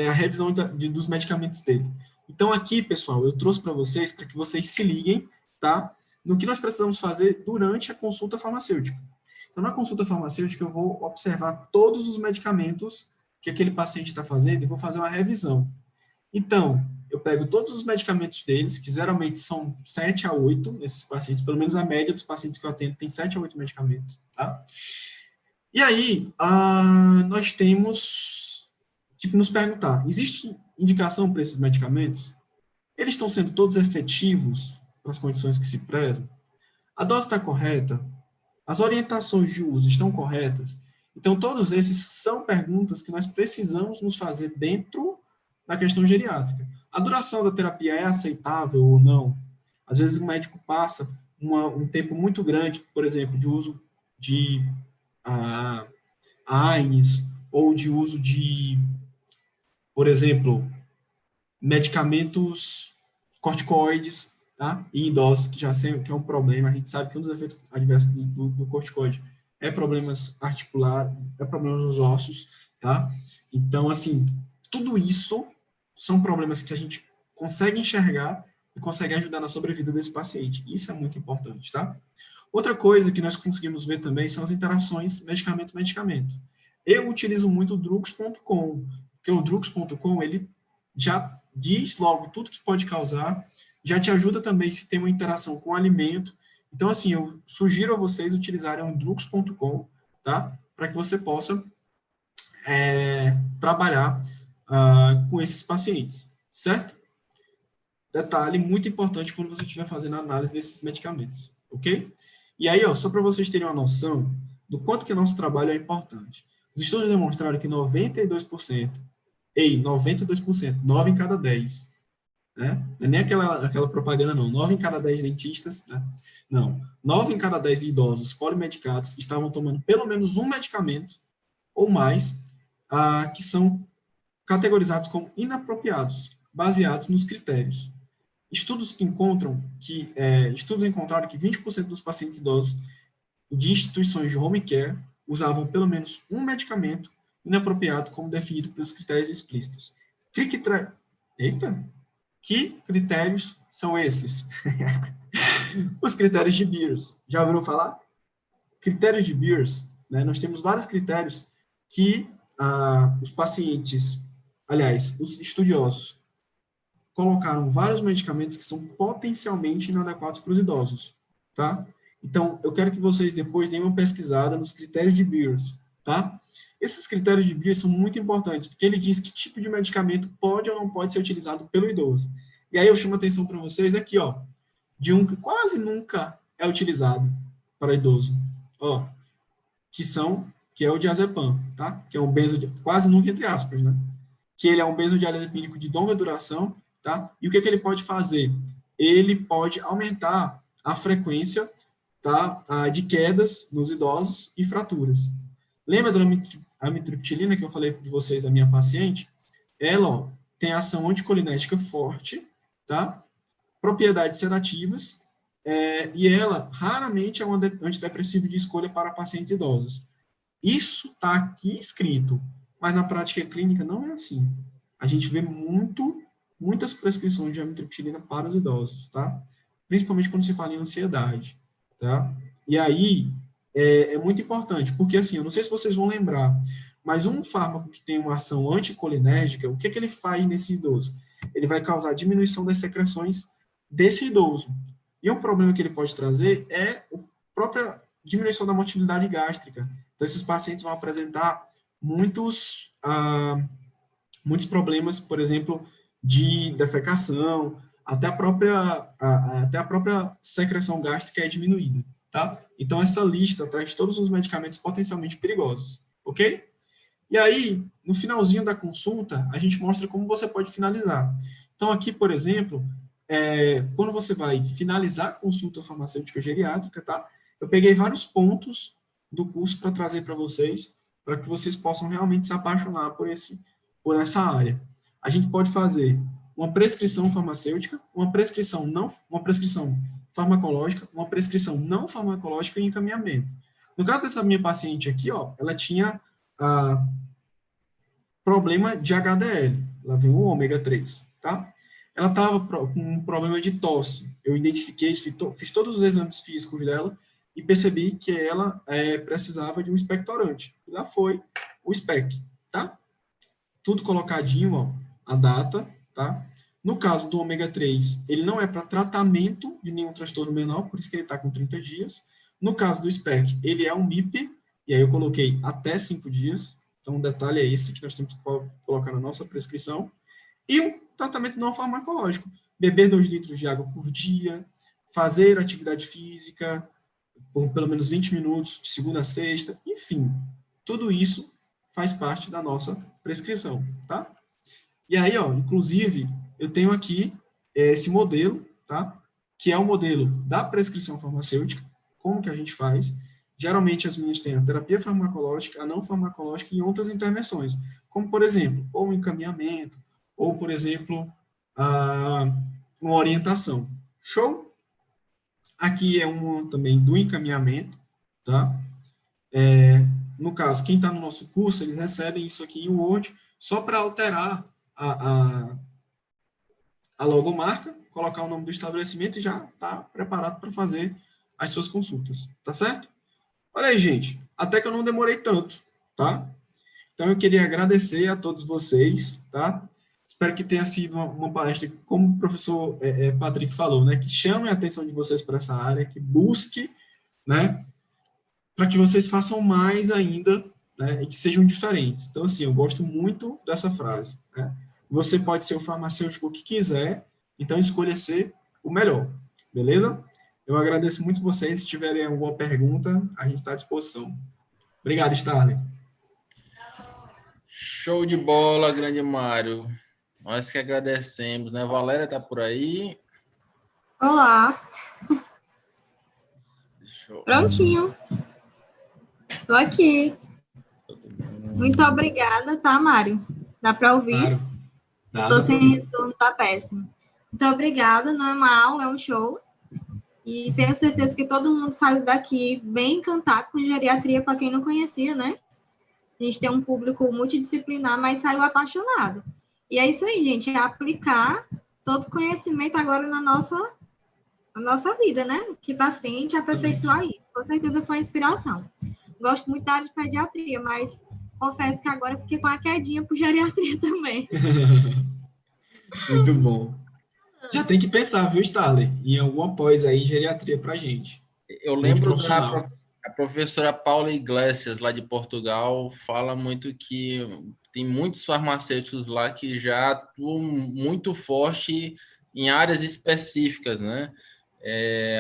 a revisão dos medicamentos dele. Então, aqui, pessoal, eu trouxe para vocês, para que vocês se liguem, tá? No que nós precisamos fazer durante a consulta farmacêutica. Então, na consulta farmacêutica, eu vou observar todos os medicamentos que aquele paciente está fazendo e vou fazer uma revisão. Então, eu pego todos os medicamentos deles, que geralmente são 7 a 8, nesses pacientes, pelo menos a média dos pacientes que eu atendo tem 7 a 8 medicamentos, tá? E aí, nós temos que nos perguntar, existe indicação para esses medicamentos? Eles estão sendo todos efetivos para as condições que se prezam? A dose está correta? As orientações de uso estão corretas? Então, todos esses são perguntas que nós precisamos nos fazer dentro da questão geriátrica. A duração da terapia é aceitável ou não? Às vezes o médico passa um tempo muito grande, por exemplo, de uso de AINES ou de uso de, por exemplo, medicamentos corticoides, tá? Em idosos, que já sei que é um problema. A gente sabe que um dos efeitos adversos do corticoide é problemas articulares, é problemas nos ossos, tá? Então, assim, tudo isso são problemas que a gente consegue enxergar e consegue ajudar na sobrevida desse paciente. Isso é muito importante, tá? Outra coisa que nós conseguimos ver também são as interações medicamento-medicamento. Eu utilizo muito o drugs.com, porque o drugs.com, ele já diz logo tudo que pode causar, já te ajuda também se tem uma interação com o alimento. Então, assim, eu sugiro a vocês utilizarem o drugs.com, tá? Para que você possa trabalhar com esses pacientes, certo? Detalhe muito importante quando você estiver fazendo a análise desses medicamentos, ok? E aí, ó, só para vocês terem uma noção do quanto que nosso trabalho é importante. Os estudos demonstraram que 92%, 9 em cada 10, né? Não é nem aquela propaganda, não. 9 em cada 10 dentistas, né? Não. 9 em cada 10 idosos polimedicados estavam tomando pelo menos um medicamento ou mais que são categorizados como inapropriados, baseados nos critérios. Estudos encontraram que 20% dos pacientes idosos de instituições de home care usavam pelo menos um medicamento inapropriado como definido pelos critérios explícitos. Que critérios são esses? Os critérios de Beers. Já ouviram falar? Critérios de Beers, né? Nós temos vários critérios que os pacientes, aliás, os estudiosos, colocaram vários medicamentos que são potencialmente inadequados para os idosos, tá? Então, eu quero que vocês depois deem uma pesquisada nos critérios de Beers, tá? Esses critérios de Beers são muito importantes, porque ele diz que tipo de medicamento pode ou não pode ser utilizado pelo idoso. E aí eu chamo a atenção para vocês aqui, ó, de um que quase nunca é utilizado para idoso, ó, que é o diazepam, tá? Que é um quase nunca entre aspas, né? Que ele é um benzodiazepínico de longa duração, tá? E o que ele pode fazer? Ele pode aumentar a frequência, tá? De quedas nos idosos e fraturas. Lembra da amitriptilina que eu falei para vocês da minha paciente? Ela, ó, tem ação anticolinética forte, tá? Propriedades sedativas, e ela raramente é um antidepressivo de escolha para pacientes idosos. Isso está aqui escrito, mas na prática clínica não é assim. A gente vê muitas prescrições de amitriptilina para os idosos, tá? Principalmente quando se fala em ansiedade, tá? E aí, é muito importante, porque assim, eu não sei se vocês vão lembrar, mas um fármaco que tem uma ação anticolinérgica, o que ele faz nesse idoso? ele vai causar diminuição das secreções desse idoso. E um problema que ele pode trazer é a própria diminuição da motilidade gástrica. Então, esses pacientes vão apresentar muitos problemas, por exemplo, de defecação, até a própria secreção gástrica é diminuída, tá? Então, essa lista traz todos os medicamentos potencialmente perigosos, ok? E aí, no finalzinho da consulta, a gente mostra como você pode finalizar. Então, aqui, por exemplo, quando você vai finalizar a consulta farmacêutica geriátrica, tá? Eu peguei vários pontos do curso para trazer para vocês, para que vocês possam realmente se apaixonar por essa área. A gente pode fazer uma prescrição farmacêutica, uma prescrição farmacológica, uma prescrição não farmacológica e encaminhamento. No caso dessa minha paciente aqui, ó, ela tinha problema de HDL, ela veio o ômega 3, tá? Ela estava com um problema de tosse. Eu identifiquei, fiz todos os exames físicos dela e percebi que ela precisava de um expectorante. E lá foi o SPEC, tá? Tudo colocadinho, ó, a data, tá? No caso do ômega 3, ele não é para tratamento de nenhum transtorno menor, por isso que ele está com 30 dias. No caso do SPEC, ele é um MIP, e aí eu coloquei até 5 dias. Então, o detalhe é esse que nós temos que colocar na nossa prescrição. E um tratamento não farmacológico. Beber 2 litros de água por dia, fazer atividade física por pelo menos 20 minutos, de segunda a sexta, enfim. Tudo isso faz parte da nossa prescrição, tá? E aí, ó, inclusive, eu tenho aqui esse modelo, tá? Que é o modelo da prescrição farmacêutica, como que a gente faz. Geralmente, as meninas têm a terapia farmacológica, a não farmacológica e outras intervenções, como, por exemplo, ou um encaminhamento, ou, por exemplo, uma orientação. Show? Aqui é uma também do encaminhamento, tá? No caso, quem está no nosso curso, eles recebem isso aqui em Word, só para alterar a logomarca, colocar o nome do estabelecimento e já está preparado para fazer as suas consultas, tá certo? Olha aí, gente, até que eu não demorei tanto, tá? Então, eu queria agradecer a todos vocês, tá? Espero que tenha sido uma palestra, como o professor Patrick falou, né? Que chame a atenção de vocês para essa área, que busque, né? Para que vocês façam mais ainda, né? E que sejam diferentes. Então, assim, eu gosto muito dessa frase, né? Você pode ser o farmacêutico que quiser, então escolha ser o melhor, beleza? Eu agradeço muito vocês. Se tiverem alguma pergunta, a gente está à disposição. Obrigado, Starley. Show de bola, grande Mário. Nós que agradecemos, né? Valéria está por aí. Olá. Prontinho. Estou aqui. Muito obrigada, tá, Mário? Dá para ouvir? Claro. Estou sem retorno, tá péssimo. Muito obrigada. Não é uma aula, é um show. E tenho certeza que todo mundo saiu daqui bem encantado com geriatria, para quem não conhecia, né? A gente tem um público multidisciplinar, mas saiu apaixonado. E é isso aí, gente, é aplicar todo o conhecimento agora na nossa vida, né? Que para frente, aperfeiçoar isso. Com certeza foi uma inspiração. Gosto muito da área de pediatria, mas confesso que agora fiquei com a quedinha por geriatria também. Muito bom. Já tem que pensar, viu, Starley, em alguma pós aí em geriatria pra gente. Eu lembro a professora Paula Iglesias, lá de Portugal, fala muito que tem muitos farmacêuticos lá que já atuam muito forte em áreas específicas, né?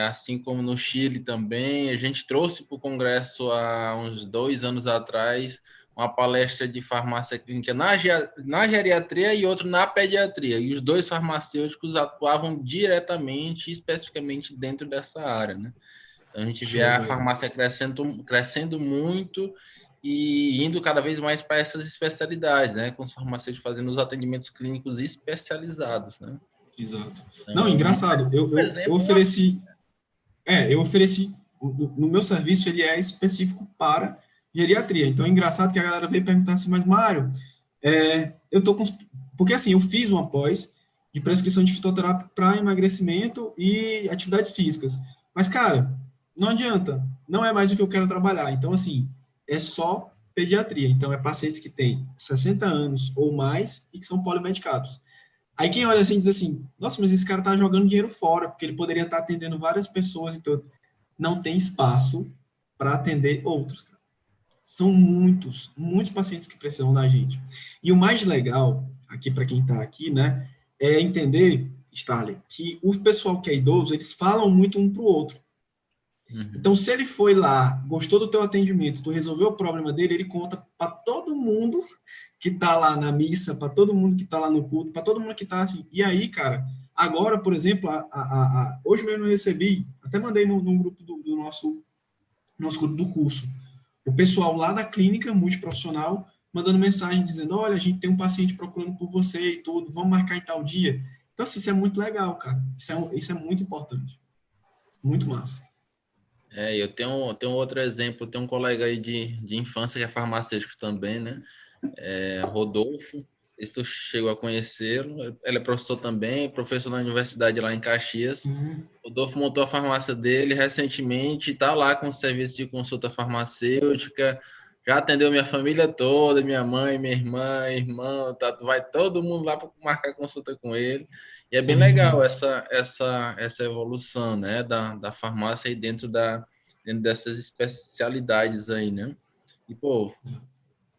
Assim como no Chile também. A gente trouxe para o congresso há uns 2 anos atrás uma palestra de farmácia clínica na geriatria e outra na pediatria. E os 2 farmacêuticos atuavam diretamente, especificamente dentro dessa área, né? Então, a gente vê a farmácia crescendo muito e indo cada vez mais para essas especialidades, né? Com os farmacêuticos fazendo os atendimentos clínicos especializados, né? Exato. Então, não, engraçado. Eu ofereci... no meu serviço, ele é específico para geriatria. Então, é engraçado que a galera veio perguntar assim, mas, Mário, eu tô com... Porque, assim, eu fiz uma pós de prescrição de fitoterápico para emagrecimento e atividades físicas. Mas, cara, não adianta. Não é mais o que eu quero trabalhar. Então, assim, é só pediatria. Então, é pacientes que têm 60 anos ou mais e que são polimedicados. Aí quem olha assim diz assim, nossa, mas esse cara tá jogando dinheiro fora, porque ele poderia estar atendendo várias pessoas e tudo. Não tem espaço para atender outros. São muitos, muitos pacientes que precisam da gente. E o mais legal, aqui para quem está aqui, né, é entender, Starley, que o pessoal que é idoso, eles falam muito um para o outro. Então, se ele foi lá, gostou do teu atendimento, tu resolveu o problema dele, ele conta para todo mundo que está lá na missa, para todo mundo que está lá no culto, para todo mundo que está assim. E aí, cara, agora, por exemplo, hoje mesmo eu recebi, até mandei no grupo do nosso grupo do curso, o pessoal lá da clínica multiprofissional mandando mensagem dizendo, olha, a gente tem um paciente procurando por você e tudo, vamos marcar em tal dia. Então, assim, isso é muito legal, cara. Isso é muito importante. Muito massa. Eu tenho outro exemplo, eu tenho um colega aí de infância que é farmacêutico também, né? Rodolfo, se tu chegou a conhecê-lo, ele é professor também, professor na universidade lá em Caxias. Rodolfo montou a farmácia dele recentemente, está lá com serviço de consulta farmacêutica, já atendeu minha família toda, minha mãe, minha irmão, tá, vai todo mundo lá para marcar consulta com ele. E é bem legal essa evolução, né, da farmácia aí dentro dessas especialidades aí, né? E, pô,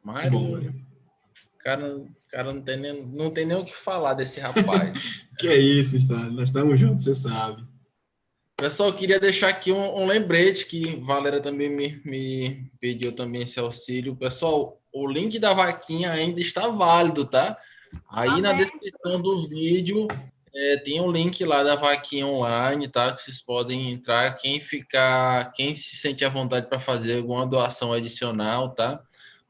Mário, cara não tem nem o que falar desse rapaz. Que é isso, Stalin, nós estamos juntos, você sabe. Pessoal, eu queria deixar aqui um lembrete que Valéria também me pediu também esse auxílio. Pessoal, o link da vaquinha ainda está válido, tá? Aí na descrição do vídeo tem um link lá da vaquinha online, tá? Que vocês podem entrar. Quem se sente à vontade para fazer alguma doação adicional, tá?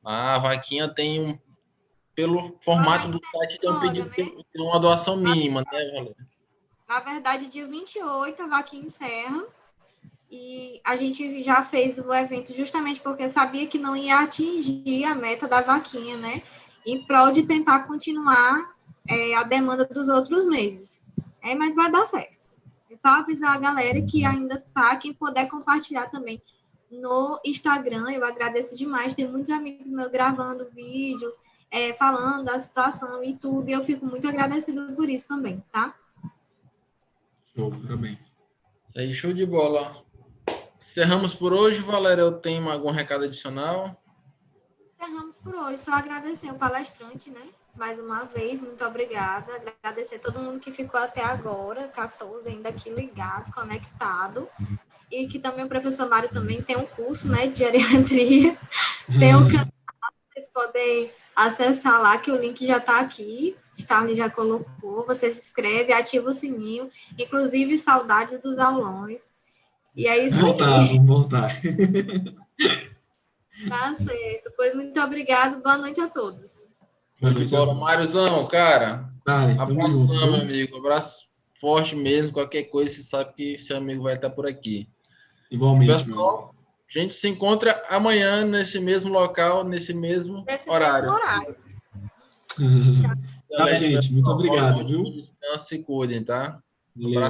A vaquinha tem pelo formato do site, tem um pedido de uma doação mínima, né, Valéria? Na verdade, dia 28 a vaquinha encerra. E a gente já fez o evento justamente porque sabia que não ia atingir a meta da vaquinha, né? Em prol de tentar continuar a demanda dos outros meses. Mas vai dar certo. É só avisar a galera que ainda tá, quem puder compartilhar também no Instagram. Eu agradeço demais. Tem muitos amigos meus gravando vídeo, falando da situação e tudo. E eu fico muito agradecida por isso também, tá? Show, parabéns. Isso aí, show de bola. Encerramos por hoje, Valéria. Eu tenho algum recado adicional? Encerramos por hoje. Só agradecer o palestrante, né? Mais uma vez, muito obrigada. Agradecer todo mundo que ficou até agora, 14 ainda aqui ligado, conectado. E que também o professor Mário também tem um curso, né, de geriatria. Tem um canal, vocês podem acessar lá, que o link já está aqui. Starley já colocou. Você se inscreve, ativa o sininho. Inclusive, saudade dos aulões. E é isso aí. Vamos voltar. Tá certo. Pois muito obrigado. Boa noite a todos. Show de bola, Máriozão, cara. Abração, meu amigo. Abraço forte mesmo. Qualquer coisa, você sabe que seu amigo vai estar por aqui. Igualmente, pessoal. A gente se encontra amanhã nesse mesmo local, nesse mesmo horário. Tá, gente. Muito obrigado, viu? Descanse e cuidem, tá? Valeu.